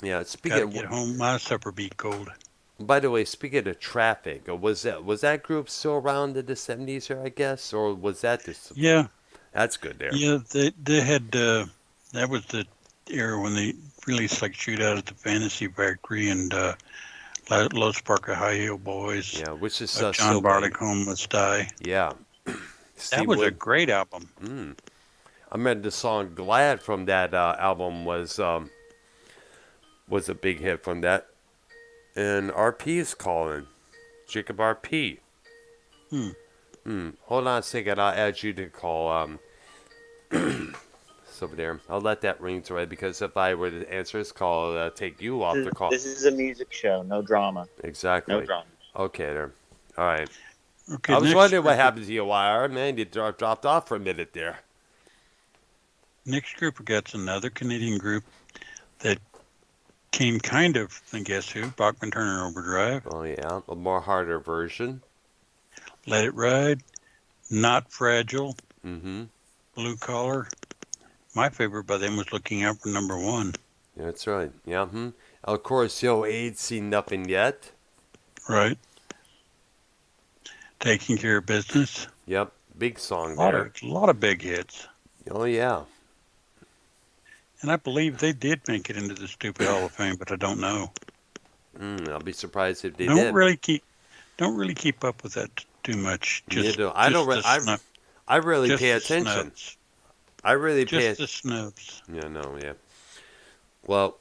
Yeah, speaking of get home, my supper be cold. By the way, speaking of Traffic, was that group still around in the 70s here, I guess, or was that this? Yeah. That's good there. Yeah, they had, that was the era when they released like Shootout at the Fantasy Factory and Los Parker High Heel Boys. Yeah, which is John Barleycorn Must Die. Yeah. That was a great album. I remember the song Glad from that album was a big hit from that. And RP is calling. Jacob RP. Hold on a second. I'll add you to call. It's over there. I'll let that ring through it because if I were to answer his call, I'll take you off the call. This is a music show. No drama. Exactly. No drama. Okay, there. All right. Okay, I was wondering what happened to your wire. Man, you dropped off for a minute there. Next group we got's another Canadian group that came kind of, I guess who? Bachman Turner Overdrive. Oh, yeah. A more harder version. Let It Ride. Not Fragile. Blue Collar. My favorite by them was Looking Out for Number One. That's right. Yeah. Of course, Ain't Seen Nothing Yet. Right. Taking Care of Business. Yep. Big song A lot of big hits. Oh, yeah. And I believe they did make it into the Stupid Hall of Fame, but I don't know. I'll be surprised if they don't did. Don't really keep up with that too much. Just, I really pay attention. Snubs. I really pay the snubs. Yeah, no, yeah. Well,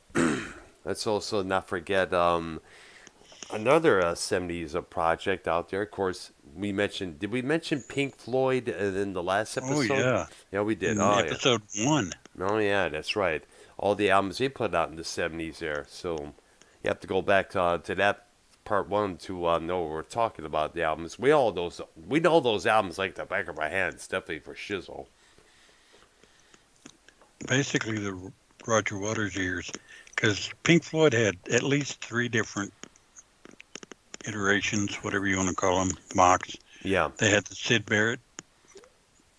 let's also not forget another 70s project out there. Of course, did we mention Pink Floyd in the last episode? Oh, yeah. Yeah, we did. Episode 1. Oh, yeah, that's right. All the albums they put out in the 70s there. So you have to go back to that part 1 to know what we're talking about, the albums. We know those albums like the back of our hands, definitely for shizzle. Basically the Roger Waters years, because Pink Floyd had at least 3 different iterations, whatever you want to call them, mocks. Yeah. They had the Syd Barrett,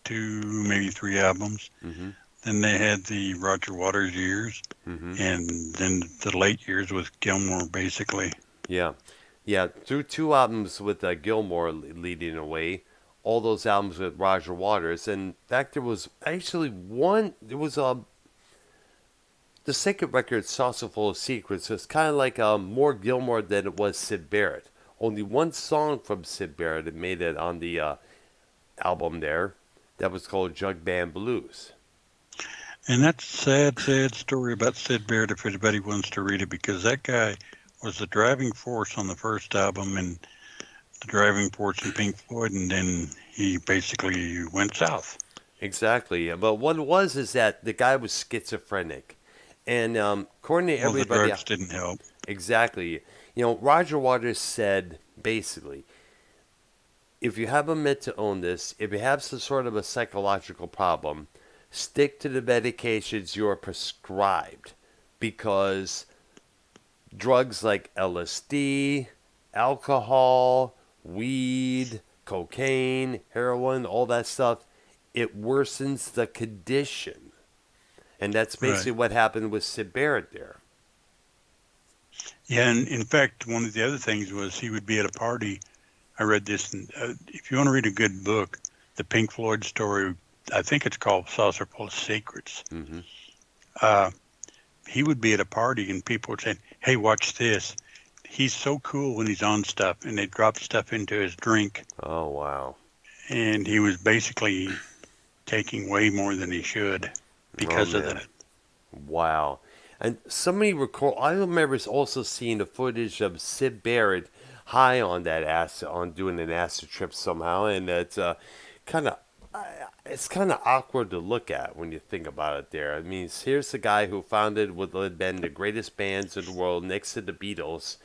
2, maybe 3 albums. Mm-hmm. Then they had the Roger Waters years, and then the late years with Gilmore, basically. Yeah. Yeah, through 2 albums with Gilmore leading away, all those albums with Roger Waters. And in fact, there was actually one, the second record, Saucer Full of Secrets, was kind of like more Gilmore than it was Syd Barrett. Only one song from Syd Barrett that made it on the album there. That was called Jug Band Blues. And that's a sad story about Syd Barrett if anybody wants to read it, because that guy was the driving force on the first album and the driving force in Pink Floyd, and then he basically went south. Exactly. But what it was is that the guy was schizophrenic. And according to everybody... the drugs didn't help. Exactly. Roger Waters said, basically, if you have a meant to own this, if you have some sort of a psychological problem, stick to the medications you're prescribed, because drugs like LSD, alcohol, weed, cocaine, heroin, all that stuff, it worsens the condition. And that's basically what happened with Syd Barrett there. Yeah, and in fact, one of the other things was he would be at a party. I read this, and if you want to read a good book, the Pink Floyd story, I think it's called Saucer Full of Secrets. Mm-hmm. He would be at a party, and people would say, hey, watch this. He's so cool when he's on stuff, and they'd drop stuff into his drink. Oh, wow. And he was basically taking way more than he should because of that. Wow. And somebody I remember also seeing the footage of Syd Barrett high on that acid, on doing an acid trip somehow, and it's kind of awkward to look at when you think about it there. I mean, here's the guy who founded what had been the greatest bands in the world next to the Beatles,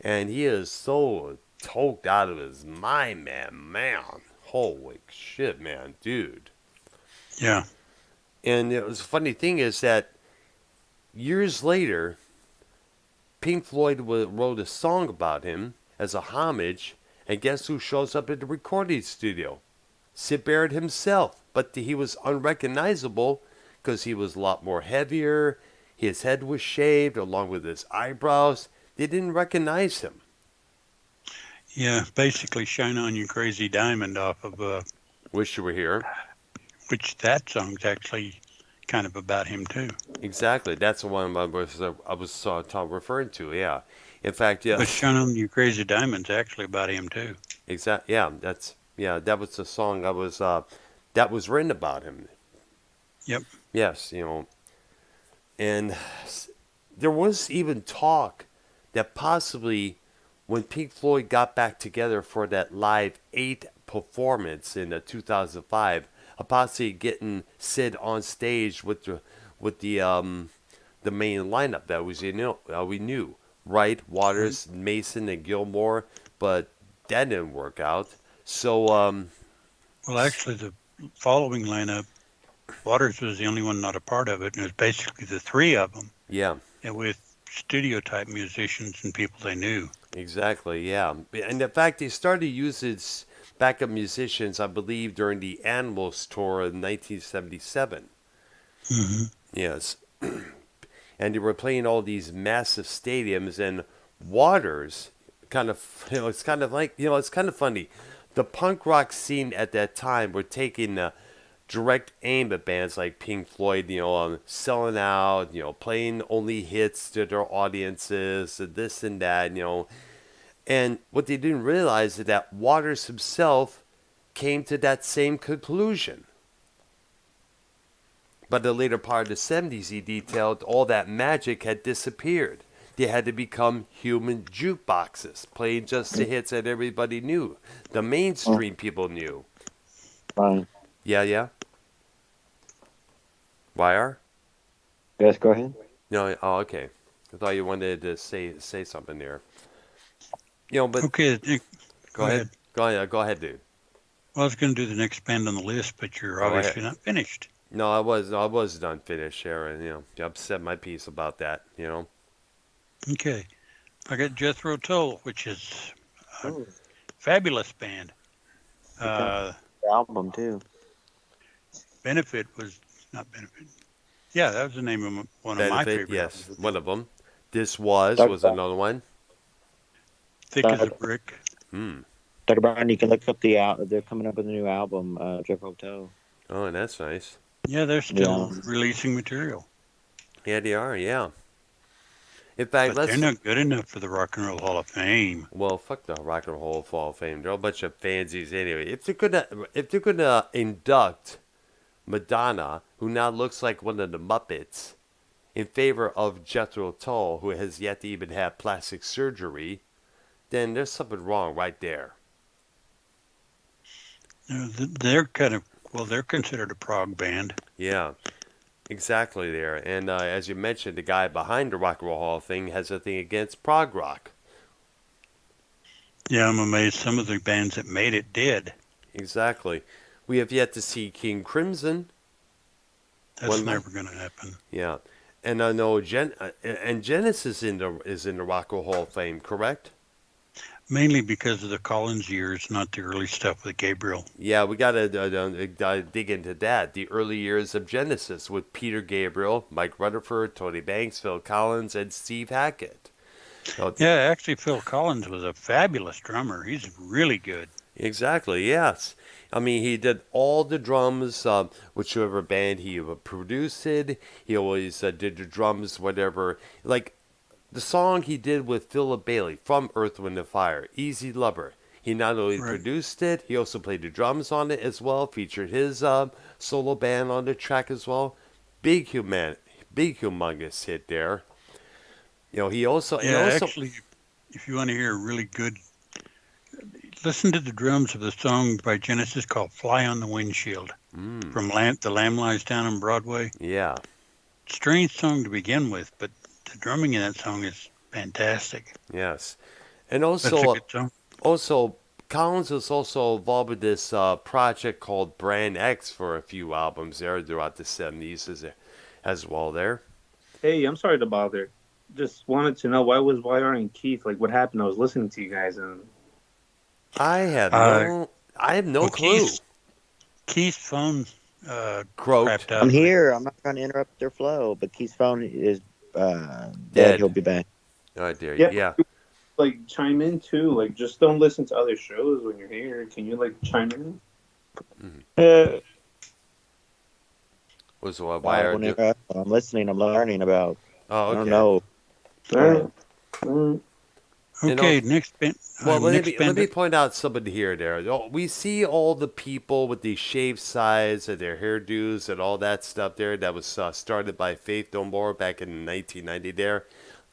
and he is so toked out of his mind, man. Holy shit, man, dude. Yeah. And the funny thing is that years later, Pink Floyd wrote a song about him as a homage, and guess who shows up at the recording studio? Syd Barrett himself. But he was unrecognizable because he was a lot more heavier. His head was shaved along with his eyebrows. They didn't recognize him. Yeah, basically Shine On You Crazy Diamond off of... Wish You Were Here. Which that song's actually kind of about him too. Exactly. That's the one I was referring to, yeah. In fact, yeah. But Shine On You Crazy Diamond's actually about him too. Exactly. Yeah, that was the song that was written about him. Yep. Yes, and there was even talk that possibly when Pink Floyd got back together for that Live 8 performance in 2005, possibly getting Sid on stage with the main lineup that was we knew, Wright, Waters, Mason, and Gilmore, but that didn't work out. So well, actually, the following lineup, Waters was the only one not a part of it, and it was basically the 3 of them. Yeah. And with studio-type musicians and people they knew. Exactly, yeah. And in fact, they started using backup musicians, I believe, during the Animals tour in 1977. Mm-hmm. Yes. And they were playing all these massive stadiums, and Waters kind of, it's kind of like, it's kind of funny. The punk rock scene at that time were taking direct aim at bands like Pink Floyd, selling out, playing only hits to their audiences, and this and that, And what they didn't realize is that Waters himself came to that same conclusion. By the later part of the 70s, he detailed all that magic had disappeared. They had to become human jukeboxes, playing just the hits that everybody knew. The mainstream people knew. Fine. Yeah? YR? Yes, go ahead. No, oh, okay. I thought you wanted to say something there. But... Okay, Go ahead. Go ahead, dude. Well, I was going to do the next band on the list, but you're obviously not finished. No, I was done finished, Sharon. I've said my piece about that, Okay. I got Jethro Tull, which is a fabulous band. The album, too. Benefit was not Benefit. Yeah, that was the name of one of my favorite yes, albums. one of them. This was another one. Thick as a Brick. Dr. Brian, you can look up they're coming up with a new album, Jethro Tull. Oh, that's nice. Yeah, they're still releasing material. Yeah, they are, yeah. In fact, they're not good enough for the Rock and Roll Hall of Fame. Well, fuck the Rock and Roll Hall of Fame. They're a bunch of fansies anyway. If they're gonna induct Madonna, who now looks like one of the Muppets, in favor of Jethro Tull, who has yet to even have plastic surgery, then there's something wrong right there. They're they're considered a prog band. Yeah, exactly there. And as you mentioned, the guy behind the Rock and Roll Hall of Fame has a thing against prog rock. Yeah, I'm amazed some of the bands that made it did. Exactly. We have yet to see King Crimson. That's never going to happen. Yeah, and I know Genesis is in the Rock and Roll Hall of Fame, correct? Mainly because of the Collins years, not the early stuff with Gabriel. Yeah, we got to dig into that. The early years of Genesis with Peter Gabriel, Mike Rutherford, Tony Banks, Phil Collins, and Steve Hackett. Yeah, actually, Phil Collins was a fabulous drummer. He's really good. Exactly, yes. I mean, he did all the drums, whichever band he produced it. He always did the drums, whatever. Like, the song he did with Philip Bailey from Earth, Wind & Fire, Easy Lover. He not only produced it, he also played the drums on it as well, featured his solo band on the track as well. Big humongous hit there. He also... Actually, if you want to hear a really good... Listen to the drums of the song by Genesis called Fly on the Windshield from The Lamb Lies Down on Broadway. Yeah. Strange song to begin with, but the drumming in that song is fantastic. Yes. And also, Collins was also involved with this project called Brand X for a few albums there throughout the 70s as well there. Hey, I'm sorry to bother. Just wanted to know, why was YR and Keith, like, what happened? I was listening to you guys and... I have no clue. Keith's phone croaked. I'm here. I'm not trying to interrupt their flow, but Keith's phone is dead. He'll be back. I dare you. Yeah. Like, chime in too. Like, just don't listen to other shows when you're here. Can you, like, chime in? Was why I'm listening. I'm learning about. Oh, okay. I don't know. Okay, next band. Well, let me point out somebody here. We see all the people with these shaved sides and their hairdos and all that stuff there. That was started by Faith No More back in 1990 there.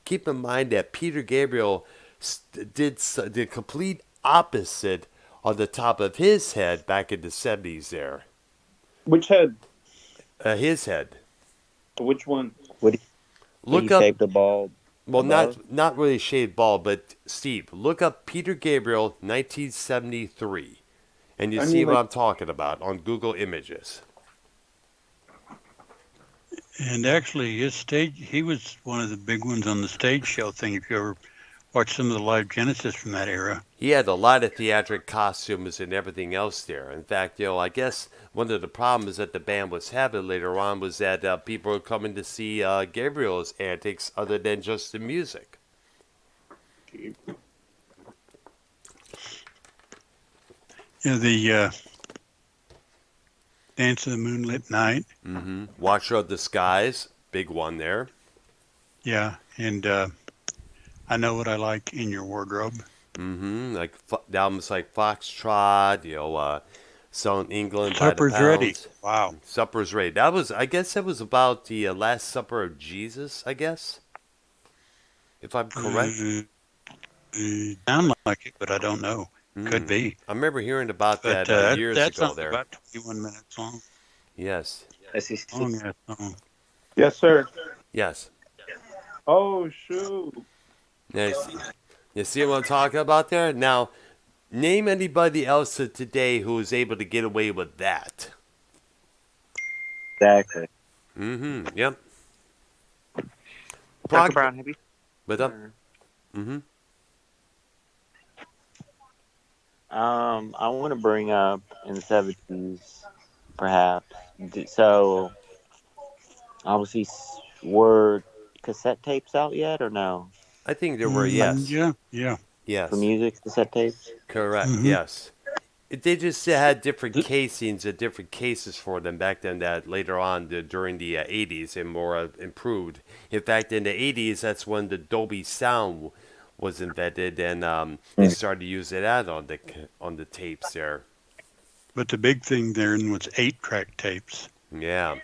Keep in mind that Peter Gabriel did the complete opposite on the top of his head back in the 70s there. Which head? His head. Which one? Look up. Shaved the bald. Well, not really shaved bald, but Steve, look up Peter Gabriel 1973, and you see what I'm talking about on Google Images. And actually, he was one of the big ones on the stage show thing. If you ever watch some of the live Genesis from that era. He had a lot of theatric costumes and everything else there. In fact, I guess one of the problems that the band was having later on was that people were coming to see Gabriel's antics other than just the music. Yeah, the Dance of the Moonlit Night. Mm-hmm. Watcher of the Skies, big one there. Yeah, and I Know What I Like in Your Wardrobe. Mm-hmm. Like albums like Foxtrot, Song England Supper's by the Pound. Ready. Wow. Supper's Ready. I guess that was about the Last Supper of Jesus, I guess. If I'm correct. Sound like it, but I don't know. Could be. I remember hearing about that years ago there. About 21 minutes long. Yes. Long song. Yes, sir. Yes. Oh, shoot. Nice. You see what I'm talking about there? Now, name anybody else today who is able to get away with that. Exactly. Mm-hmm. Yep. Dr. Brown, have you? But mm-hmm. I want to bring up in the 70s, perhaps. So, obviously, were cassette tapes out yet, or no? I think there were, yes. Yeah. Yes. For music, cassette tapes? Correct, yes. They just had different casings and different cases for them back then that later on during the 80s and more improved. In fact, in the 80s, that's when the Dolby Sound was invented, and they started using that on the tapes there. But the big thing there was 8-track tapes. Yeah.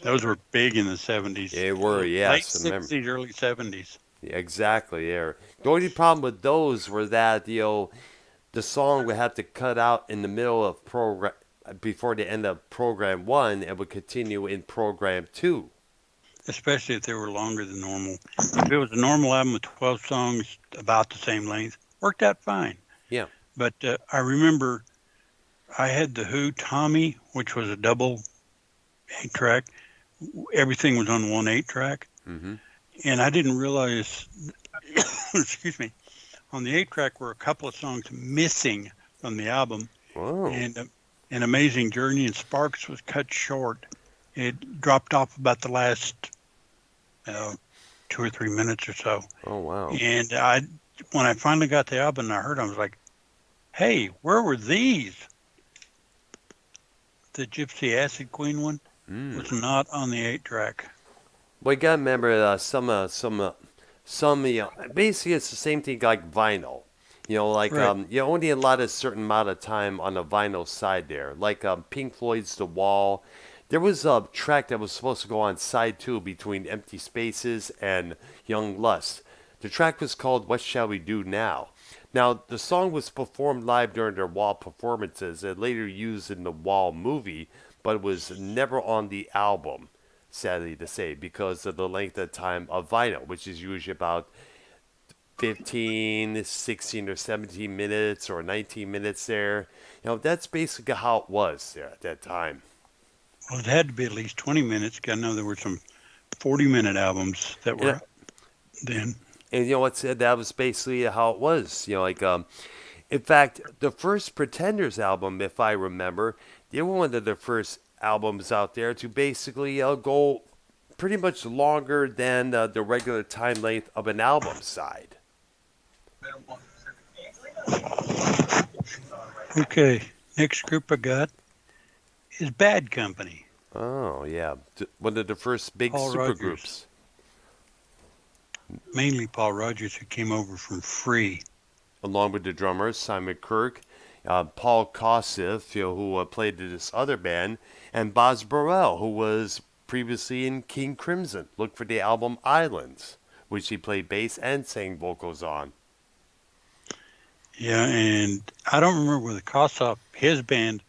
Those were big in the 70s. They were, yes. Late 60s, early 70s. Exactly, yeah. The only problem with those were that, the song would have to cut out in the middle of program before the end of program 1 and would continue in program 2. Especially if they were longer than normal. If it was a normal album with 12 songs about the same length, worked out fine. Yeah. But I remember I had the Who Tommy, which was a double 8-track. Everything was on one 8-track. Mm-hmm. And I didn't realize, excuse me, on the 8-track were a couple of songs missing from the album. Whoa. And An Amazing Journey and Sparks was cut short. It dropped off about the last 2 or 3 minutes or so. Oh, wow. And when I finally got the album and I heard it, I was like, hey, where were these? The Gypsy Acid Queen one was not on the 8-track. Well, you gotta remember some basically it's the same thing like vinyl. Right. You only allowed a certain amount of time on the vinyl side there. Like Pink Floyd's The Wall. There was a track that was supposed to go on side 2 between Empty Spaces and Young Lust. The track was called What Shall We Do Now? Now, the song was performed live during their Wall performances and later used in the Wall movie, but was never on the album, sadly to say, because of the length of time of vinyl, which is usually about 15, 16, or 17 minutes or 19 minutes there. That's basically how it was there at that time. Well, it had to be at least 20 minutes. I know there were some 40-minute albums that were then. And that was basically how it was. In fact, the first Pretenders album, if I remember, they were one of the first albums out there to basically go pretty much longer than the regular time length of an album side. Okay, next group I got is Bad Company. Oh, yeah. One of the first big Paul supergroups. Mainly Paul Rogers, who came over from Free. Along with the drummers, Simon Kirke, Paul Kossoff, who played in this other band, and Boz Burrell, who was previously in King Crimson. Look for the album Islands, which he played bass and sang vocals on. Yeah, and I don't remember whether Kossoff, his band,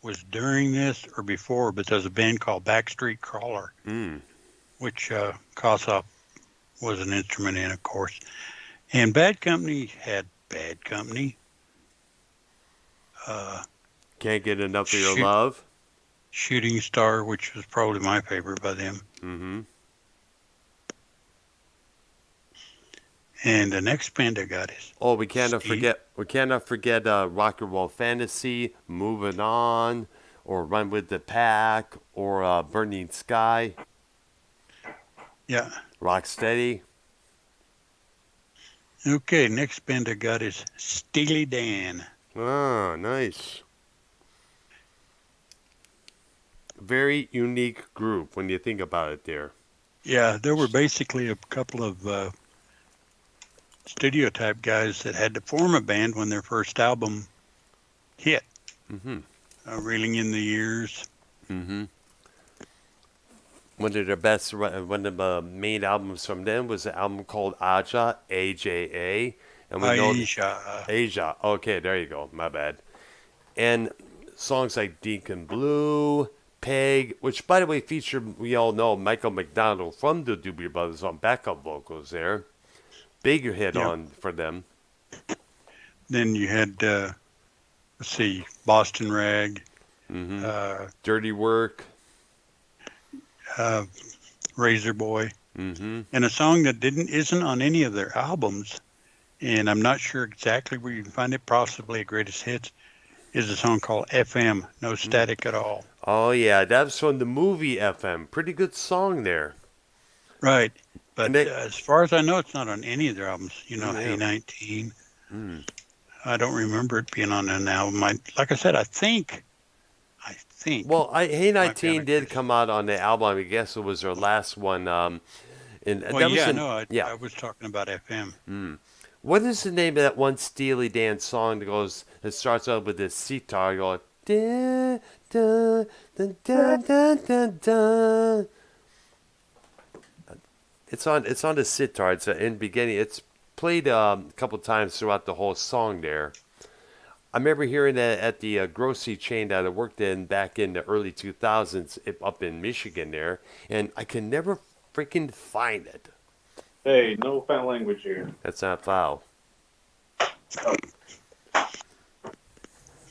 was during this or before, but there's a band called Backstreet Crawler, which Kossoff was an instrument in, of course. And Bad Company had Bad Company. Can't Get Enough of Your Love. Shooting Star, which was probably my favorite by them. Mm-hmm. And the next band I got is we cannot forget Rock and Roll Fantasy, Moving On, or Run with the Pack, or Burning Sky. Yeah. Rocksteady. Okay, next band I got is Steely Dan. Ah, nice. Very unique group when you think about it there. Yeah, there were basically a couple of studio type guys that had to form a band when their first album hit. Mm-hmm. Reeling in the Years. Mm-hmm. One of the main albums from them was an album called Aja, A-J-A. And we know Asia. Okay, there you go. My bad. And songs like Deacon Blue, Peg, which, by the way, featured, we all know, Michael McDonald from the Doobie Brothers on backup vocals there. Big hit on for them. Then you had, let's see, Boston Rag. Mm-hmm. Dirty Work. Razor Boy. Mm-hmm. And a song that isn't on any of their albums, and I'm not sure exactly where you can find it, possibly a greatest hits, is a song called FM, No Static at All. Oh, yeah, that's from the movie FM. Pretty good song there. Right. But as far as I know, it's not on any of their albums. You know, Yeah. A19. I don't remember it being on an album. Like I said, I think. Well, Hey 19 did come out on the album. I guess it was their last one. I was talking about FM. What is the name of that one Steely Dan song that starts out with this sitar going da, da, da, da, da, da, da. It's on the sitar. It's in the beginning. It's played a couple times throughout the whole song there. I remember hearing that at the grocery chain that I worked in back in the early 2000s up in Michigan there, and I can never freaking find it. Hey, no foul language here. That's not foul.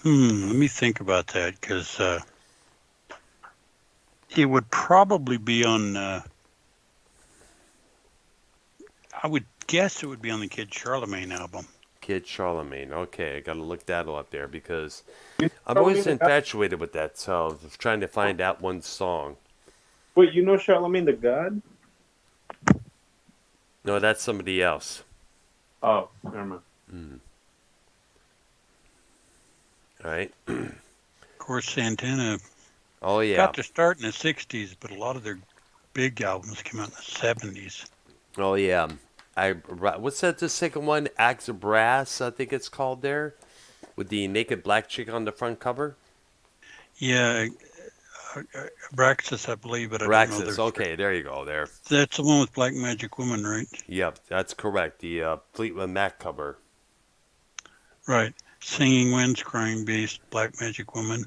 Let me think about that, because it would probably be on, I would guess it would be on the Kid Charlemagne album. Kid Charlemagne. Okay, I got to look that up there because I'm always infatuated with that, so I'm trying to find that one song. Wait, you know Charlemagne the God? No, that's somebody else. Oh, never mind. All right. Of course, Santana got to start in the 60s, but a lot of their big albums came out in the 70s. Oh, yeah. What's that, the second one? Axe of Brass, I think it's called there, with the naked black chick on the front cover. Yeah, Abraxas, I believe, but I don't know. Okay, there you go. There. That's the one with Black Magic Woman, right? Yep, that's correct. The Fleetwood Mac cover. Right. Singing Winds, Crying Beast, Black Magic Woman.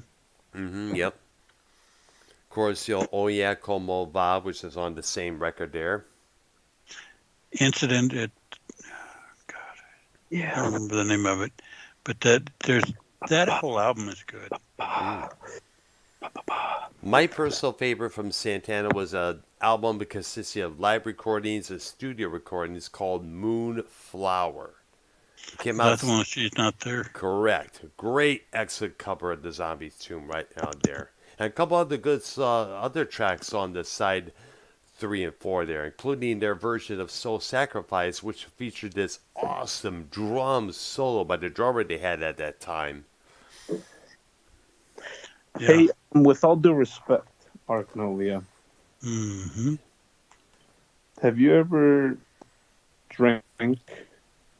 Yep. Of course, Oh Yeah, Como Va, which is on the same record there. Incident at, I don't remember the name of it, but that whole album is good. My personal favorite from Santana was an album that consisted of live recordings and studio recordings called Moonflower. It came out. That's the one She's Not There. Correct. Great, excellent cover of the Zombies tune right out there, and a couple other good other tracks on the side 3 and 4 there, including their version of Soul Sacrifice, which featured this awesome drum solo by the drummer they had at that time. Yeah. Hey, with all due respect, Arcnolia, have you ever drank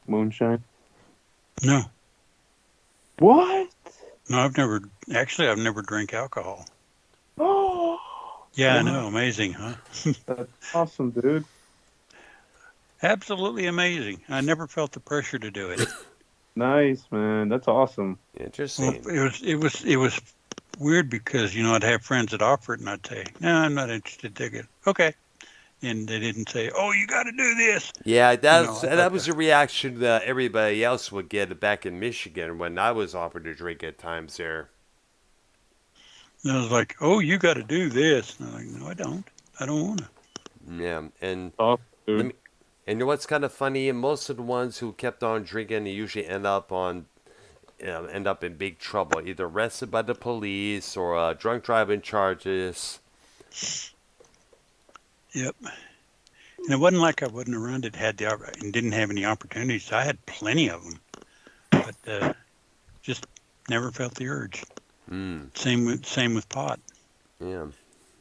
moonshine? No. What? No, I've never drank alcohol. Oh. Yeah, I know. Amazing, huh? That's awesome, dude. Absolutely amazing. I never felt the pressure to do it. Nice, man. That's awesome. Interesting. Well, it was weird because, I'd have friends that offer it and I'd say, no, I'm not interested. Take it. Okay. And they didn't say, oh, you got to do this. Yeah, that was a reaction that everybody else would get back in Michigan when I was offered to drink at times there. And I was like, oh, you got to do this. And I'm like, no, I don't. I don't want to. Yeah, and And you know what's kind of funny? Most of the ones who kept on drinking, they usually end up in big trouble, either arrested by the police or drunk driving charges. Yep. And it wasn't like I wasn't around it, and didn't have any opportunities. I had plenty of them, but just never felt the urge. Same with pot. Yeah,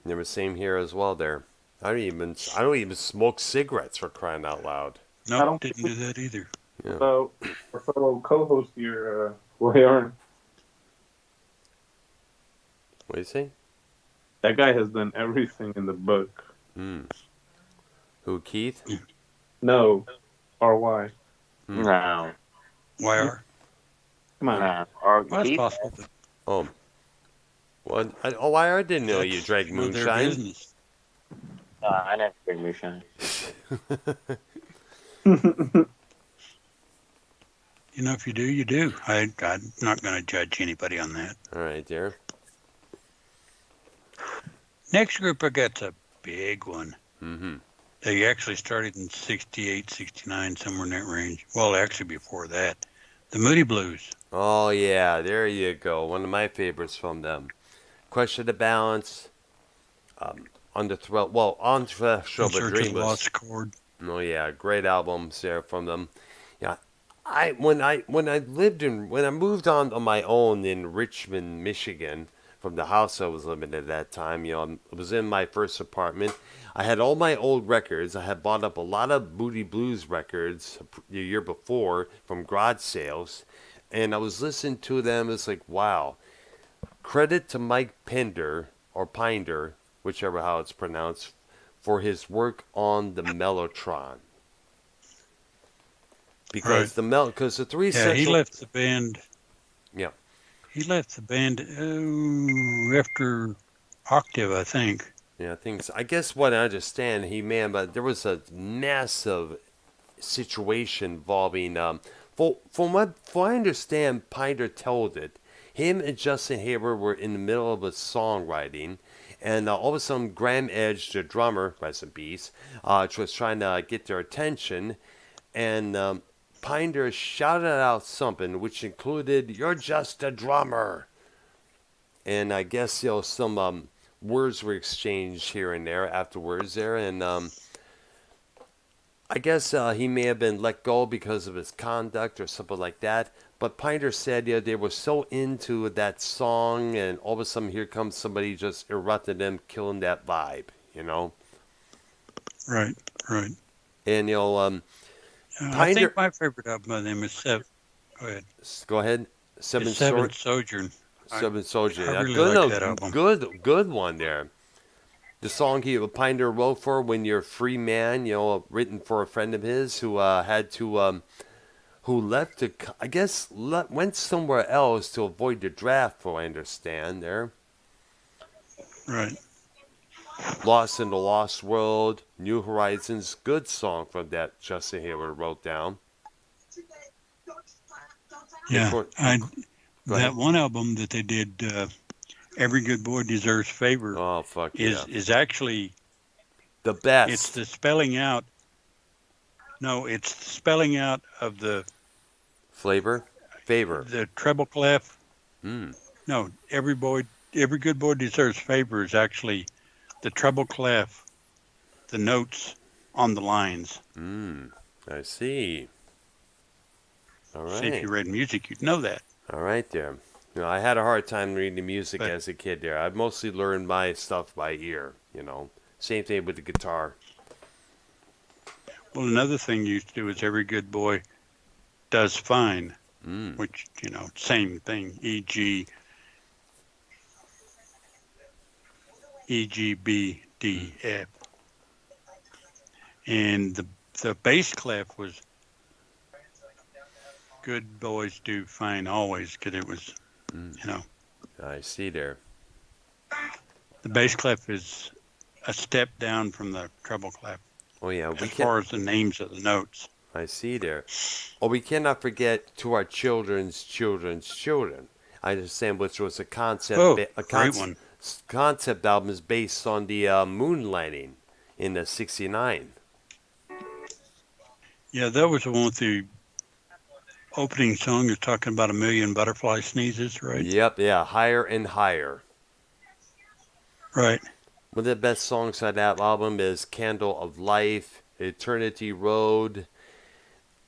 never same here as well. There, I don't even smoke cigarettes, for crying out loud. No, I don't didn't do that either. Yeah. About our fellow co-host here, Roy. What do you say? That guy has done everything in the book. Who, Keith? No, R.Y. No. YR? Come on. No. Well, that's possible. But Oh. Well, I didn't know you drank none of their moonshine. business. No, I never drink moonshine. You know, if you do, you do. I'm not going to judge anybody on that. All right, dear. Next group I got's a big one. Mm-hmm. They actually started in 68, 69, somewhere in that range. Well, actually before that. The Moody Blues. Oh, yeah, there you go. One of my favorites from them. Question of Balance. On the Threshold of a Search of the Dream. Lost Chord. Oh, yeah, great albums there from them. Yeah, when I moved on my own in Richmond, Michigan, from the house I was living at that time, I was in my first apartment. I had all my old records. I had bought up a lot of Moody Blues records the year before from garage sales, and I was listening to them. It's like, wow. Credit to Mike Pinder, or Pinder, whichever how it's pronounced, for his work on the Mellotron. Because the three essential... he left the band. Yeah. He left the band after Octave, I think. Yeah, I think so. I guess what I understand, but there was a massive situation involving, from what I understand, Pinder told it, him and Justin Hayward were in the middle of a songwriting, and all of a sudden Graham Edge, the drummer, rest in peace, was trying to get their attention, and Pinder shouted out something which included, "You're just a drummer." And I guess, some words were exchanged here and there afterwards there, and I guess he may have been let go because of his conduct or something like that. But Pinder said, they were so into that song, and all of a sudden here comes somebody just erupted them, killing that vibe, Right. And I think my favorite album by them is Seven. Go ahead. Go ahead. Seventh Sojourn. Seventh Sojourn. I really like that album. Good one there. The song Pinder wrote for "When You're a Free Man," written for a friend of his who had to, who left to, I guess, went somewhere else to avoid the draft, from what I understand there. Right. Lost in the Lost World, New Horizons, good song from that Justin Hayward wrote down. Yeah, that one album that they did, Every Good Boy Deserves Favor. Oh, fuck is actually the best. It's the spelling out. No, it's the spelling out of the favor. The treble clef. No, Every Good Boy Deserves Favor is actually the treble clef, the notes on the lines. I see. All right. See, if you read music, you'd know that. All right, there. I had a hard time reading music as a kid there. I mostly learned my stuff by ear, Same thing with the guitar. Well, another thing you used to do is Every Good Boy Does Fine, which, same thing, E-G, B, D, F. And the bass clef was Good Boys Do Fine Always, because it was, I see there. The bass clef is a step down from the treble clef. Oh, yeah. As far as the names of the notes. I see there. Oh, we cannot forget To Our Children's Children. I understand, which was a concept. Great one. Concept album is based on the moon landing in the '69. Yeah, that was the one with the opening song is talking about a million butterfly sneezes, right? Yep, yeah, Higher and Higher. Right. One of the best songs on that album is Candle of Life, Eternity Road.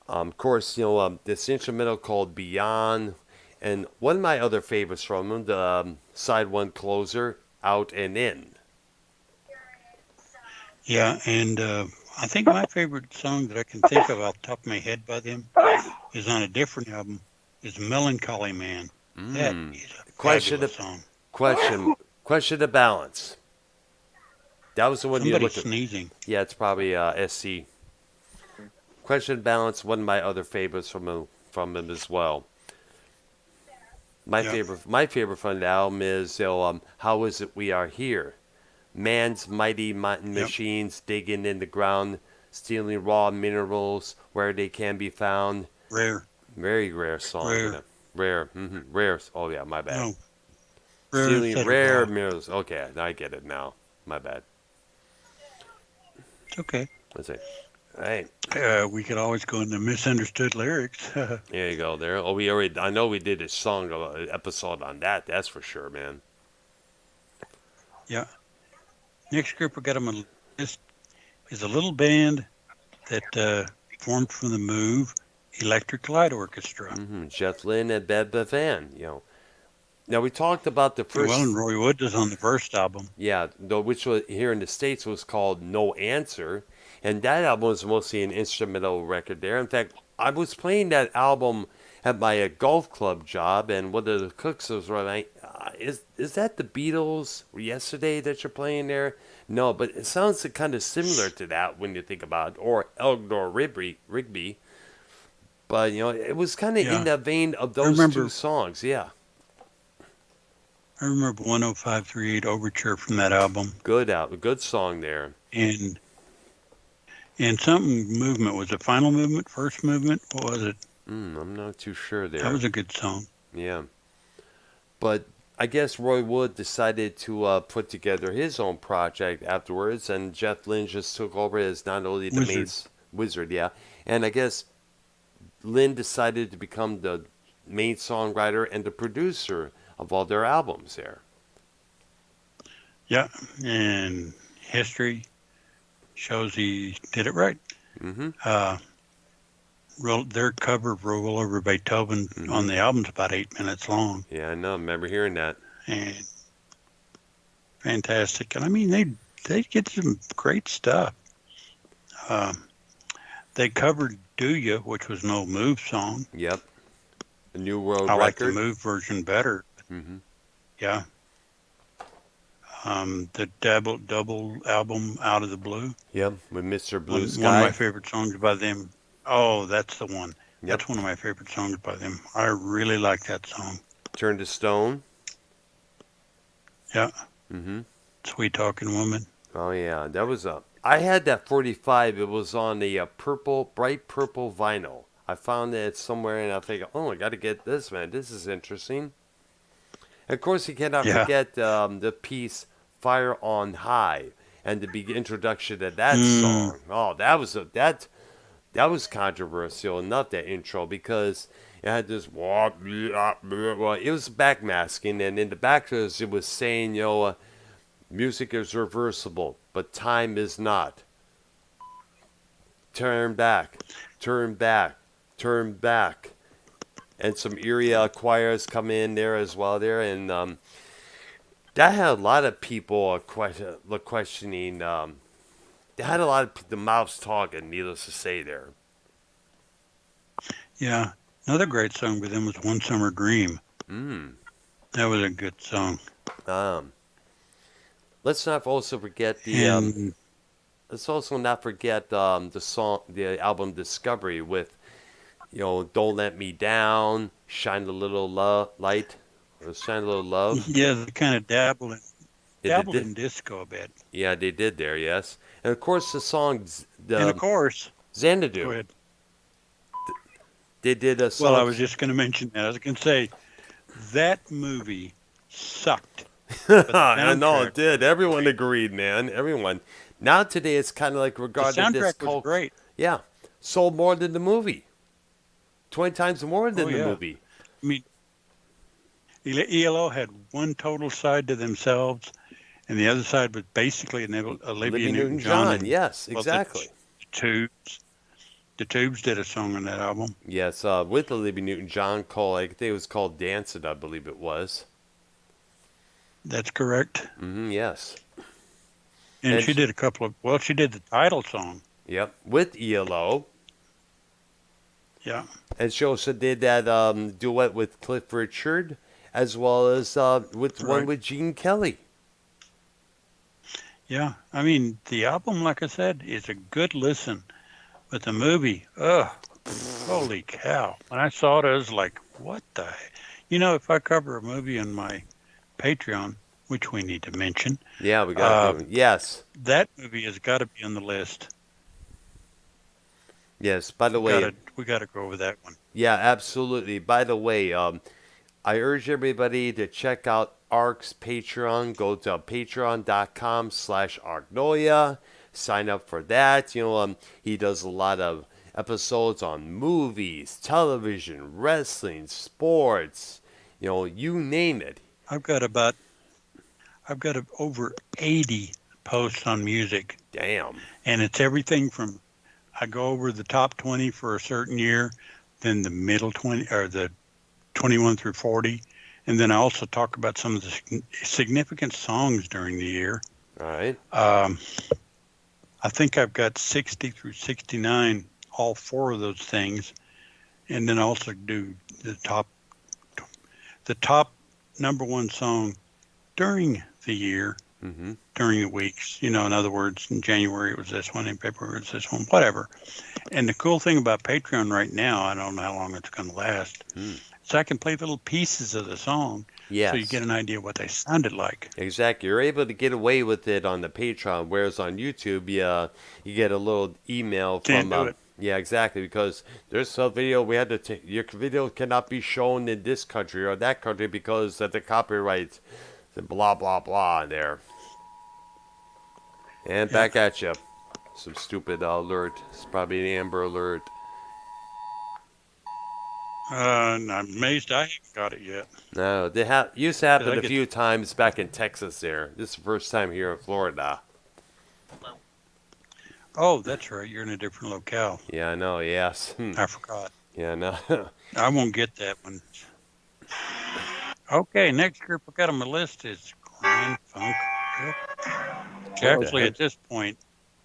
Of course, this instrumental called Beyond. And one of my other favorites from him, the side one closer, Out and In. Yeah, and I think my favorite song that I can think of off the top of my head by them is on a different album. Is Melancholy Man. That is a fabulous song. Question the balance. That was the one you Somebody looked at. sneezing. Yeah, it's probably SC. Question balance. One of my other favorites from him as well. My favorite from the album is How Is It We Are Here. Man's mighty machines digging in the ground, stealing raw minerals where they can be found. Rare. Very rare song. Rare. Rare. Rare. Oh yeah, my bad. No. Stealing rare minerals. Okay, I get it now. My bad. It's okay. That's it. All right. We could always go into misunderstood lyrics. There you go. There. Oh, I know we did a song episode on that. That's for sure, man. Yeah. Next group we got on my list is a little band that formed from the Move Electric Light Orchestra. Jeff Lynne and Bed Van. Now we talked about the first. Well, and Roy Wood is on the first album. Yeah, which was here in the States was called No Answer, and that album was mostly an instrumental record there. In fact, I was playing that album at my golf club job, and one of the cooks was like, "Is that the Beatles yesterday that you're playing there?" No, but it sounds kind of similar to that when you think about it, or Eleanor Rigby. But it was kind of in the vein of those two songs. Yeah. I remember 10538 Overture from that album. Good song there. And something movement. Was it Final Movement, First Movement? What was it? I'm not too sure there. That was a good song. Yeah. But I guess Roy Wood decided to put together his own project afterwards, and Jeff Lynne just took over as not only the main wizard, yeah. And I guess Lynne decided to become the main songwriter and the producer of all their albums there. Yeah, and history shows he did it right. Their cover of Roll Over Beethoven on the album's about 8 minutes long. Yeah, I know. I remember hearing that. And fantastic. And I mean, they get some great stuff. They covered Do Ya, which was an old Move song. Yep. The New World I record. like the Move version better. Yeah. The double album, Out of the Blue. Yep, with Mr. Blue Sky. One of my favorite songs by them. Oh, that's the one. Yep. That's one of my favorite songs by them. I really like that song. Turn to Stone. Yeah. Sweet Talking Woman. Oh, yeah. That was I had that 45. It was on the bright purple vinyl. I found it somewhere, and I think, I got to get this, man. This is interesting. Of course, you cannot forget the piece Fire on High and the big introduction to that song. Oh, that was controversial enough, that intro, because it had this, it was backmasking, and in the background it was saying, music is reversible, but time is not. Turn back, turn back, turn back. And some eerie choirs come in there as well there, and that had a lot of people questioning. They had a lot of the mouths talking, needless to say there. Yeah, another great song by them was One Summer Dream. That was a good song. Let's not also forget the. Let's also not forget the album Discovery with. Don't Let Me Down, Shine a Little Light, or Shine a Little Love. Yeah, they kind of dabbled in disco a bit. Yeah, they did there, yes. And of course, the song... and of course... Xanadu. Go ahead. They did a song... Well, I was just going to mention that. I was going to say, that movie sucked. I know, it did. Everyone agreed, man. Everyone. Now today, it's kind of like regarded the soundtrack was great. Yeah. sold more than the movie. 20 times more than the movie. I mean, ELO had one total side to themselves, and the other side was basically Olivia Newton-John. And, yes, exactly. The Tubes did a song on that album. Yes, with Olivia Newton-John called, I think it was called Dancing, I believe it was. That's correct. Yes. And she did a couple of, she did the title song. Yep, with ELO. Yeah. And she also did that duet with Cliff Richard, as well as with one with Gene Kelly. Yeah, I mean, the album, like I said, is a good listen. But the movie, holy cow. When I saw it, I was like, what the heck? You know, if I cover a movie on my Patreon, which we need to mention. Yeah, we got to do it. Yes. That movie has got to be on the list. Yes, by the way. We got to go over that one. Yeah, absolutely. By the way, I urge everybody to check out ARC's Patreon. Go to patreon.com/ArcNoia. Sign up for that. You know, he does a lot of episodes on movies, television, wrestling, sports. You know, you name it. I've got over 80 posts on music. Damn. And it's everything from, I go over the top 20 for a certain year, then the middle 20, or the 21 through 40. And then I also talk about some of the significant songs during the year. All right. I think I've got 60 through 69, all four of those things. And then I also do the top number one song during the year, during the weeks. You know, in other words, in January it was this one, in February it was this one, whatever. And the cool thing about Patreon right now, I don't know how long it's going to last, so I can play little pieces of the song. Yes. So you get an idea what they sounded like. Exactly. You're able to get away with it on the Patreon, whereas on YouTube, you get a little email Can't from... do it. Yeah, exactly, because there's a video we had to your video cannot be shown in this country or that country because of the copyright, the blah, blah, blah there. And back at you. Some stupid alert. It's probably an Amber Alert. I'm amazed I haven't got it yet. No, they used to happen a few times back in Texas there. This is the first time here in Florida. Oh, that's right. You're in a different locale. Yeah, I know. Yes. I forgot. Yeah, no. I won't get that one. Okay, next group I got on my list is Grand Funk. Actually, at this point,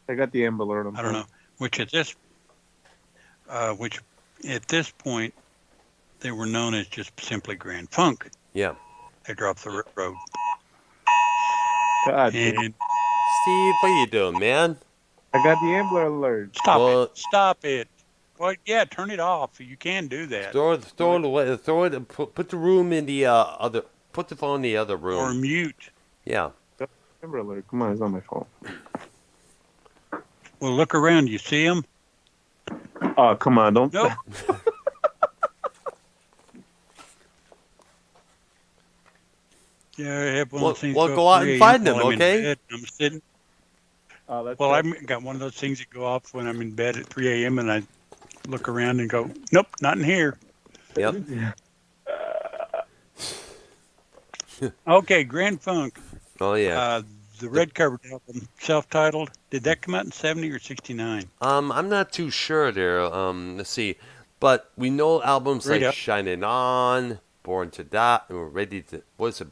I got the Amber Alert. I don't know which at this point they were known as just simply Grand Funk. Yeah. They dropped the road. God, Steve, what are you doing, man? I got the Amber Alert. Stop it. Well, yeah, turn it off. You can do that. Throw it away. Throw it. Put the room in the other. Put the phone in the other room. Or mute. Yeah. Amber Alert. Come on, it's on my phone. Well, look around. You see him? Oh, come on, don't. Nope. Yeah, I have one of those things. Well, go out and find them, okay? I'm sitting. That's well, I've got one of those things that go off when I'm in bed at 3 a.m. and I look around and go, nope, not in here. Yep. Okay, Grand Funk. Oh, yeah. The red covered album, self-titled. Did that come out in 70 or 69? I'm not too sure there. Let's see. But we know albums Read like up. Shining On, Born to Die, or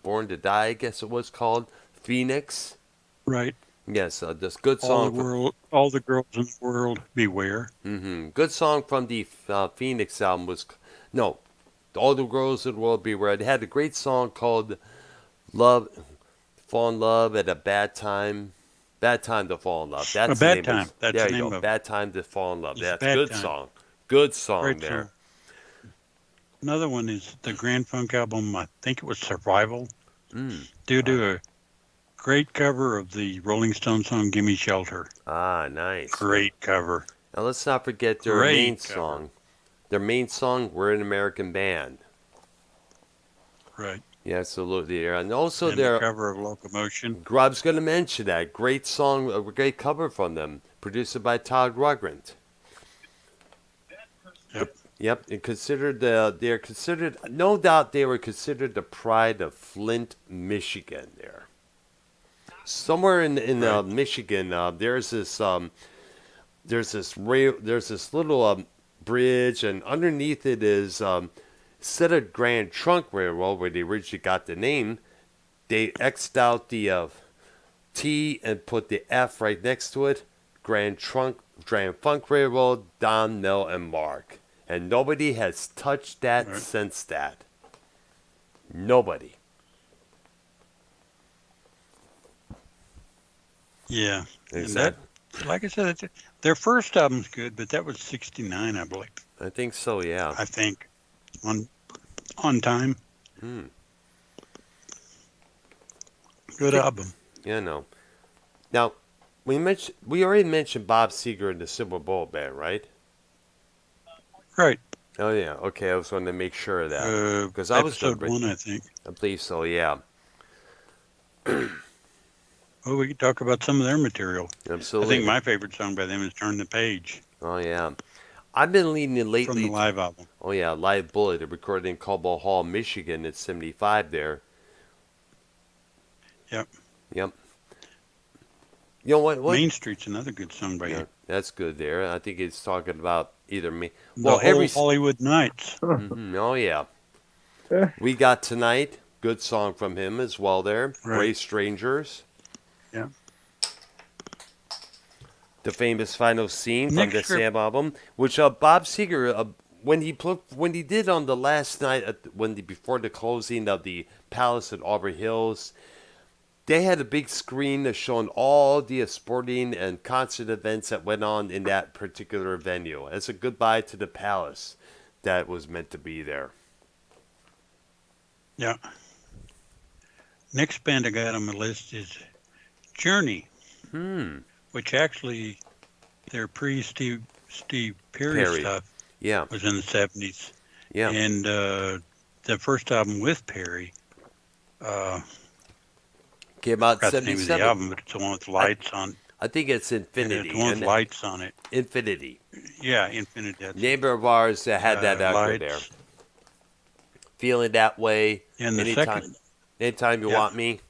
Born to Die, I guess it was called. Phoenix. Right. Yes, this good song. All the girls in the world, beware. Good song from the Phoenix album was, no, All the Girls in the World Beware. They had a great song called Fall in Love at a Bad Time. Bad Time to Fall in Love. That's the Bad name Time. That's there the you name go. of it. Bad Time to Fall in Love. It's That's a Bad good Time. song. Good song Great there. song. Another one is the Grand Funk album, I think it was Survival. Do a great cover of the Rolling Stones song Gimme Shelter. Ah, nice. Great cover. Now let's not forget their Great main cover. song. Their main song, We're an American Band. Right. Yeah, absolutely. And also And their the cover of Locomotion. I was going to mention that. Great song, a great cover from them. Produced by Todd Rundgren. Yep, and they're considered, no doubt they were considered the pride of Flint, Michigan. Somewhere in Michigan, there's this little bridge, and underneath it is instead of Grand Trunk Railroad, where they originally got the name, they X'd out the T and put the F right next to it. Grand Funk Railroad, Don, Mel, and Mark. And nobody has touched that since that. Nobody. Yeah. Exactly. And like I said, their first album's good, but that was 69, I believe. I think so, yeah. I think. On time. Good album. Yeah, no. Now, we already mentioned Bob Seger and the Silver Bullet Band, right? Right. Oh yeah. Okay, I was wanting to make sure of that because I was episode 1, I think. I believe so. Yeah. Well, we could talk about some of their material. Absolutely. I think my favorite song by them is "Turn the Page." Oh yeah. I've been leaning lately from the live album. Oh yeah, Live Bullet, recorded in Caldwell Hall, Michigan, at 75 there. Yep. You know what? Main Street's another good song by you. That's good there. I think it's talking about either me. Well, every Hollywood Nights. Oh yeah. We Got Tonight, good song from him as well there. Brave Strangers. Yeah. The famous final scene from the Sam album, which Bob Seger, when he did on the last night before the closing of the Palace at Auburn Hills, they had a big screen showing all the sporting and concert events that went on in that particular venue as a goodbye to the Palace that was meant to be there. Yeah. Next band I got on my list is Journey. Which actually, their pre-Steve Perry stuff was in the 70s. Yeah. And the first album with Perry came out in 77. The name of the album, but it's the one with lights on. I think it's Infinity. It's the one with lights on it. Infinity. Yeah, Infinity. Neighbor of ours that had that out there. Feeling that way. And the anytime you want me.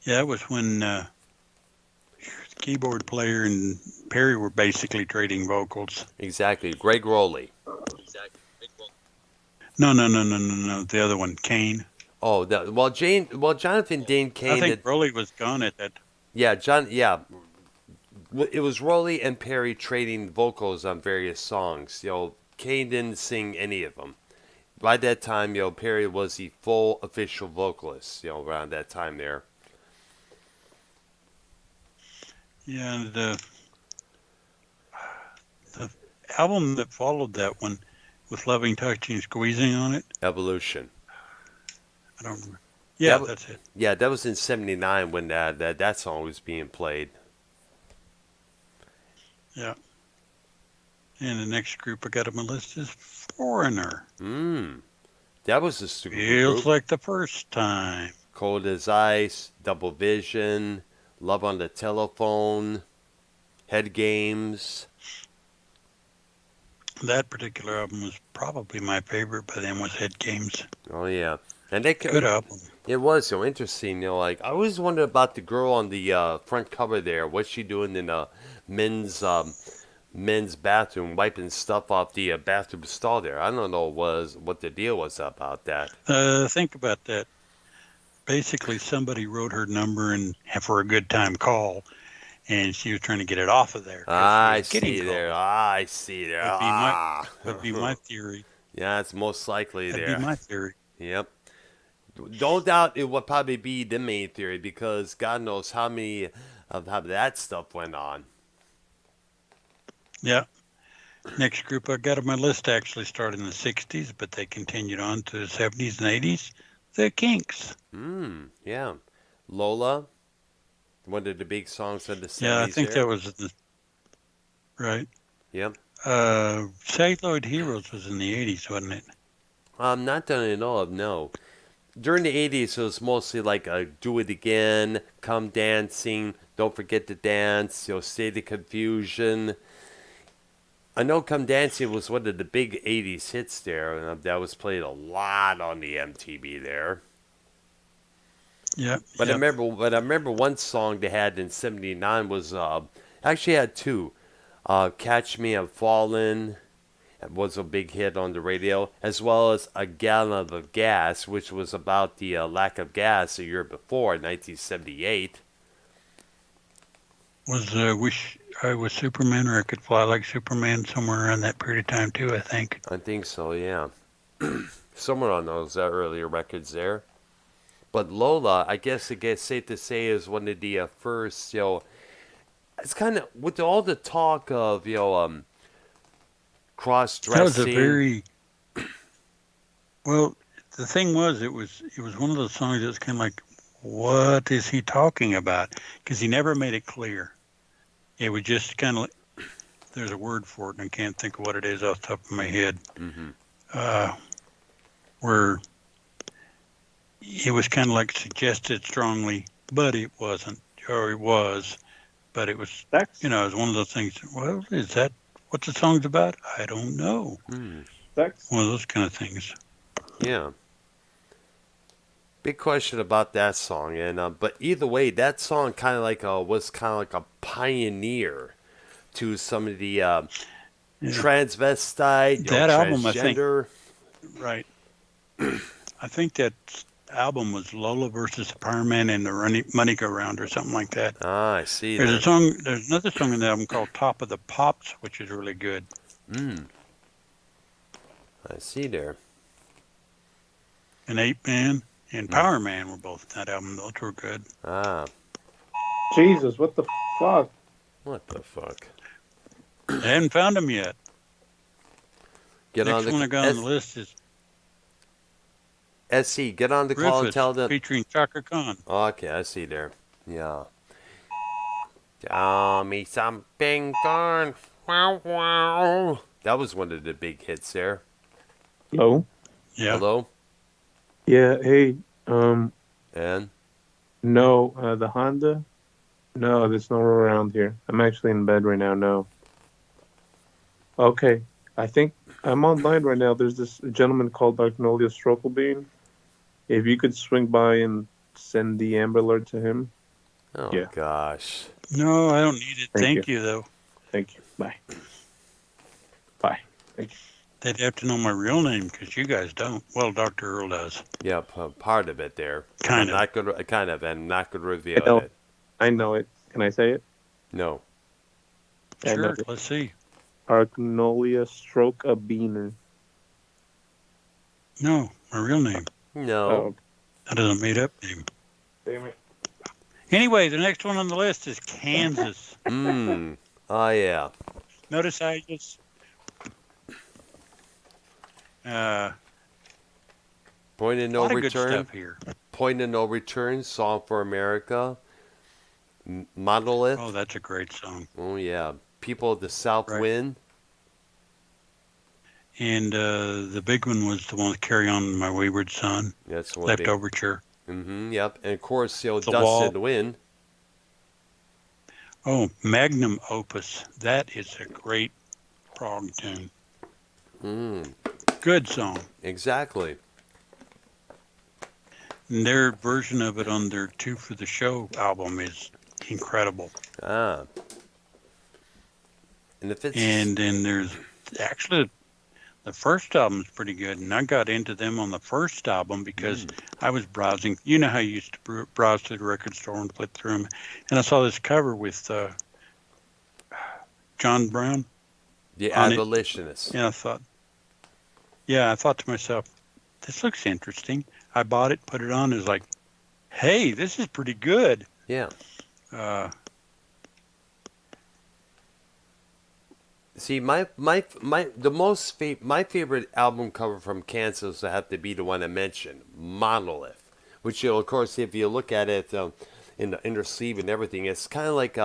Yeah, that was when the keyboard player and Perry were basically trading vocals. Exactly. Greg Rowley. No. The other one, Kane. Oh, Jonathan Dane Kane. I think Rowley was gone at that. Yeah, it was Rowley and Perry trading vocals on various songs. Kane didn't sing any of them. By that time, Perry was the full official vocalist. Around that time there. Yeah, and the album that followed that one, with Loving, Touching, Squeezing on it. Evolution. I don't remember. Yeah, that's it. Yeah, that was in 79 when that song was being played. Yeah. And the next group I got on my list is Foreigner. That was a super Feels group. Like the First Time. Cold as Ice, Double Vision, Love on the Telephone, Head Games. That particular album was probably my favorite by them, was Head Games. Oh, yeah. And good album. It was so interesting. I always wondered about the girl on the front cover there. What's she doing in a men's bathroom, wiping stuff off the bathroom stall there? I don't know what the deal was about that. Think about that. Basically, somebody wrote her number and for a good time call, and she was trying to get it off of there. I see there. That'd be my theory. Yeah, it's most likely there. That'd be my theory. Yep. Don't doubt it would probably be the main theory because God knows how many of how that stuff went on. Yeah. Next group I got on my list actually started in the 60s, but they continued on to the 70s and 80s. The Kinks. Yeah. Lola, one of the big songs of the 70s. Yeah, I think that was right. Yep. Celluloid Heroes was in the 80s, wasn't it? Not that I know of, no. During the 80s, it was mostly like Do It Again, Come Dancing, Don't Forget to Dance, State of Confusion. I know "Come Dancing" was one of the big '80s hits there, and that was played a lot on the MTV there. Yeah. But I remember one song they had in '79 was actually had two. "Catch Me I'm Falling" was a big hit on the radio, as well as "A Gallon of Gas," which was about the lack of gas a year before, 1978. Was Wish I Was Superman, or I Could Fly Like Superman, somewhere around that period of time too, I think. I think so, yeah. Somewhere on those earlier records there. But Lola, I guess it gets safe to say, is one of the first, it's kind of, with all the talk of, cross-dressing. That was a very, well, the thing was, it was one of those songs that was kind of like, what is he talking about? Because he never made it clear. It was just kind of like, there's a word for it, and I can't think of what it is off the top of my head. Mm-hmm. Where it was kind of like suggested strongly, but it wasn't, or it was, but it was, it was one of those things. Well, is that what the song's about? I don't know. Mm. One of those kind of things. Yeah. Big question about that song, and but either way, that song kind of like was kind of like a pioneer to some of the transvestite, that album, transgender. I think, right. I think that album was Lola versus the Power Man and the Money Go Round or something like that. Ah, I see. There's another song in the album called Top of the Pops, which is really good. I see there. And Ape Man and Power Man were both in that album. Those were good. Ah. Jesus, what the fuck? What the fuck? I haven't found them yet. Next one I got on the list is SC, get on the call and tell them. Featuring Chaka Khan. Okay, I see there. Yeah. Tell me something, gone. Wow, wow. That was one of the big hits there. Hello? Yeah. Hello? Yeah, hey, And? no, the Honda? No, there's no around here. I'm actually in bed right now, no. Okay, I think I'm online right now. There's this gentleman called Magnolia Strokelbean. If you could swing by and send the Amber Alert to him. Oh, yeah. Gosh. No, I don't need it. Thank you, though. Thank you. Bye. Bye. Thank you. They'd have to know my real name because you guys don't. Well, Dr. Earl does. Yeah, part of it there. Kind of. I'm not going to reveal it. I know it. Can I say it? No. Sure, let's see. Magnolia Strokelbean. No, my real name. No. Oh. That is a made-up name. Damn it. Anyway, the next one on the list is Kansas. Oh, yeah. Notice I just... Point of No lot of good Return. stuff here. Point of No Return, Song for America, Monolith. Oh, that's a great song. Oh, yeah. People of the South Wind. And the big one was the one with Carry On My Wayward Son. That's one. Left Overture. Yep. And of course, The Dust Wall. in the Wind. Oh, Magnum Opus. That is a great prog tune. Good song. Exactly. And their version of it on their Two for the Show album is incredible. Ah. And if it's... And then there's actually the first album is pretty good, and I got into them on the first album because I was browsing. You know how you used to browse to the record store and flip through them, and I saw this cover with John Brown. The Abolitionist. And I thought to myself, this looks interesting. I bought it, put it on. It was like, hey, this is pretty good. Yeah. See, my favorite album cover from Kansas would have to be the one I mentioned, Monolith, which of course, if you look at it in the inner sleeve and everything, it's kind of like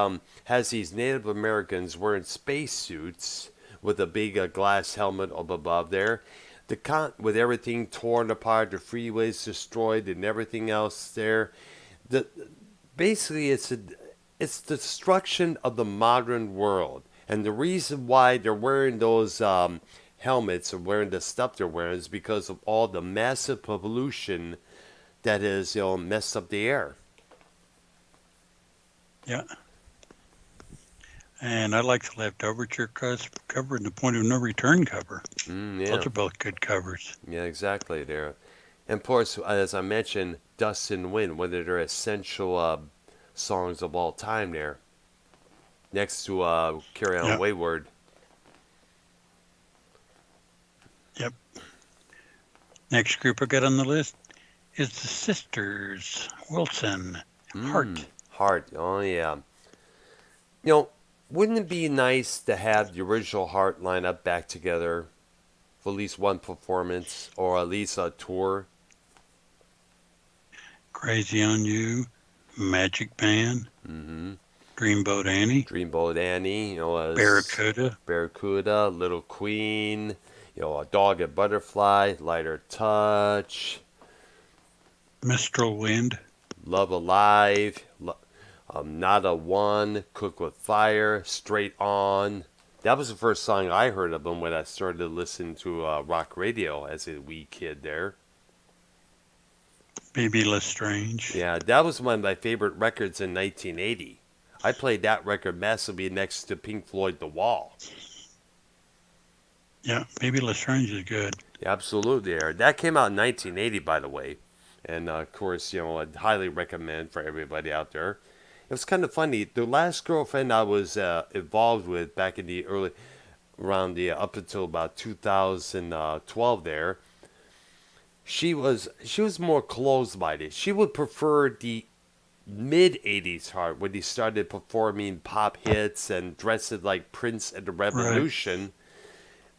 has these Native Americans wearing spacesuits with a big glass helmet up above there, with everything torn apart, the freeways destroyed, and everything else there. Basically, it's the destruction of the modern world. And the reason why they're wearing those helmets and wearing the stuff they're wearing is because of all the massive pollution that has, messed up the air. Yeah. And I like the Left Overture cover and the Point of No Return cover. Yeah. Those are both good covers. Yeah, exactly there. And of course, as I mentioned, Dust and Wind, one of their essential songs of all time there. Next to Carry On Wayward. Yep. Next group I got on the list is the Sisters Wilson. Heart. Heart. Oh, yeah. Wouldn't it be nice to have the original Heart lineup back together for at least one performance or at least a tour? Crazy on You, Magic Band, Dreamboat Annie. Dreamboat Annie, Barracuda. Barracuda, Little Queen, A Dog and Butterfly, Lighter Touch. Mistral Wind. Love Alive, Not a One, Cook with Fire, Straight On. That was the first song I heard of them when I started listening to rock radio as a wee kid there. Baby Lestrange. Yeah, that was one of my favorite records in 1980. I played that record massively next to Pink Floyd The Wall. Yeah, Baby Lestrange is good. Yeah, absolutely. That came out in 1980, by the way. And, of course, I'd highly recommend for everybody out there. It was kind of funny. The last girlfriend I was involved with back in the up until about 2012 there, she was more closed-minded. She would prefer the mid-'80s Heart when he started performing pop hits and dressing like Prince and the Revolution. Right.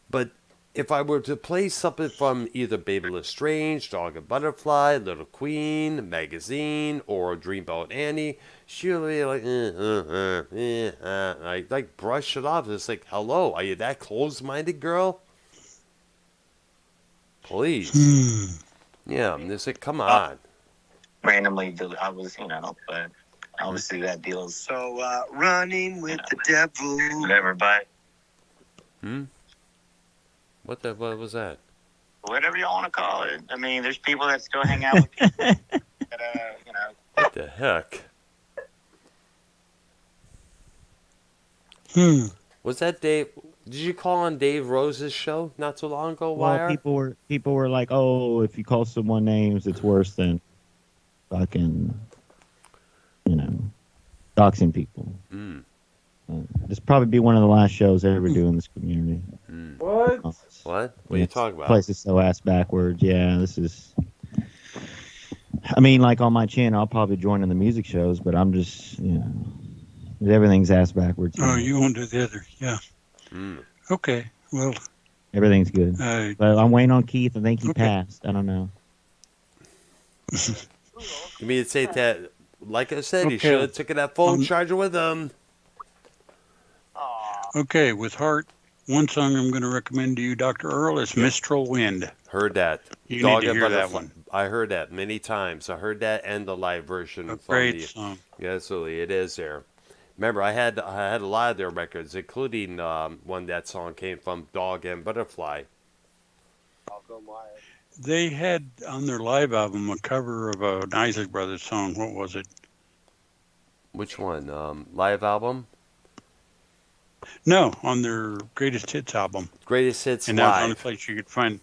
But if I were to play something from either Baby Lestrange, Dog and Butterfly, Little Queen, Magazine, or Dreamboat Annie, she would be like, brush it off. It's like, hello, are you that closed-minded, girl? Please. Yeah, I'm just like, come on. Randomly, I was, but obviously that deal is so running with the devil. Whatever, but. What was that? Whatever y'all want to call it. I mean, there's people that still hang out with people that, What the heck? Was that Dave? Did you call on Dave Rose's show not too long ago? Well, people were like, "Oh, if you call someone names, it's worse than fucking, doxing people." This probably be one of the last shows I ever do in this community. What? What are you talking about? Place is so ass backwards. Yeah, this is. I mean, like on my channel, I'll probably join in the music shows, but I'm just, everything's ass backwards. Oh, you won't do the other, yeah. Okay, well. Everything's good. But I'm waiting on Keith. I think he passed. I don't know. You mean to say that, like I said, he should have taken that phone charger with him. Okay, with Heart, one song I'm going to recommend to you, Dr. Earl, is Mistral Wind. Heard that. You need to hear that one. I heard that many times. I heard that and the live version. A great song. Yeah, absolutely. It is there. Remember, I had a lot of their records, including one that song came from, Dog and Butterfly. They had on their live album a cover of an Isaac Brothers song. What was it? Which one? Live album? No, on their Greatest Hits album. Greatest Hits and Live. And that was the only place you could find.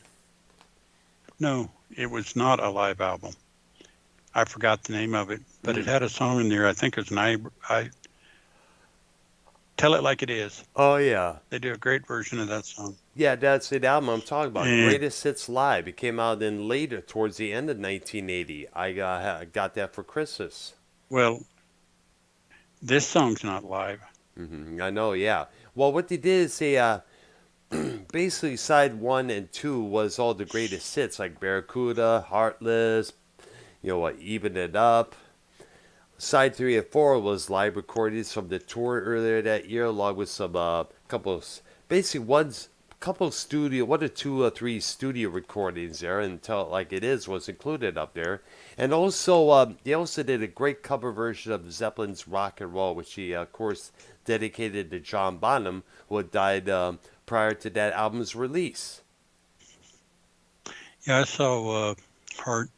No, it was not a live album. I forgot the name of it, but it had a song in there. I think it was I Tell It Like It Is. Oh, yeah. They do a great version of that song. Yeah, that's the album I'm talking about. Greatest Hits Live. It came out then later, towards the end of 1980. I got that for Christmas. Well, this song's not live. I know, yeah. Well, what they did is they basically side 1 and 2 was all the greatest hits, like Barracuda, Heartless, Even It Up. Side 3 and 4 was live recordings from the tour earlier that year, along with some couple of basically couple studio, 1 or 2 or 3 studio recordings there, and Tell It Like It Is was included up there. And also, they also did a great cover version of Zeppelin's Rock and Roll, which he, of course, dedicated to John Bonham, who had died prior to that album's release. Yeah, I saw Hart,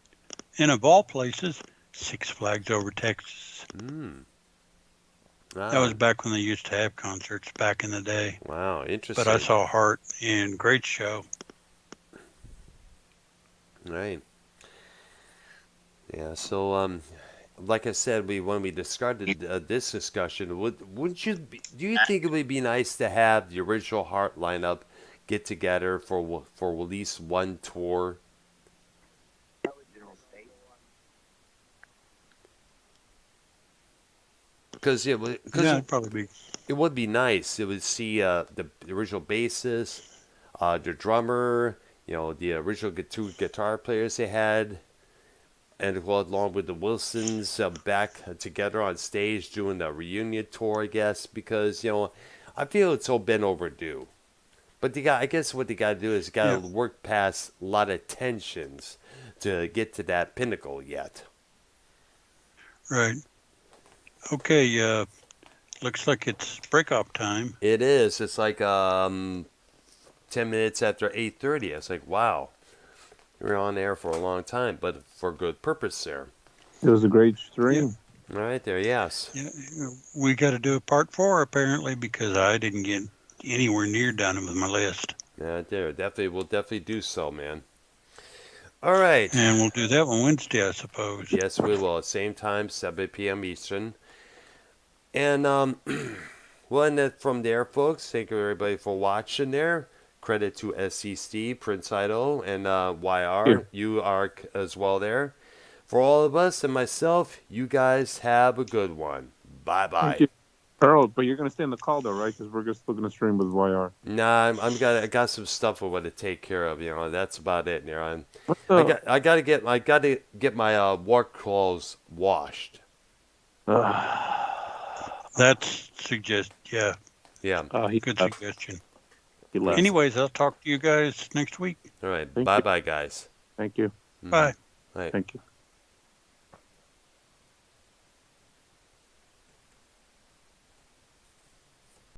and of all places, Six Flags Over Texas. Wow. That was back when they used to have concerts back in the day. Wow, interesting. But I saw Hart, and great show. Right. Yeah, so like I said, when we started this discussion, wouldn't you do you think it would be nice to have the original Heart lineup get together for at least one tour? Because it'd probably be. It would be nice. It would see the original bassist, the drummer, the original two guitar players they had, and along with the Wilsons back together on stage doing the reunion tour, I guess, because, I feel it's all been overdue. But I guess what they got to do is got to work past a lot of tensions to get to that pinnacle yet. Right. Okay, looks like it's break-up time. It is. It's like 10 minutes after 8:30. It's like, wow. We were on air for a long time, but for good purpose there. It was a great stream. Yeah. Right there, yes. Yeah, we got to do a part 4 apparently because I didn't get anywhere near done with my list. Yeah, there. We'll definitely do so, man. All right. And we'll do that on Wednesday, I suppose. Yes, we will. Same time, 7 p.m. Eastern. And we'll end it from there, folks. Thank you, everybody, for watching there. Credit to SC Steve, Prince Idol, and YR. You are as well there. For all of us and myself, you guys have a good one. Bye-bye. Earl, but you're going to stay on the call, though, right? Because we're just looking to stream with YR. Nah, I got some stuff I want to take care of. That's about it. I got to get my work clothes washed. That's yeah. Yeah. Good suggestion. Anyways, I'll talk to you guys next week. All right. Bye-bye, guys. Thank you. Bye. Right. Thank you.